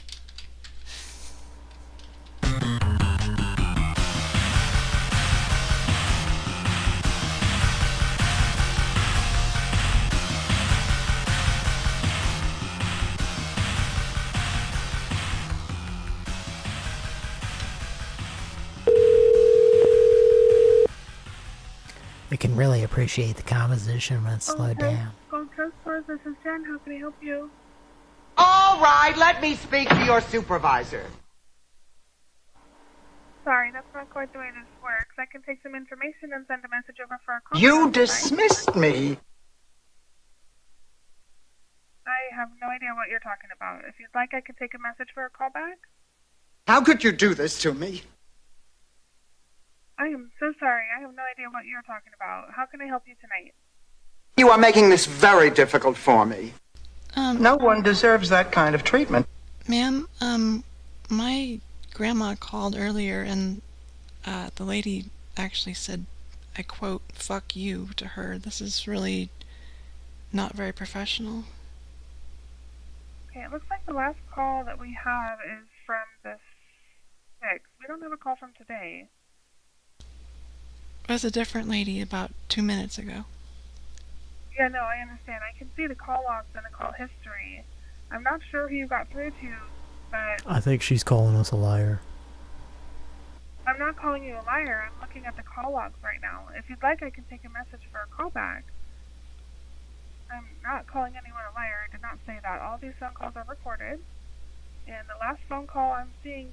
We can really appreciate the composition when it's slowed down. Gold Coast Tours, this is Jen. How can I help you? All right, let me speak to your supervisor. Sorry, that's not quite the way this works. I can take some information and send a message over for a call. You dismissed me. I have no idea what you're talking about. If you'd like, I can take a message for a call back. How could you do this to me? I am so sorry. I have no idea what you're talking about. How can I help you tonight? You are making this very difficult for me. No one deserves that kind of treatment. Ma'am, my grandma called earlier and the lady actually said I quote, fuck you to her. This is really not very professional. Okay, it looks like the last call that we have is from the 6th. We don't have a call from today. It was a different lady about 2 minutes ago. Yeah, no, I understand. I can see the call logs and the call history. I'm not sure who you got through to, but I think she's calling us a liar. I'm not calling you a liar. I'm looking at the call logs right now. If you'd like, I can take a message for a callback. I'm not calling anyone a liar. I did not say that. All these phone calls are recorded. And the last phone call I'm seeing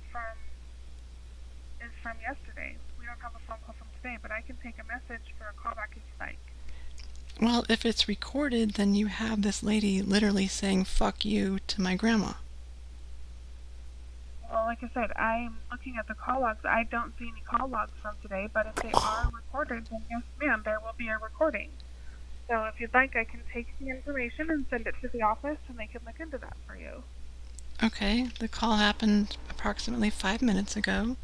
is from yesterday. We don't have a phone call from today, but I can take a message for a callback if you'd like. Well, if it's recorded, then you have this lady literally saying fuck you to my grandma. Well, like I said, I'm looking at the call logs. I don't see any call logs from today, but if they are recorded, then yes, ma'am, there will be a recording. So if you'd like, I can take the information and send it to the office, and they can look into that for you. Okay, the call happened approximately 5 minutes ago.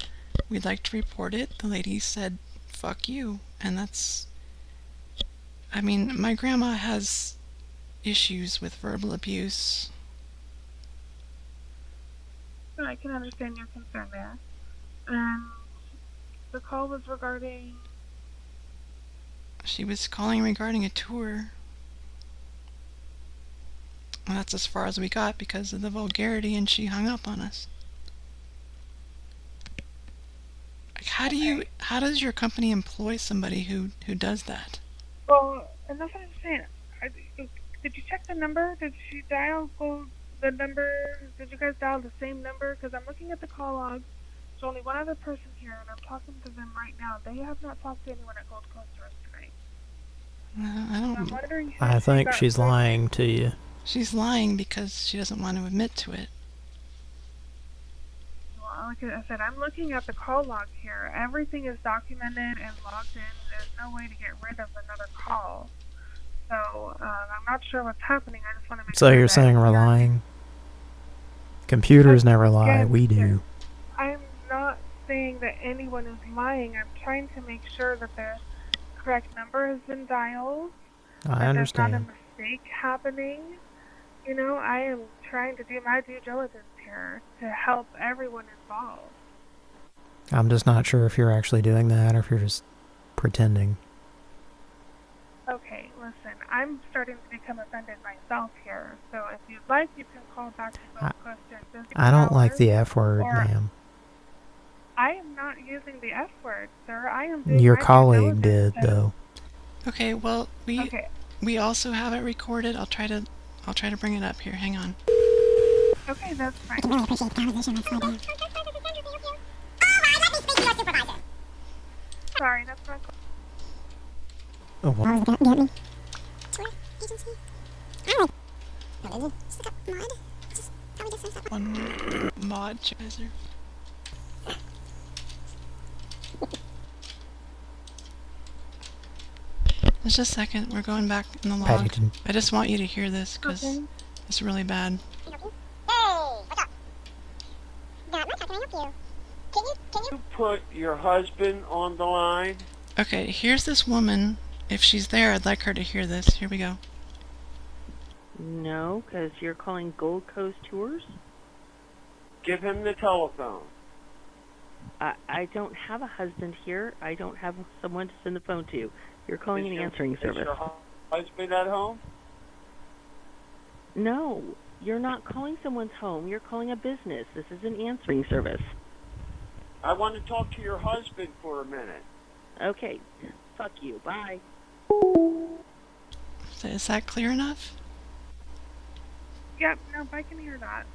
We'd like to report it. The lady said, fuck you. And that's... I mean, my grandma has issues with verbal abuse. I can understand your concern there. And the call was regarding... She was calling regarding a tour. And that's as far as we got because of the vulgarity, and she hung up on us. Like, how does your company employ somebody who does that? Well, and that's what I'm saying. Did you check the number? Did she dial the number? Did you guys dial the same number? Because I'm looking at the call logs. There's only one other person here, and I'm talking to them right now. They have not talked to anyone at Gold Coast Tours tonight. I don't. I'm wondering who I think she's lying to you. She's lying because she doesn't want to admit to it. Well, like I said, I'm looking at the call logs here. Everything is documented and logged in. There's no way to get rid of another call. So, I'm not sure what's happening. I just want to make So sure you're saying we're lying? Computers never lie, again, we do. I'm not saying that anyone is lying. I'm trying to make sure that the correct number has been dialed. I understand. There's not a mistake happening. You know, I am trying to do my due diligence here to help everyone involved. I'm just not sure if you're actually doing that or if you're just pretending. Okay, listen, I'm starting to become offended myself here, so if you'd like, you can call back to Gold Coast during business I don't like hours, the F word, or ma'am. I am not using the F word, sir. I am doing Your my due colleague did, diligence. though. Okay, well, we also have it recorded. I'll try to bring it up here. Hang on. Okay, that's fine. I really appreciate the conversation. That's really bad. Sorry, that's not... Oh, well. Get me. Tour agency. Alright. What is it? Just look up mod. Just probably just search up. One mod chaser. Just a second. We're going back in the log. Paddington. I just want you to hear this because it's really bad. Hey, what's up? Got how can I help you? Can you Put your husband on the line. Okay, here's this woman. If she's there, I'd like her to hear this. Here we go. No, because you're calling Gold Coast Tours? Give him the telephone. I don't have a husband here. I don't have someone to send the phone to. You're calling an answering service. Is your husband at home? No, you're not calling someone's home. You're calling a business. This is an answering service. I want to talk to your husband for a minute. Okay, fuck you. Bye. So is that clear enough? Yep, no, I can hear that.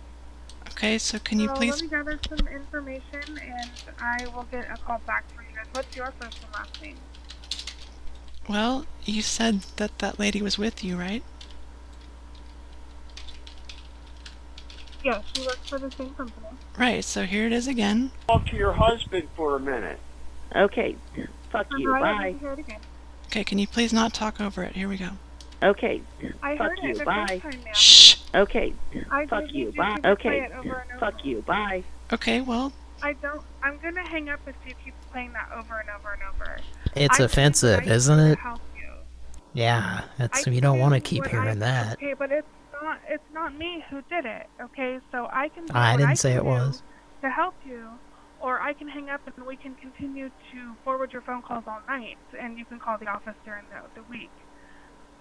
Okay, so can you please... Let me gather some information, and I will get a call back for you guys. What's your first and last name? Well, you said that that lady was with you, right? Yes, she works for the same company. Right, so here it is again. Talk to your husband for a minute. Okay, fuck you. Right, Bye. hear it again. Okay, can you please not talk over it? Here we go. Okay, I fuck heard you. it the Bye. first time, ma'am. Shh! Okay, I fuck didn't you. need Bye. to play Okay, it over and over. fuck you. Bye. Okay, well, I'm gonna hang up if you keep playing that over and over and over. It's offensive, isn't it? Yeah, you don't want to keep hearing that. Okay, but it's not me who did it. Okay, so I can do I what didn't I say can it was. do to help you, or I can hang up and we can continue to forward your phone calls all night, and you can call the office during the week.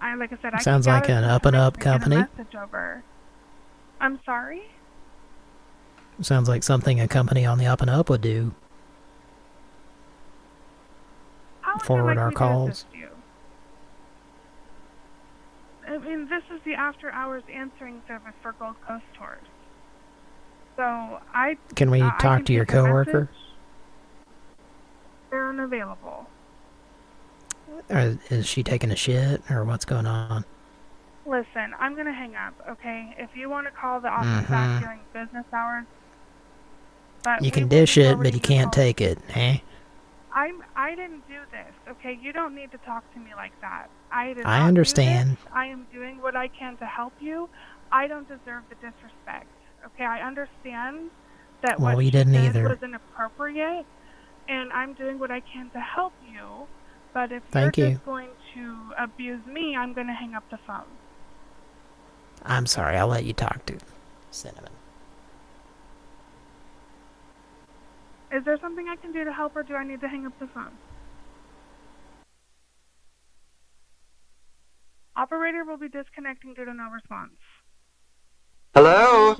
Like I said, I Sounds can like an up-and-up company. Get a message over. I'm sorry? Sounds like something a company on the up-and-up would do. Forward our calls. I mean, this is the after-hours answering service for Gold Coast tours. So Can we talk to your coworker? They're unavailable. Is she taking a shit, or what's going on? Listen, I'm gonna hang up, okay? If you want to call the office back during business hours, you can dish it, but you can't take it, eh? I didn't do this, okay? You don't need to talk to me like that. I understand. I am doing what I can to help you. I don't deserve the disrespect, okay? I understand that what you didn't did either. was inappropriate, and I'm doing what I can to help you. But if Thank you're you. just going to abuse me, I'm going to hang up the phone. I'm sorry, I'll let you talk to Cinnamon. Is there something I can do to help, or do I need to hang up the phone? Operator will be disconnecting due to no response. Hello?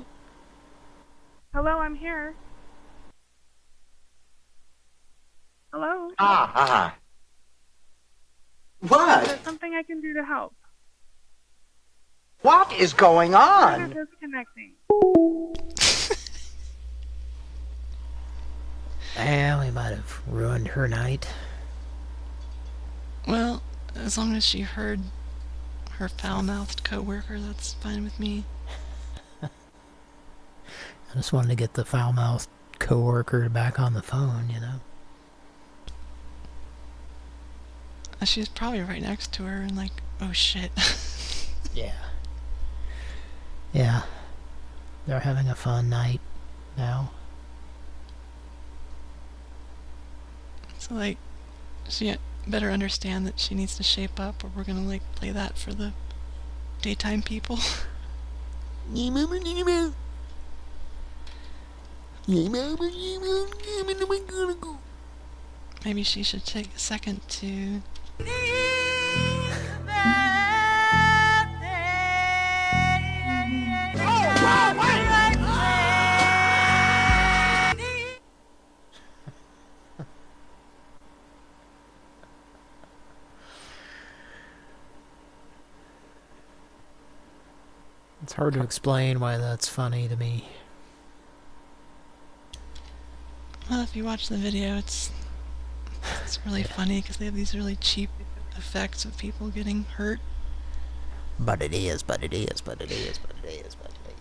Hello, I'm here. Hello? What? Is there something I can do to help? What is going on? Operator disconnecting. We might have ruined her night. Well, as long as she heard her foul-mouthed coworker, that's fine with me. I just wanted to get the foul-mouthed coworker back on the phone, you know. She's probably right next to her and like, oh shit. Yeah. Yeah. They're having a fun night now. So like, she better understand that she needs to shape up, or we're gonna like play that for the daytime people. Maybe she should take a second to It's hard to explain why that's funny to me. Well, if you watch the video, it's really funny because they have these really cheap effects of people getting hurt. But it is, but it is, but it is, but it is, but it is.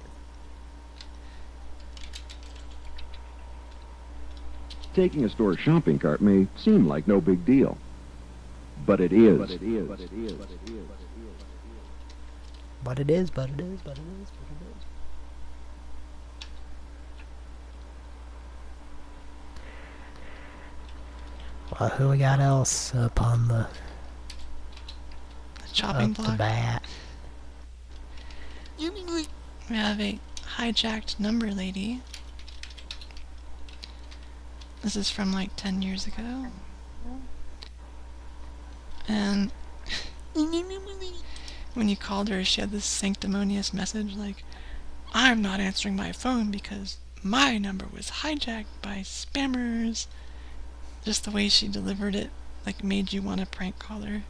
Taking a store shopping cart may seem like no big deal, but it is. But it is. But it is. But it is. But it is, but it is, but it is, but it is. Well, who we got else up on the chopping block? The bat? We have a hijacked number lady. This is from like 10 years ago. And when you called her, she had this sanctimonious message like, I'm not answering my phone because my number was hijacked by spammers. Just the way she delivered it, like, made you want to prank call her.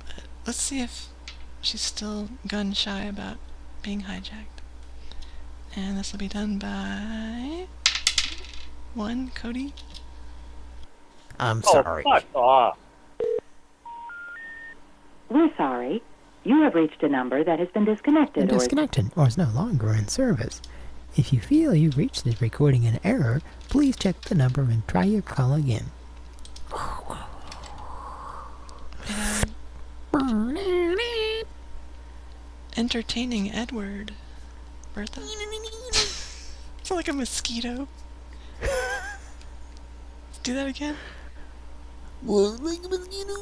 But let's see if she's still gun shy about being hijacked. And this will be done by Cody. I'm sorry. Oh, fuck off. We're sorry. You have reached a number that has been disconnected. Disconnected or is no longer in service. If you feel you've reached this recording in error, please check the number and try your call again. Entertaining Edward. Bertha. It's like a mosquito. Do that again. Well, like a mosquito.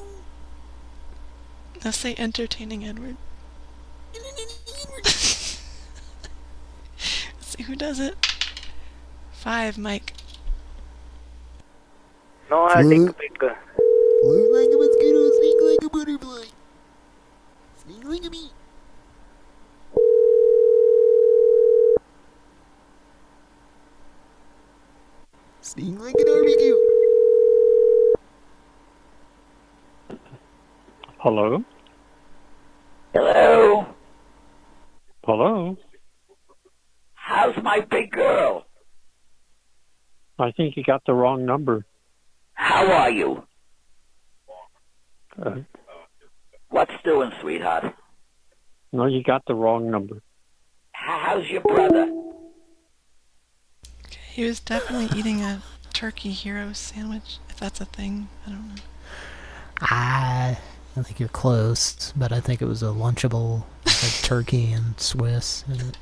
Now say entertaining Edward. Let's see who does it. 5, Mike. No, I think a bigger. Look like a mosquito, sting like a butterfly. Sting like a bee. Sting like an barbecue. Hello? Hello? Hello? How's my big girl? I think you got the wrong number. How are you? Uh, What's doing, sweetheart? no, you got the wrong number. How's your brother? He was definitely eating a turkey hero sandwich, if that's a thing. I don't know. I think you're close, but I think it was a Lunchable, like turkey and Swiss. And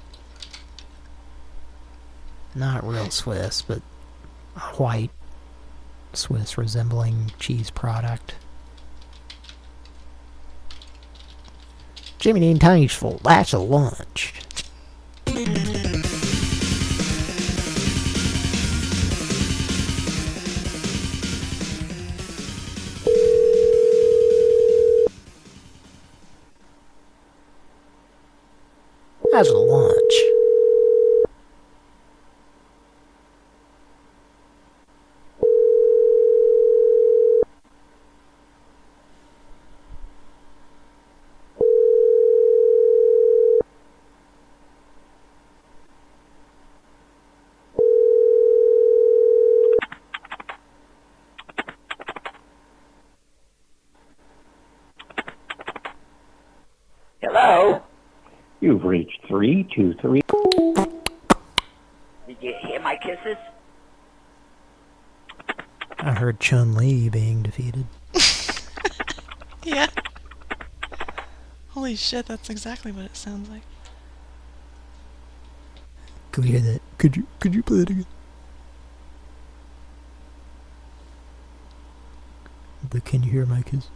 not real Swiss, but a white Swiss resembling cheese product. Jimmy Dean Tasteful, that's a lunch. That's a lunch. Hello? You've reached 323. Did you hear my kisses? I heard Chun-Li being defeated. Yeah. Holy shit, that's exactly what it sounds like. Could we hear that? Could you play it again? But can you hear my kiss?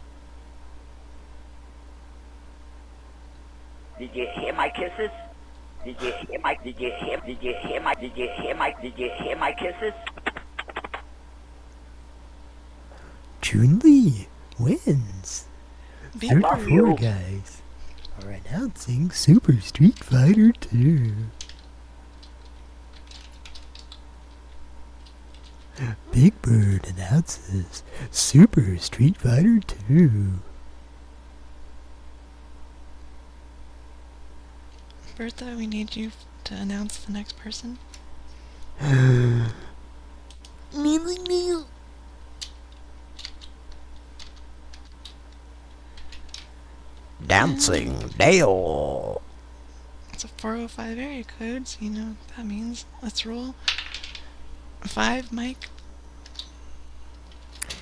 Did you hear my kisses? Did you hear my kisses? Chun-Li wins. Be 34 guys are announcing Super Street Fighter 2. Big Bird announces Super Street Fighter 2. Bertha, we need you to announce the next person. Dancing Dale. It's a 405 area code, so you know what that means. Let's roll. 5, Mike.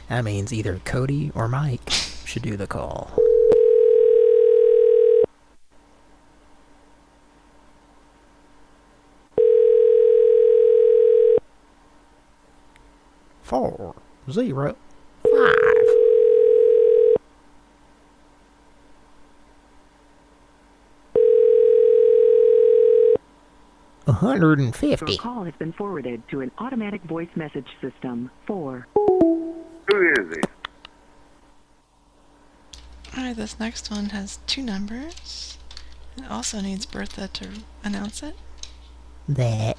That means either Cody or Mike should do the call. Four, 0, 5. $150. Your call has been forwarded to an automatic voice message system. 4. Who is it? Alright, this next one has 2 numbers. It also needs Bertha to announce it. That.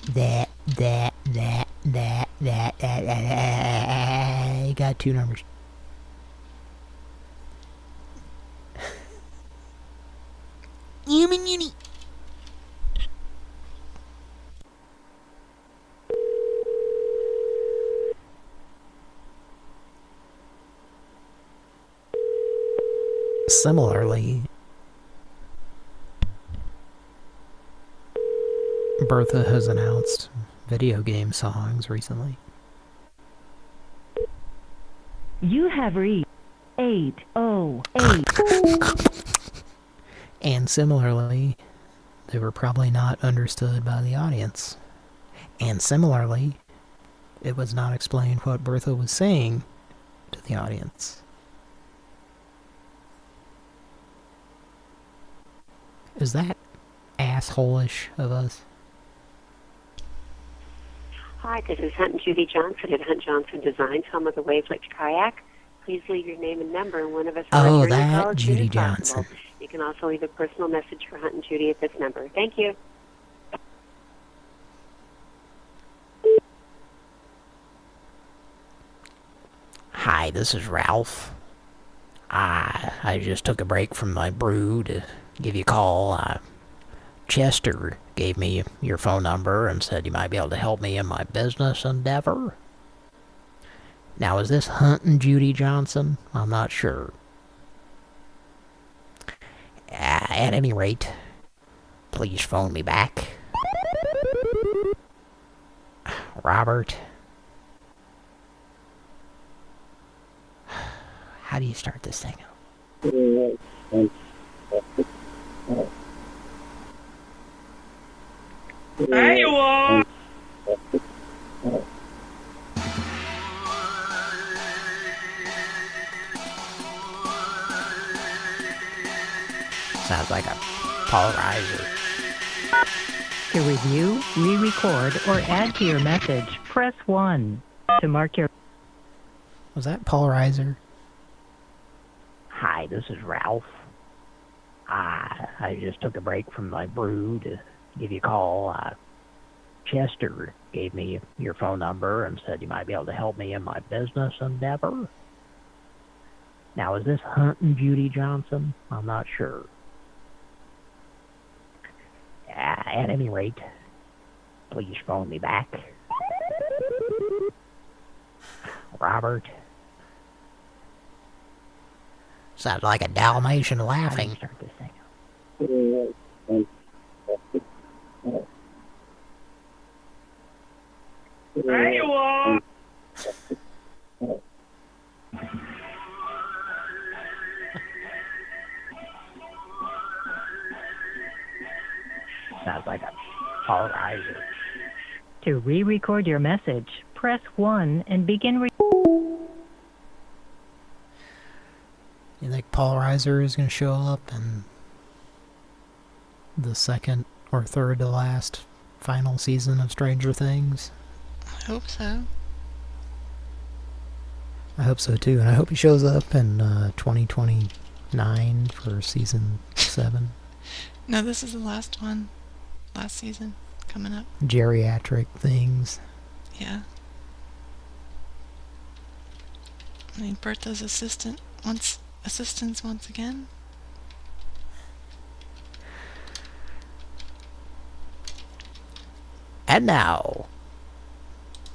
You got 2 numbers. Human. Similarly, Bertha has announced video game songs recently. You have reached 808. And similarly, they were probably not understood by the audience. And similarly, it was not explained what Bertha was saying to the audience. Is that asshole-ish of us? Hi, this is Hunt and Judy Johnson at Hunt Johnson Designs, home of the Wavelets Kayak. Please leave your name and number, and one of us will return your call as soon as possible. You can also leave a personal message for Hunt and Judy at this number. Thank you. Hi, this is Ralph. I just took a break from my brew to give you a call. Chester gave me your phone number and said you might be able to help me in my business endeavor. Now, is this Hunt and Judy Johnson? I'm not sure. At any rate, please phone me back. Robert. How do you start this thing up? There you are! Sounds like a polarizer. To review, re-record, or add to your message, press 1. To mark your... Was that polarizer? Hi, this is Ralph. I just took a break from my brew to give you a call. Chester gave me your phone number and said you might be able to help me in my business endeavor. Now, is this Hunt and Judy Johnson? I'm not sure. At any rate, please phone me back. Robert. Sounds like a Dalmatian laughing. Start this thing up. There you are! Sounds like a polarizer. To re-record your message, press 1 and begin You think polarizer is going to show up in the second or third to last final season of Stranger Things? I hope so. I hope so too, and I hope he shows up in 2029 for season 7. No, this is the last one. Last season coming up. Geriatric things. Yeah. I mean, Bertha's assistants once again. And now,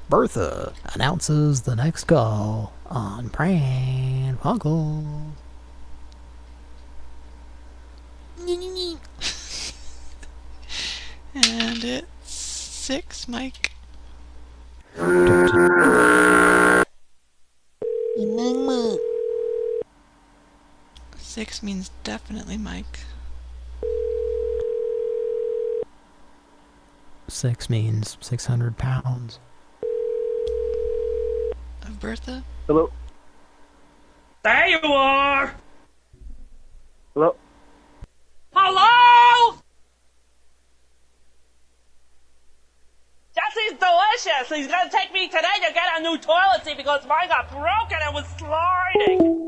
Bertha announces the next call on Pran Funkels. And it's 6, Mike. Six means definitely Mike. 6 means 600 pounds. Of Bertha? Hello? There you are! Hello? Hello? Jesse's delicious! He's gonna take me today to get a new toilet seat because mine got broken and was sliding!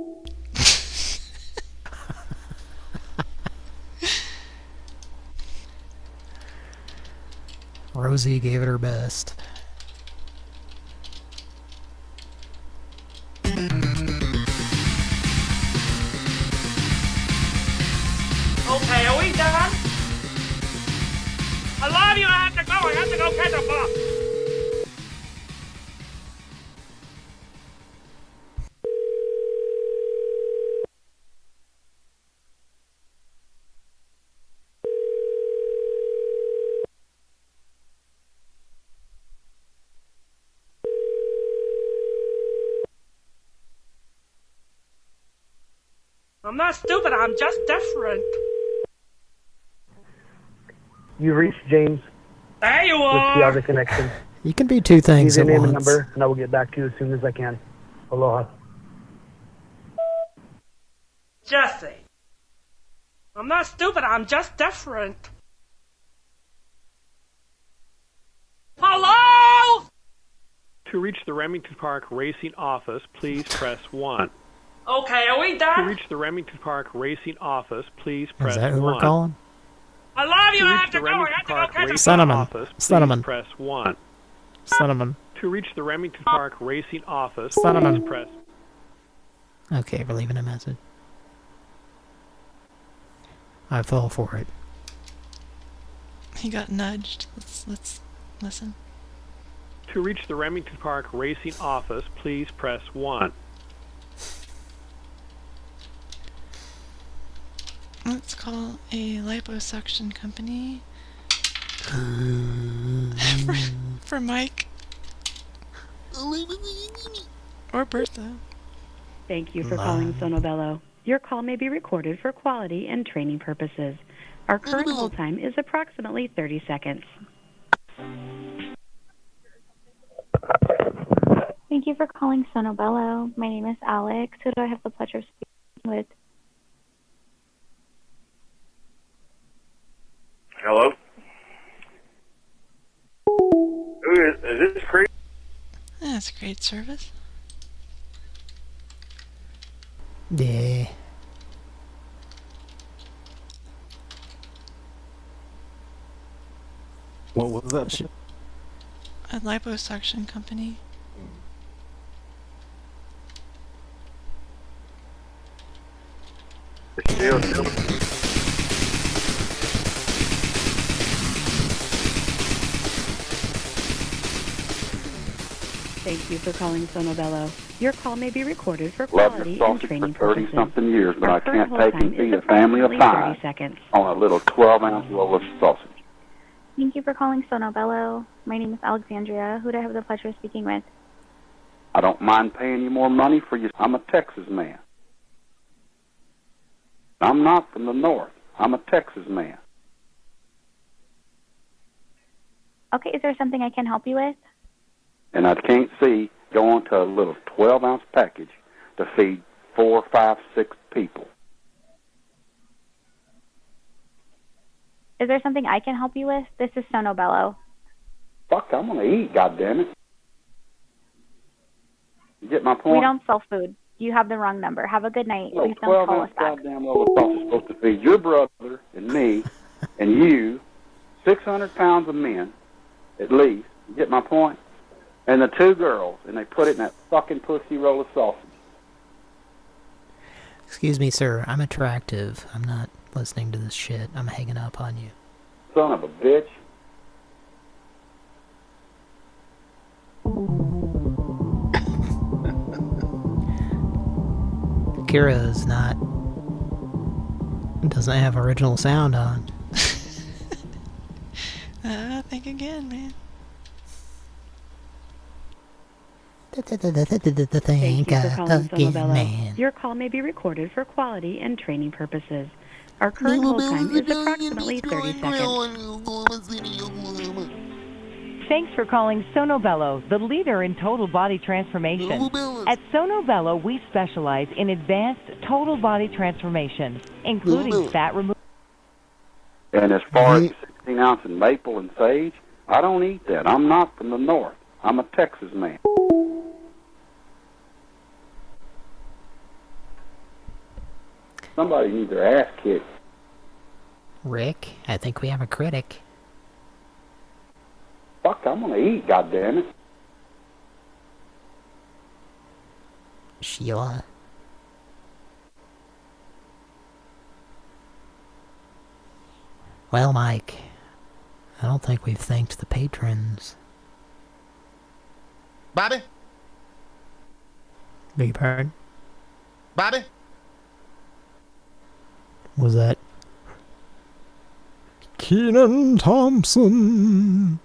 Rosie gave it her best. Okay, are we done? I love you, I have to go catch a bus! I'm not stupid, I'm just different. You reached James There you with are! the other connection. You can be two things Leave at your name and once. number, and I will get back to you as soon as I can. Aloha. Jesse. I'm not stupid, I'm just different. Hello? To reach the Remington Park Racing office, please press 1. Okay, are we To done? reach the Remington Park Racing office, please press Is that who 1. we're calling? I love you, To I reach have to the go. I Remington have to go Park catch a Racing Cinnamon. office, please Cinnamon. press 1. Cinnamon. To reach the Remington Park Racing office, Cinnamon. please press. Okay, we're leaving a message. I fell for it. He got nudged. Let's listen. To reach the Remington Park Racing office, please press 1. Let's call a liposuction company. for Mike. Or Bertha. Thank you for calling Sonobello. Your call may be recorded for quality and training purposes. Our current hold time is approximately 30 seconds. Thank you for calling Sonobello. My name is Alex. Who do I have the pleasure of speaking with? Hello? Who is this Chris? That's a great service. Yeah. What was that? A liposuction company. Thank you for calling Sonobello. Your call may be recorded for Loved quality your and sausage training for purposes. 30-something years, but Our I can't current take hold and time feed is a family of approximately 30 5 seconds. on a little 12-ounce roll of sausage. Thank you for calling Sonobello. My name is Alexandria. Who do I have the pleasure of speaking with? I don't mind paying you more money for you. I'm a Texas man. I'm not from the north. I'm a Texas man. Okay, is there something I can help you with? And I can't see going to a little 12-ounce package to feed 4, 5, 6 people. Is there something I can help you with? This is Sonobello. Fuck, I'm going to eat, goddammit. You get my point? We don't sell food. You have the wrong number. Have a good night. No, Please don't call 12-ounce us back. goddamn roll of sausage is supposed to feed your brother and me and you 600 pounds of men, at least. You get my point? And the 2 girls, and they put it in that fucking pussy roll of sausage. Excuse me, sir. I'm attractive. I'm not listening to this shit. I'm hanging up on you. Son of a bitch. Kira is not... doesn't have original sound on. Think again, man. Thank you for calling Sonobello. Your call may be recorded for quality and training purposes. Our current hold time is approximately 30 seconds. Thanks for calling Sonobello, the leader in total body transformation. At Sonobello, we specialize in advanced total body transformation, including fat removal. And as far as 16-ounce and maple and sage, I don't eat that. I'm not from the north. I'm a Texas man. Somebody needs their ass kicked. Rick, I think we have a critic. Fuck, I'm gonna eat, goddammit. Sheila. Well, Mike, I don't think we've thanked the patrons. Bobby? Beg your pardon? Bobby? Was that Keenan Thompson?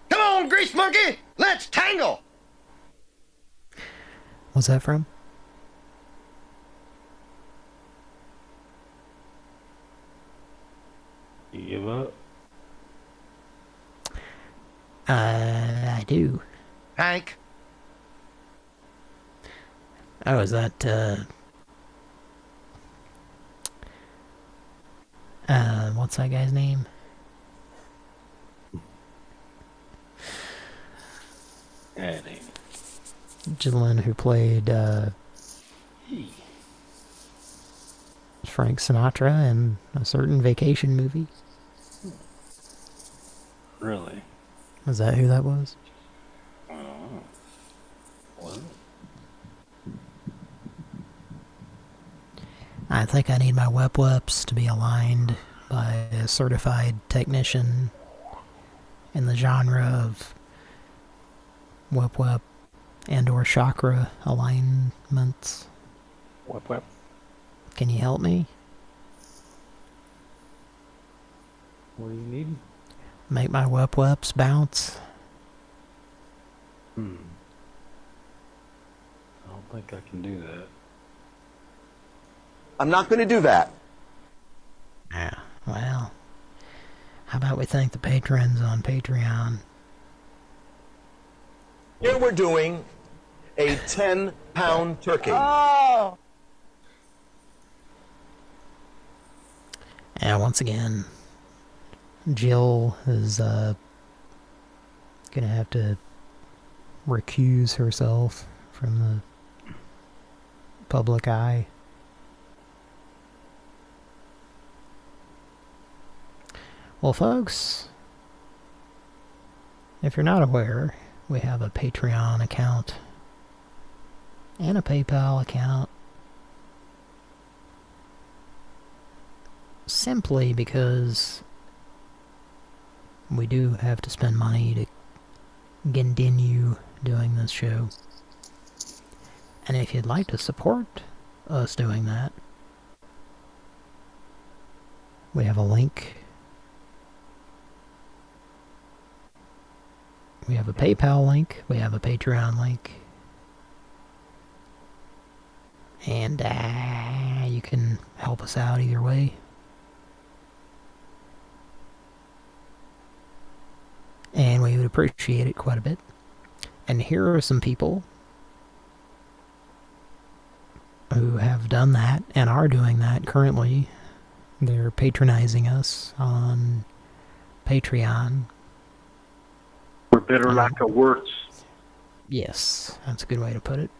Come on, grease monkey! Let's tangle! What's that from? You give up? I do. Hank? Oh, is that, what's that guy's name? Eddie. Gentleman who played, Frank Sinatra in a certain vacation movie. Really? Is that who that was? Oh. What? I think I need my WEPs to be aligned by a certified technician in the genre of WEP and or chakra alignments. WEP. Can you help me? What do you need? Make my WEPs bounce? I don't think I can do that. I'm not going to do that. Yeah, well, how about we thank the patrons on Patreon? Here we're doing a 10-pound turkey. Oh! And once again, Jill is gonna have to recuse herself from the public eye. Well, folks, if you're not aware, we have a Patreon account and a PayPal account. Simply because we do have to spend money to continue doing this show. And if you'd like to support us doing that, we have a link. We have a PayPal link. We have a Patreon link. And you can help us out either way. And we would appreciate it quite a bit. And here are some people who have done that and are doing that currently. They're patronizing us on Patreon. For better lack of words. Yes, that's a good way to put it.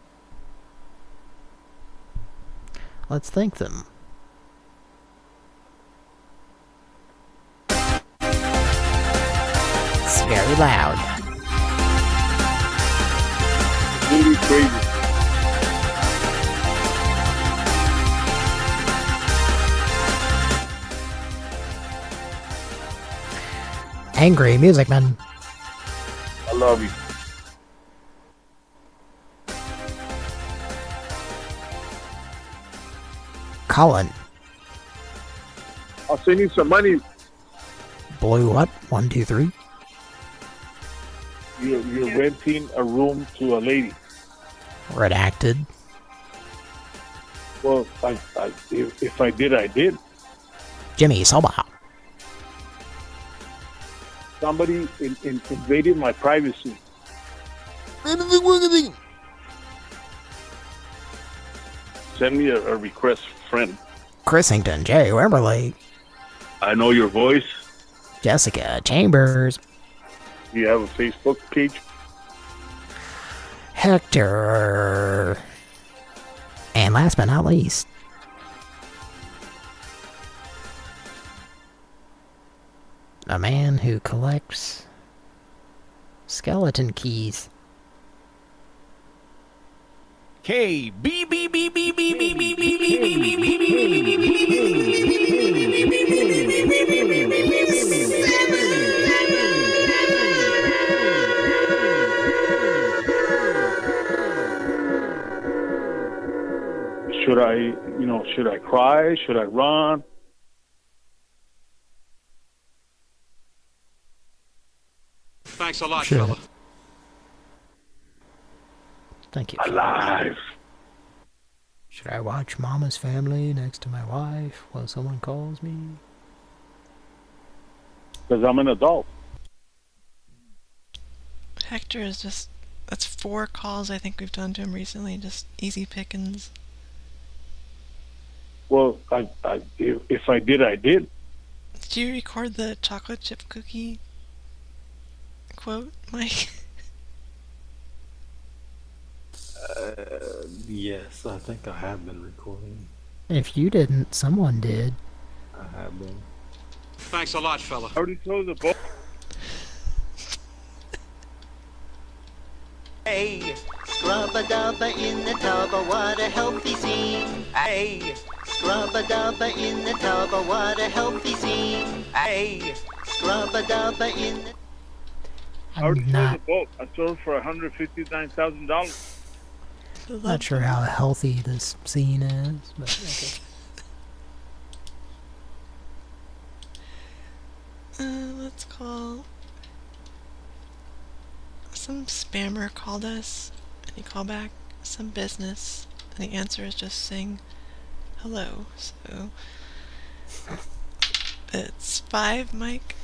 Let's thank them. It's very loud. Really crazy. Angry Music Man. I love you. Colin. I'll send you some money. Blue what? 1, 2, 3. You're renting a room to a lady. Redacted. Well, if I did, I did. Jimmy Soba. Somebody invaded my privacy. Send me a request, friend. Chrisington, Jerry Wimberly. I know your voice. Jessica Chambers. You have a Facebook page? Hector. And last but not least, a man who collects skeleton keys. K B B B B B B B B B Should I cry? Should I run? Thanks a lot, Sure. fella. Thank you. Alive. Should I watch Mama's Family next to my wife while someone calls me? Because I'm an adult. Hector is just... That's 4 calls I think we've done to him recently. Just easy pickings. Well, if I did, I did. Did you record the chocolate chip cookie quote, Mike? Yes, I think I have been recording. If you didn't, someone did. I have been. Thanks a lot, fella. I already closed the book. Hey, scrub-a-dubba in the tub, what a healthy scene. Hey, scrub-a-dubba in the tub, what a healthy scene. Hey, scrub-a-dubba in the... I already sold the boat. I sold it for $159,000. Not sure how healthy this scene is, but okay. Let's call... Some spammer called us, and he called back some business, and the answer is just saying hello, so... It's 5, Mike?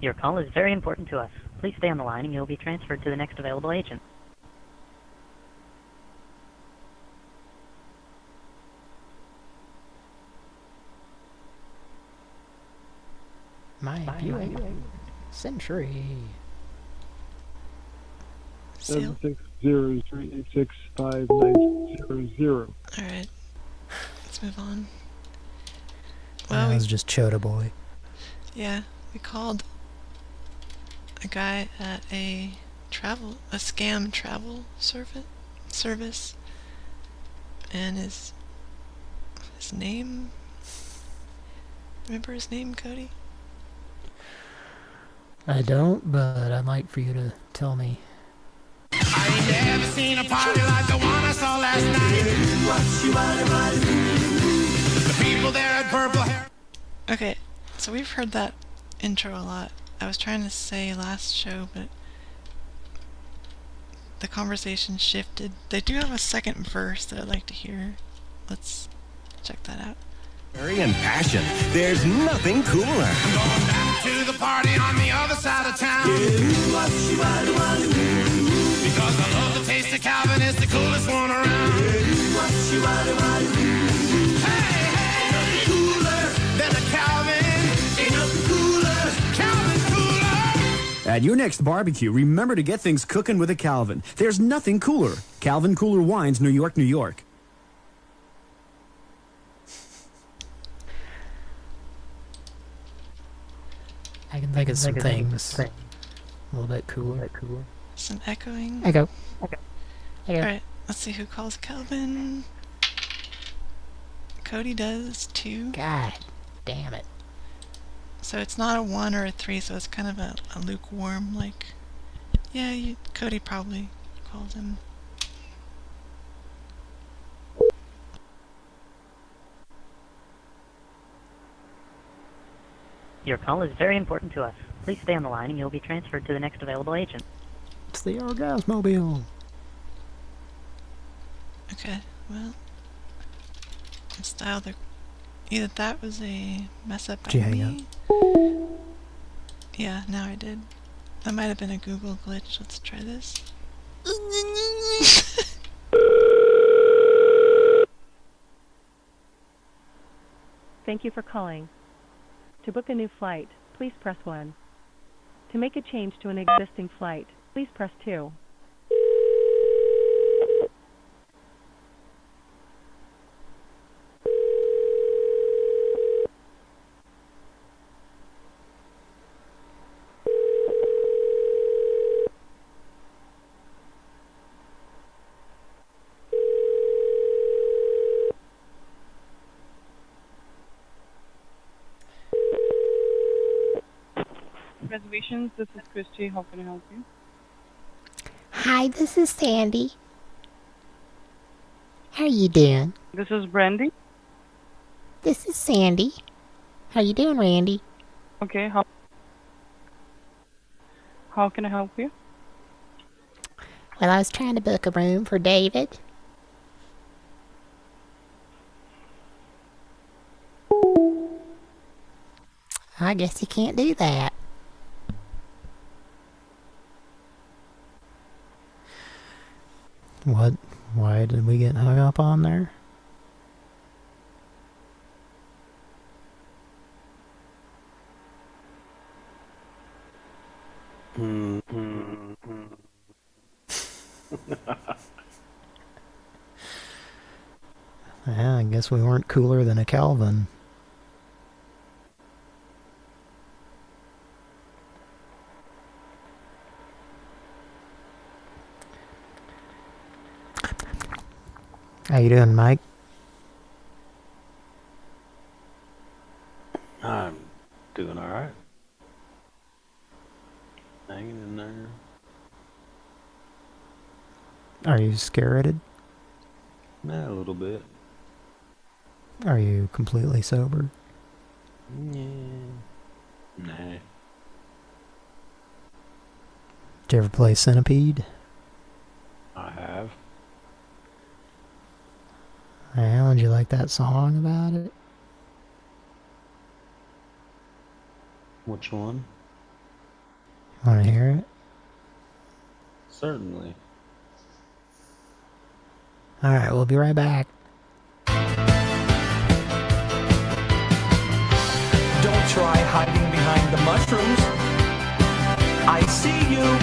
Your call is very important to us. Please stay on the line and you'll be transferred to the next available agent. My Century. 760386590. Alright. Let's move on. Well, that was just Chota Boy. Yeah, we called a guy at a scam travel service, and his name, remember his name, Cody? I don't, but I'd like for you to tell me. I ain't never seen a party like the one I saw last night. The people there had purple hair. Okay, so we've heard that intro a lot. I was trying to say last show, but the conversation shifted. They do have a second verse that I'd like to hear. Let's check that out. And passion. There's nothing cooler. I'm going back to the party on the other side of town. Because I love the taste of Calvin, it's the coolest one around. Hey, hey, nothing cooler than a Calvin. Ain't nothing cooler, Calvin cooler. At your next barbecue, remember to get things cooking with a Calvin. There's nothing cooler. Calvin Cooler Wines, New York, New York. I can think of some things a little bit cooler. Some echoing. Echo. Alright, let's see who calls Calvin. Cody does too. God damn it. So it's not a 1 or a 3, so it's kind of a lukewarm, like... Yeah, Cody probably calls him. Your call is very important to us. Please stay on the line and you'll be transferred to the next available agent. It's the Orgasmobile. Okay, well... Either that was a mess up by Did you hang me. Yeah, now I did. That might have been a Google glitch. Let's try this. Thank you for calling. To book a new flight, please press 1. To make a change to an existing flight, please press 2. Reservations, this is Christy. How can I help you? Hi, this is Sandy. How you doing? This is Brandy. This is Sandy. How you doing, Randy? Okay, how can I help you? Well, I was trying to book a room for David. I guess you can't do that. What? Why did we get hung up on there? Yeah, I guess we weren't cooler than a Calvin. How you doing, Mike? I'm doing all right. Hanging in there. Are you scared? Yeah, a little bit. Are you completely sober? Yeah. Nah. Did you ever play Centipede? I have. Well, did you like that song about it? Which one? Want to hear it? Certainly. Alright, we'll be right back. Don't try hiding behind the mushrooms. I see you.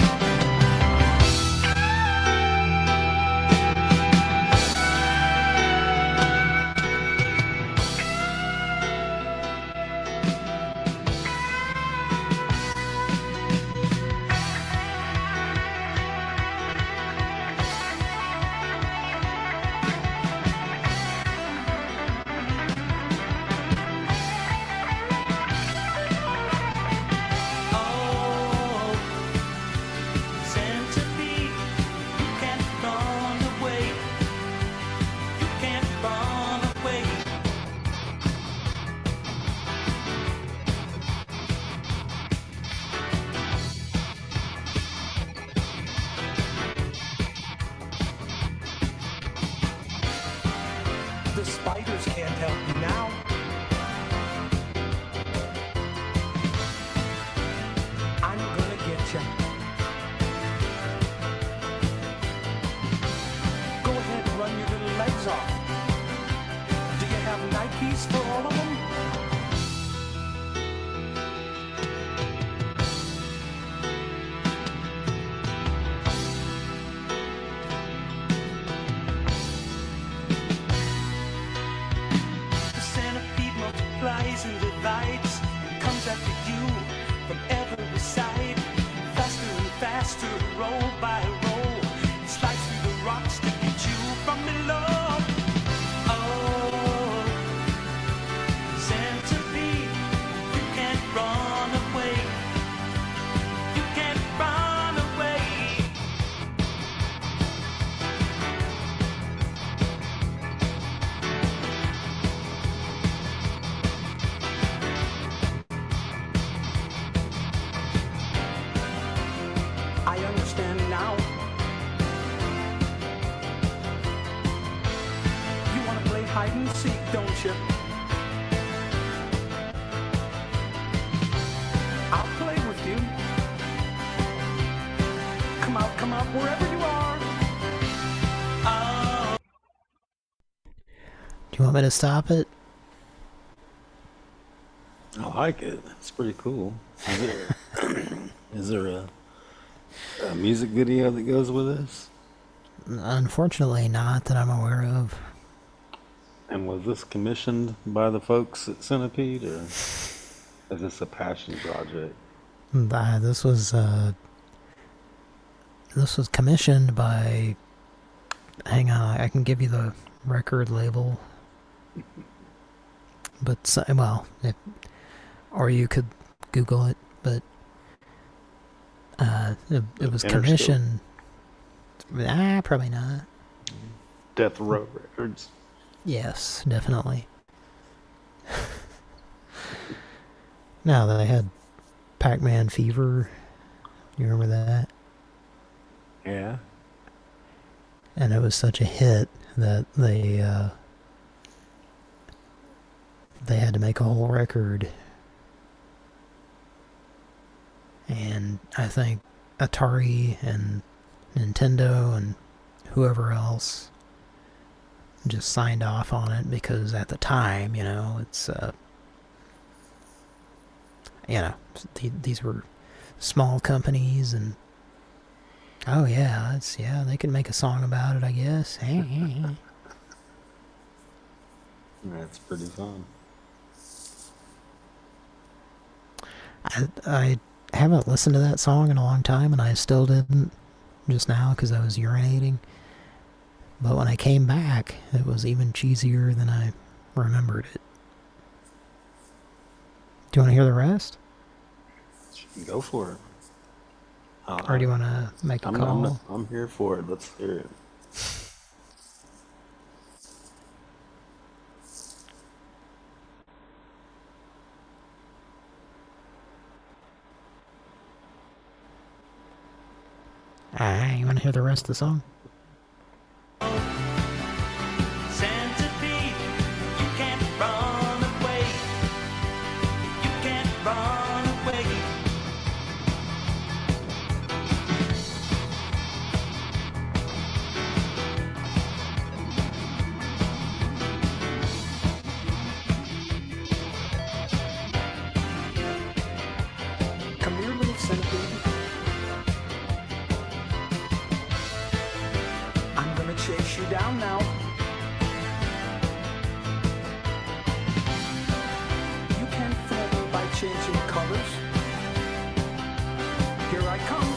The spiders can't help you now. I'm gonna get you. Go ahead and run your little legs off. Do you have Nikes for all of them? The centipede multiplies and divides and comes after you from every side. Faster and faster, roll by roll. It slides through the rocks to get you from below. Oh, centipede, you can't run away. You can't run away. I understand now. You want to play hide and seek, don't you? I'll play with you. Come out, wherever you are. Oh. Do you want me to stop it? I like it. It's pretty cool. Is there a music video that goes with this? Unfortunately not that I'm aware of. And was this commissioned by the folks at Centipede, or is this a passion project? This was commissioned by... Hang on, I can give you the record label. But, well, or you could Google it, but it was commissioned... probably not. Death Row Records. Yes, definitely. No, they had Pac-Man Fever. You remember that? Yeah. And it was such a hit that they had to make a whole record And I think Atari and Nintendo and whoever else just signed off on it because at the time, you know, it's, you know, these were small companies and, oh yeah, they can make a song about it, I guess. That's pretty fun. I haven't listened to that song in a long time, and I still didn't just now because I was urinating. But when I came back, it was even cheesier than I remembered it. Do you want to hear the rest? Go for it. Or do you want to make a call? I'm here for it. Let's hear it. You want to hear the rest of the song? Centipede, you can't run away. You can't run away. Come here, little centipede. I'm gonna chase you down now. You can't fool me by changing colors. Here I come.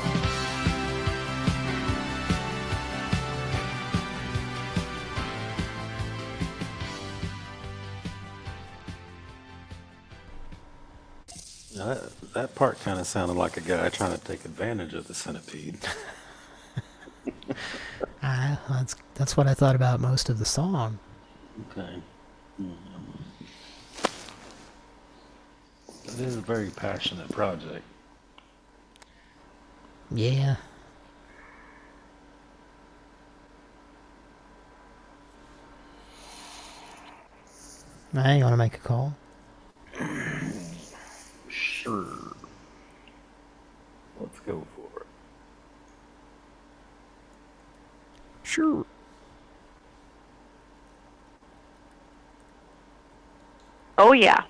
That part kind of sounded like a guy trying to take advantage of the centipede. That's what I thought about most of the song. Okay. It is a very passionate project. Yeah. You want to make a call? Sure. Let's go for it. Sure. Oh, yeah.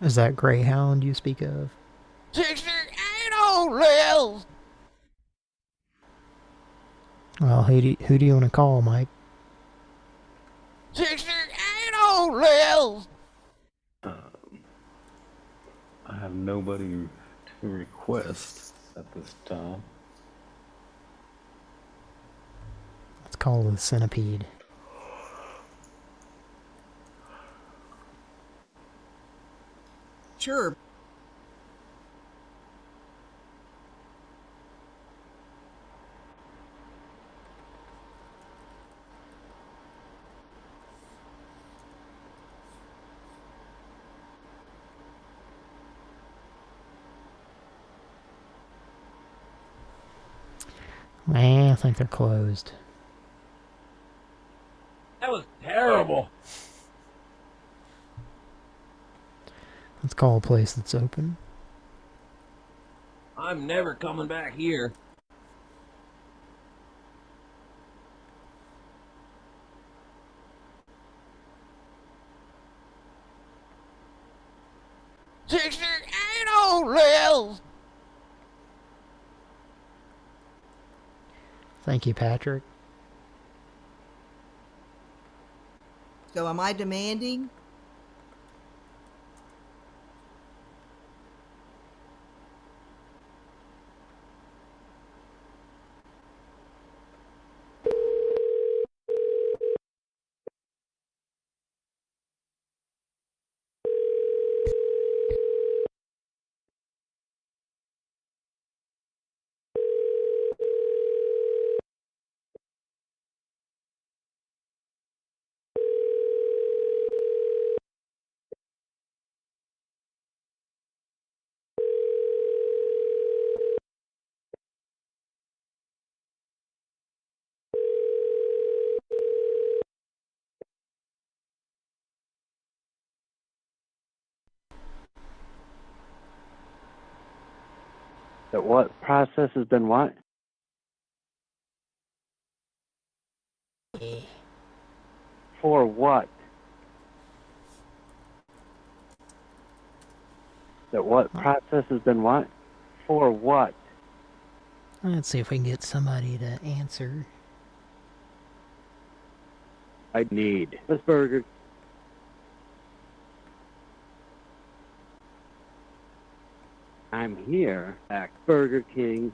Is that Greyhound you speak of? Well, who do you want to call, Mike? I have nobody to request at this time. Let's call the centipede. Sure. I think they're closed. That was terrible. Let's call a place that's open. I'm never coming back here. Thank you, Patrick. So am I demanding? That what process has been what? For what? That what process has been what? For what? Let's see if we can get somebody to answer. I need this burger. I'm here at Burger King.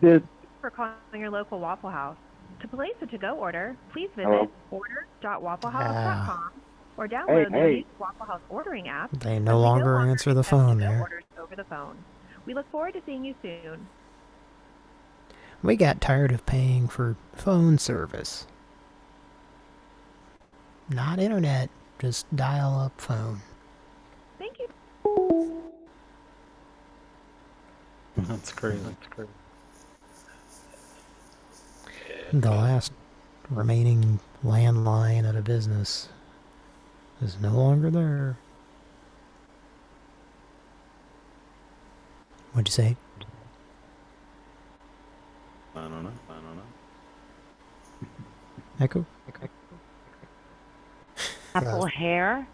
This For calling your local Waffle House. To place a to-go order, please visit Hello? order.wafflehouse.com or download Hey, the hey. new Waffle House ordering app. They as no we longer answer the accept phone to-go there. orders over the phone. We look forward to seeing you soon. We got tired of paying for phone service. Not internet, just dial-up phone. Thank you. That's crazy. The last remaining landline at a business is no longer there. What'd you say? I don't know. Echo? Apple hair?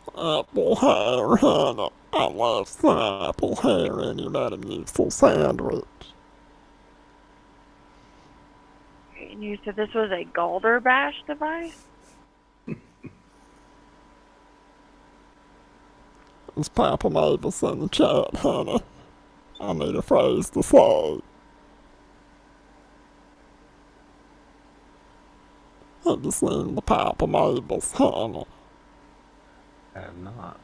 Apple hair, honey. I love some apple hair in your Metamucil sandwich. And you said this was a Galder Bash device? It's Papa Mavis in the chat, honey. I need a phrase to say. Have you seen the Papa Mavis, honey? I have not.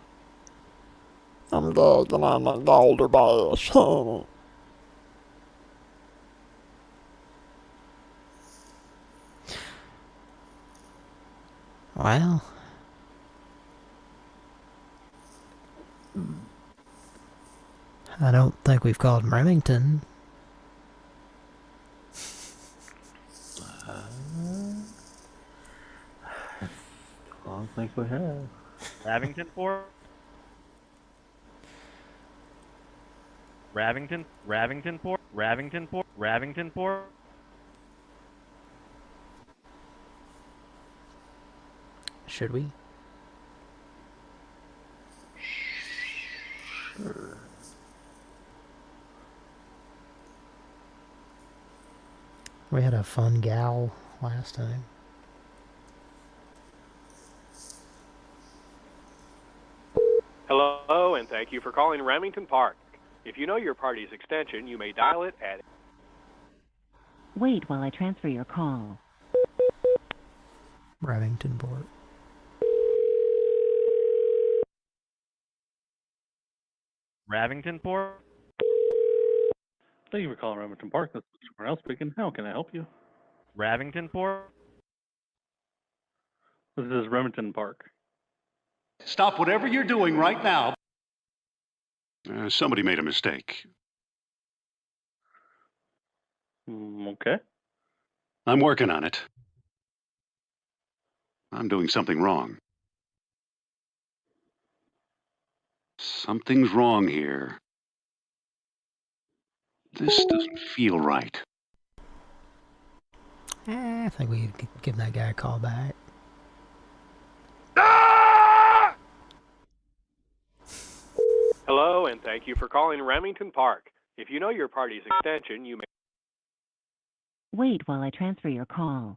I'm gagging on that Galder Bash, honey. Well, I don't think we've called Remington. I don't think we have. Ravington Port? Ravington Port? Should we? Sure. We had a fun gal last time. Hello, and thank you for calling Remington Park. If you know your party's extension, you may dial it at... Wait while I transfer your call. Remington Port. Ravington Port? Thank you for calling Remington Park. This is Pran speaking. How can I help you? Ravington Port? This is Remington Park. Stop whatever you're doing right now. Somebody made a mistake. Okay. I'm working on it. I'm doing something wrong. Something's wrong here. This doesn't feel right. I think we could give that guy a call back. Hello, and thank you for calling Remington Park. If you know your party's extension, you may... Wait while I transfer your call.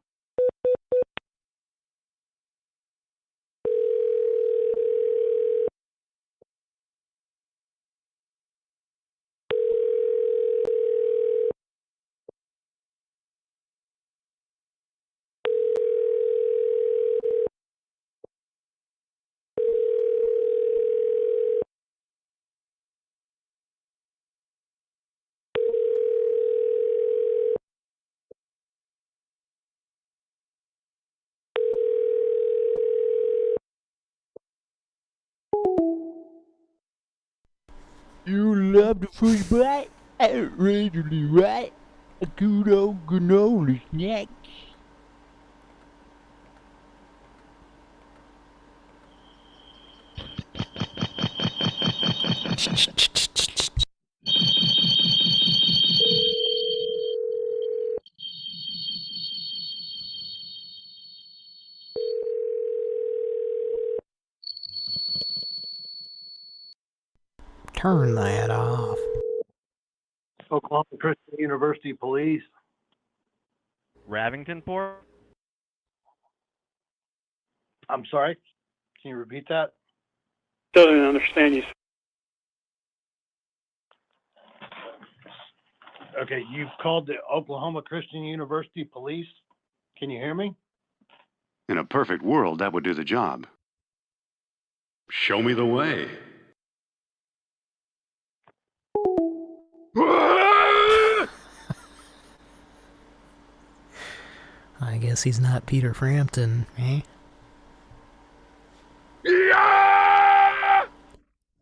You love the fruit bite? Outrageously right. A good old granola snack. Turn that off. Oklahoma Christian University Police. Ravingtonport? I'm sorry. Can you repeat that? Doesn't understand you. Okay, you've called the Oklahoma Christian University Police. Can you hear me? In a perfect world, that would do the job. Show me the way. I guess he's not Peter Frampton, eh?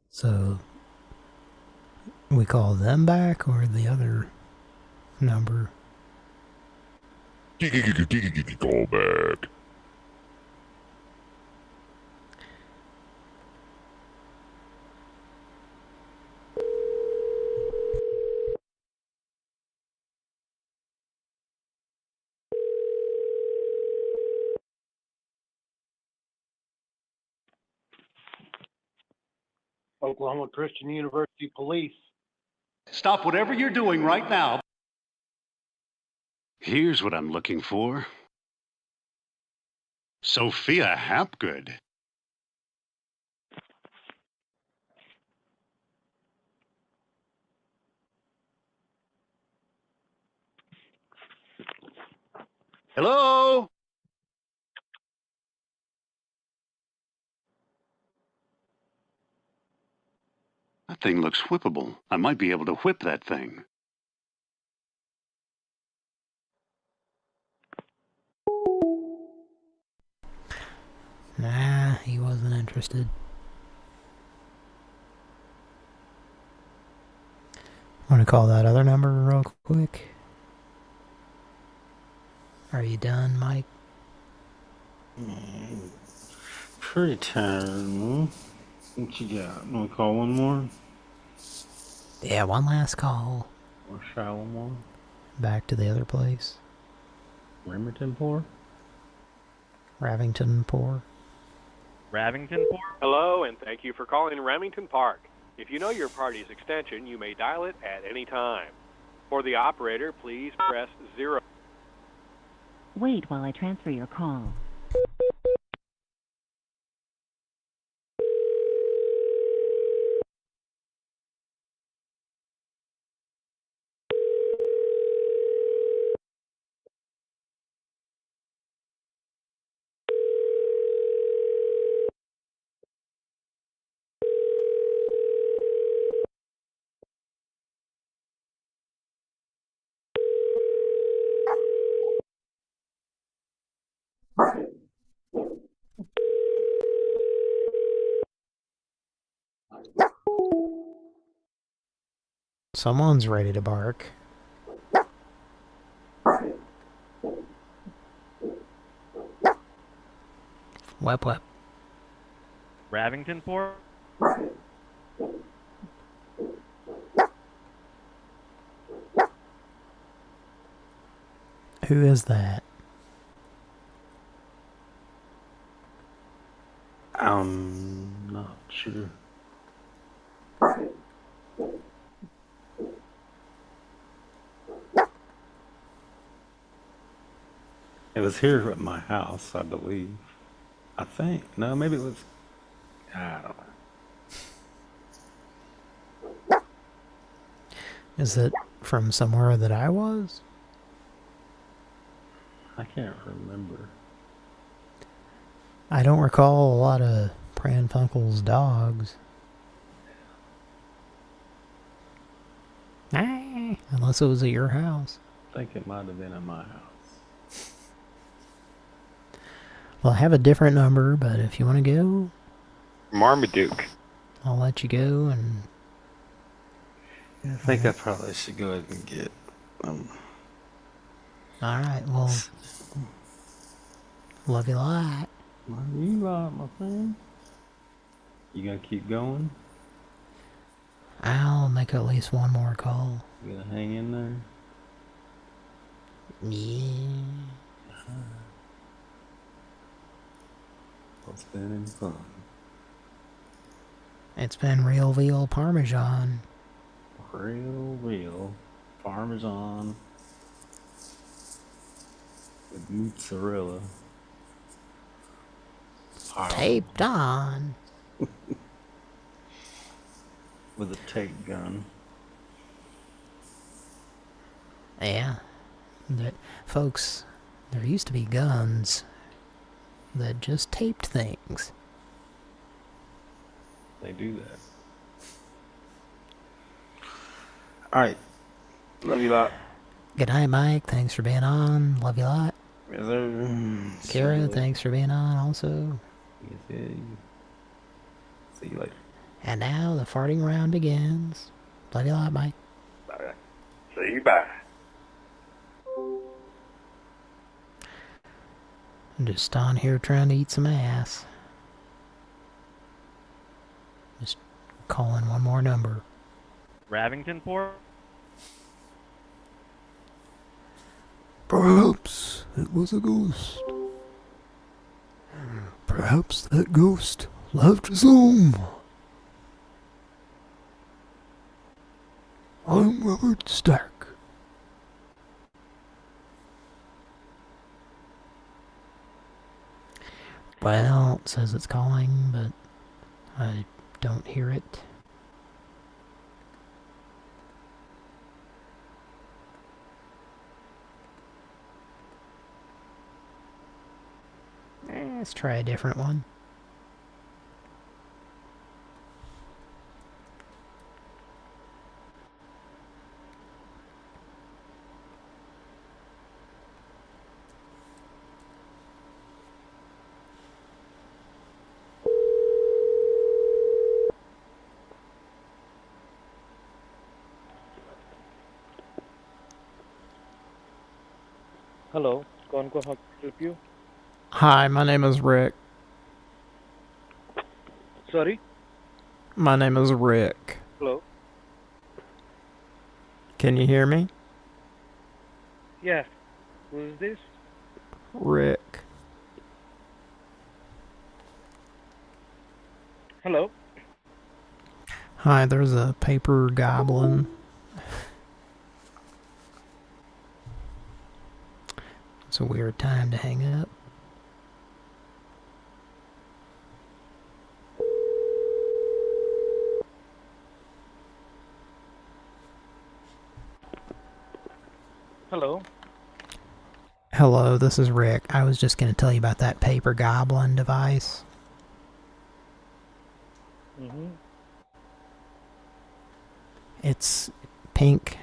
So, we call them back or the other number? Call back. Oklahoma Christian University Police. Stop whatever you're doing right now. Here's what I'm looking for. Sophia Hapgood. Hello? That thing looks whippable. I might be able to whip that thing. Nah, he wasn't interested. Want to call that other number real quick? Are you done, Mike? Pretty tired. What you got? Want to call one more? Yeah, one last call. Or try one more? Back to the other place. Remingtonport? Ravingtonport. Ravingtonport? Hello, and thank you for calling Remington Park. If you know your party's extension, you may dial it at any time. For the operator, please press 0. Wait while I transfer your call. Someone's ready to bark. Wep wep. Ravingtonport? Who is that? I'm not sure. It was here at my house, I believe. I think. No, maybe it was... I don't know. Is it from somewhere that I was? I can't remember. I don't recall a lot of Pran Funkels dogs. Unless it was at your house. I think it might have been at my house. Well, I have a different number, but if you want to go, Marmaduke. I'll let you go and I think I probably should go ahead and get. Alright, well, love you a lot. Love you a lot, my friend. You gonna keep going? I'll make at least one more call. You gonna hang in there? Yeah. It's been fun. It's been real veal parmesan. Real Parmesan with mozzarella. Taped on. With a tape gun. Yeah. Folks, there used to be guns that just taped things. They do that. Alright. Love you a lot. Good night, Mike. Thanks for being on. Love you a lot. Yes, sir. Kara, thanks for being on also. Yes, yeah. See you later. And now the farting round begins. Love you a lot, Mike. Alright. See you, bye. I'm just on here trying to eat some ass. Just calling one more number. Ravington Port? Perhaps it was a ghost. Perhaps that ghost left his home. I'm Robert Stark. Well, it says it's calling, but I don't hear it. Let's try a different one. Hello, कौन को help you? Hi, my name is Rick. Sorry? My name is Rick. Hello? Can you hear me? Yes. Who is this? Rick. Hello? Hi, there's a paper goblin. It's a weird time to hang up. Hello? Hello, this is Rick. I was just going to tell you about that paper goblin device. Mm-hmm. It's pink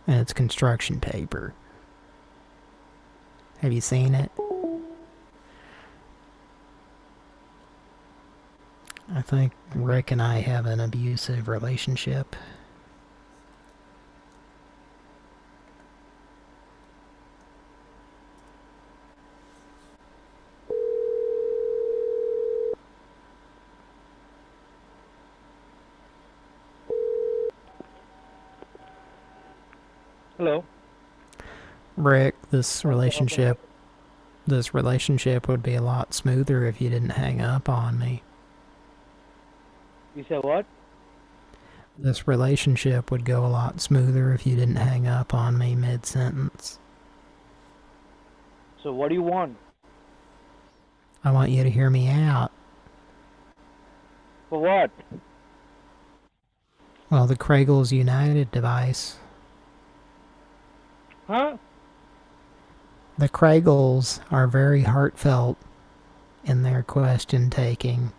and it's construction paper. Have you seen it? I think Rick and I have an abusive relationship. Hello? Rick, this relationship would be a lot smoother if you didn't hang up on me. You said what? This relationship would go a lot smoother if you didn't hang up on me mid-sentence. So what do you want? I want you to hear me out. For what? Well, the Kragel's United device. Huh? The Kragels are very heartfelt in their question taking.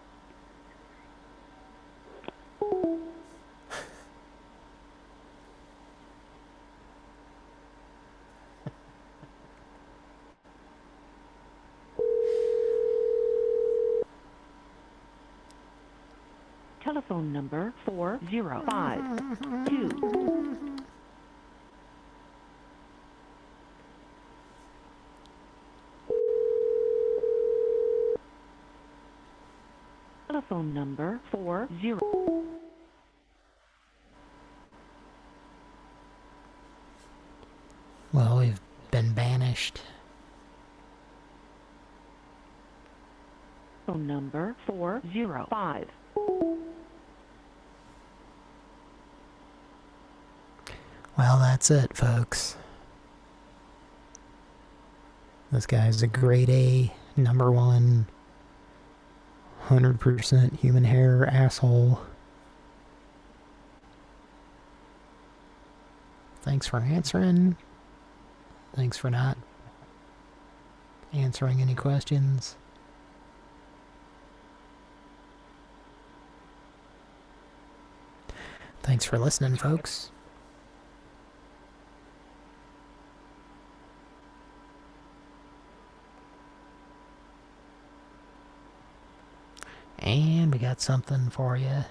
Telephone number 4052. Telephone number 40. Well, we've been banished. Phone number 405. Well, that's it, folks. This guy's a grade A, number 1, 100% human hair asshole. Thanks for answering. Thanks for not answering any questions. Thanks for listening, folks. And we got something for you.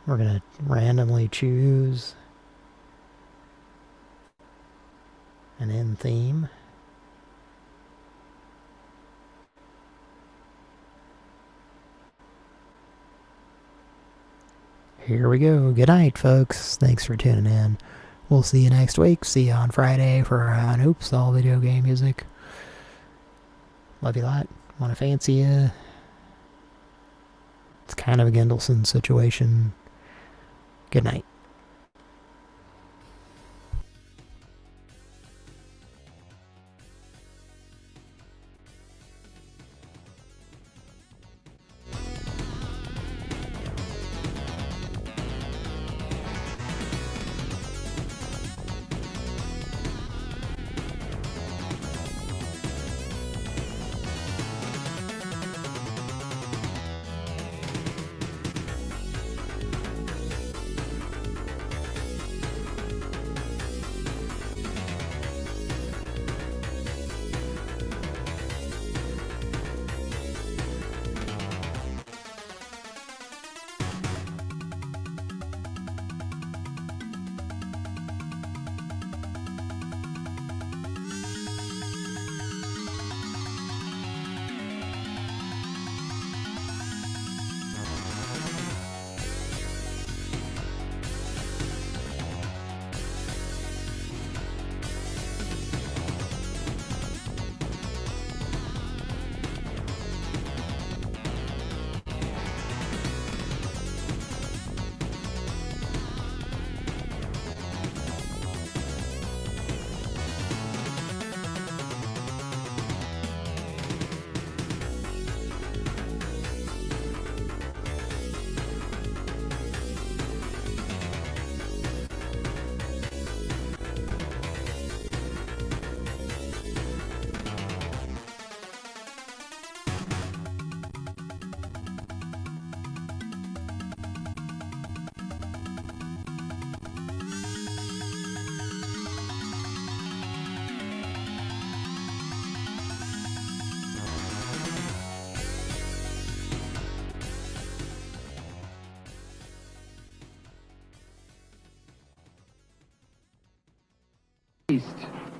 We're going to randomly choose an end theme. Here we go. Good night, folks. Thanks for tuning in. We'll see you next week. See you on Friday for an Oops All Video Game Music. Love you a lot. Want to fancy you. It's kind of a Gendelson situation. Good night.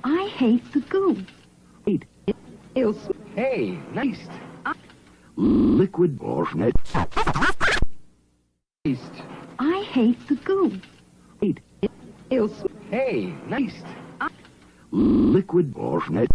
I hate the goo. Hey, nice. Liquid orphanet. I hate the goo. Hey, nice. Liquid orphanet.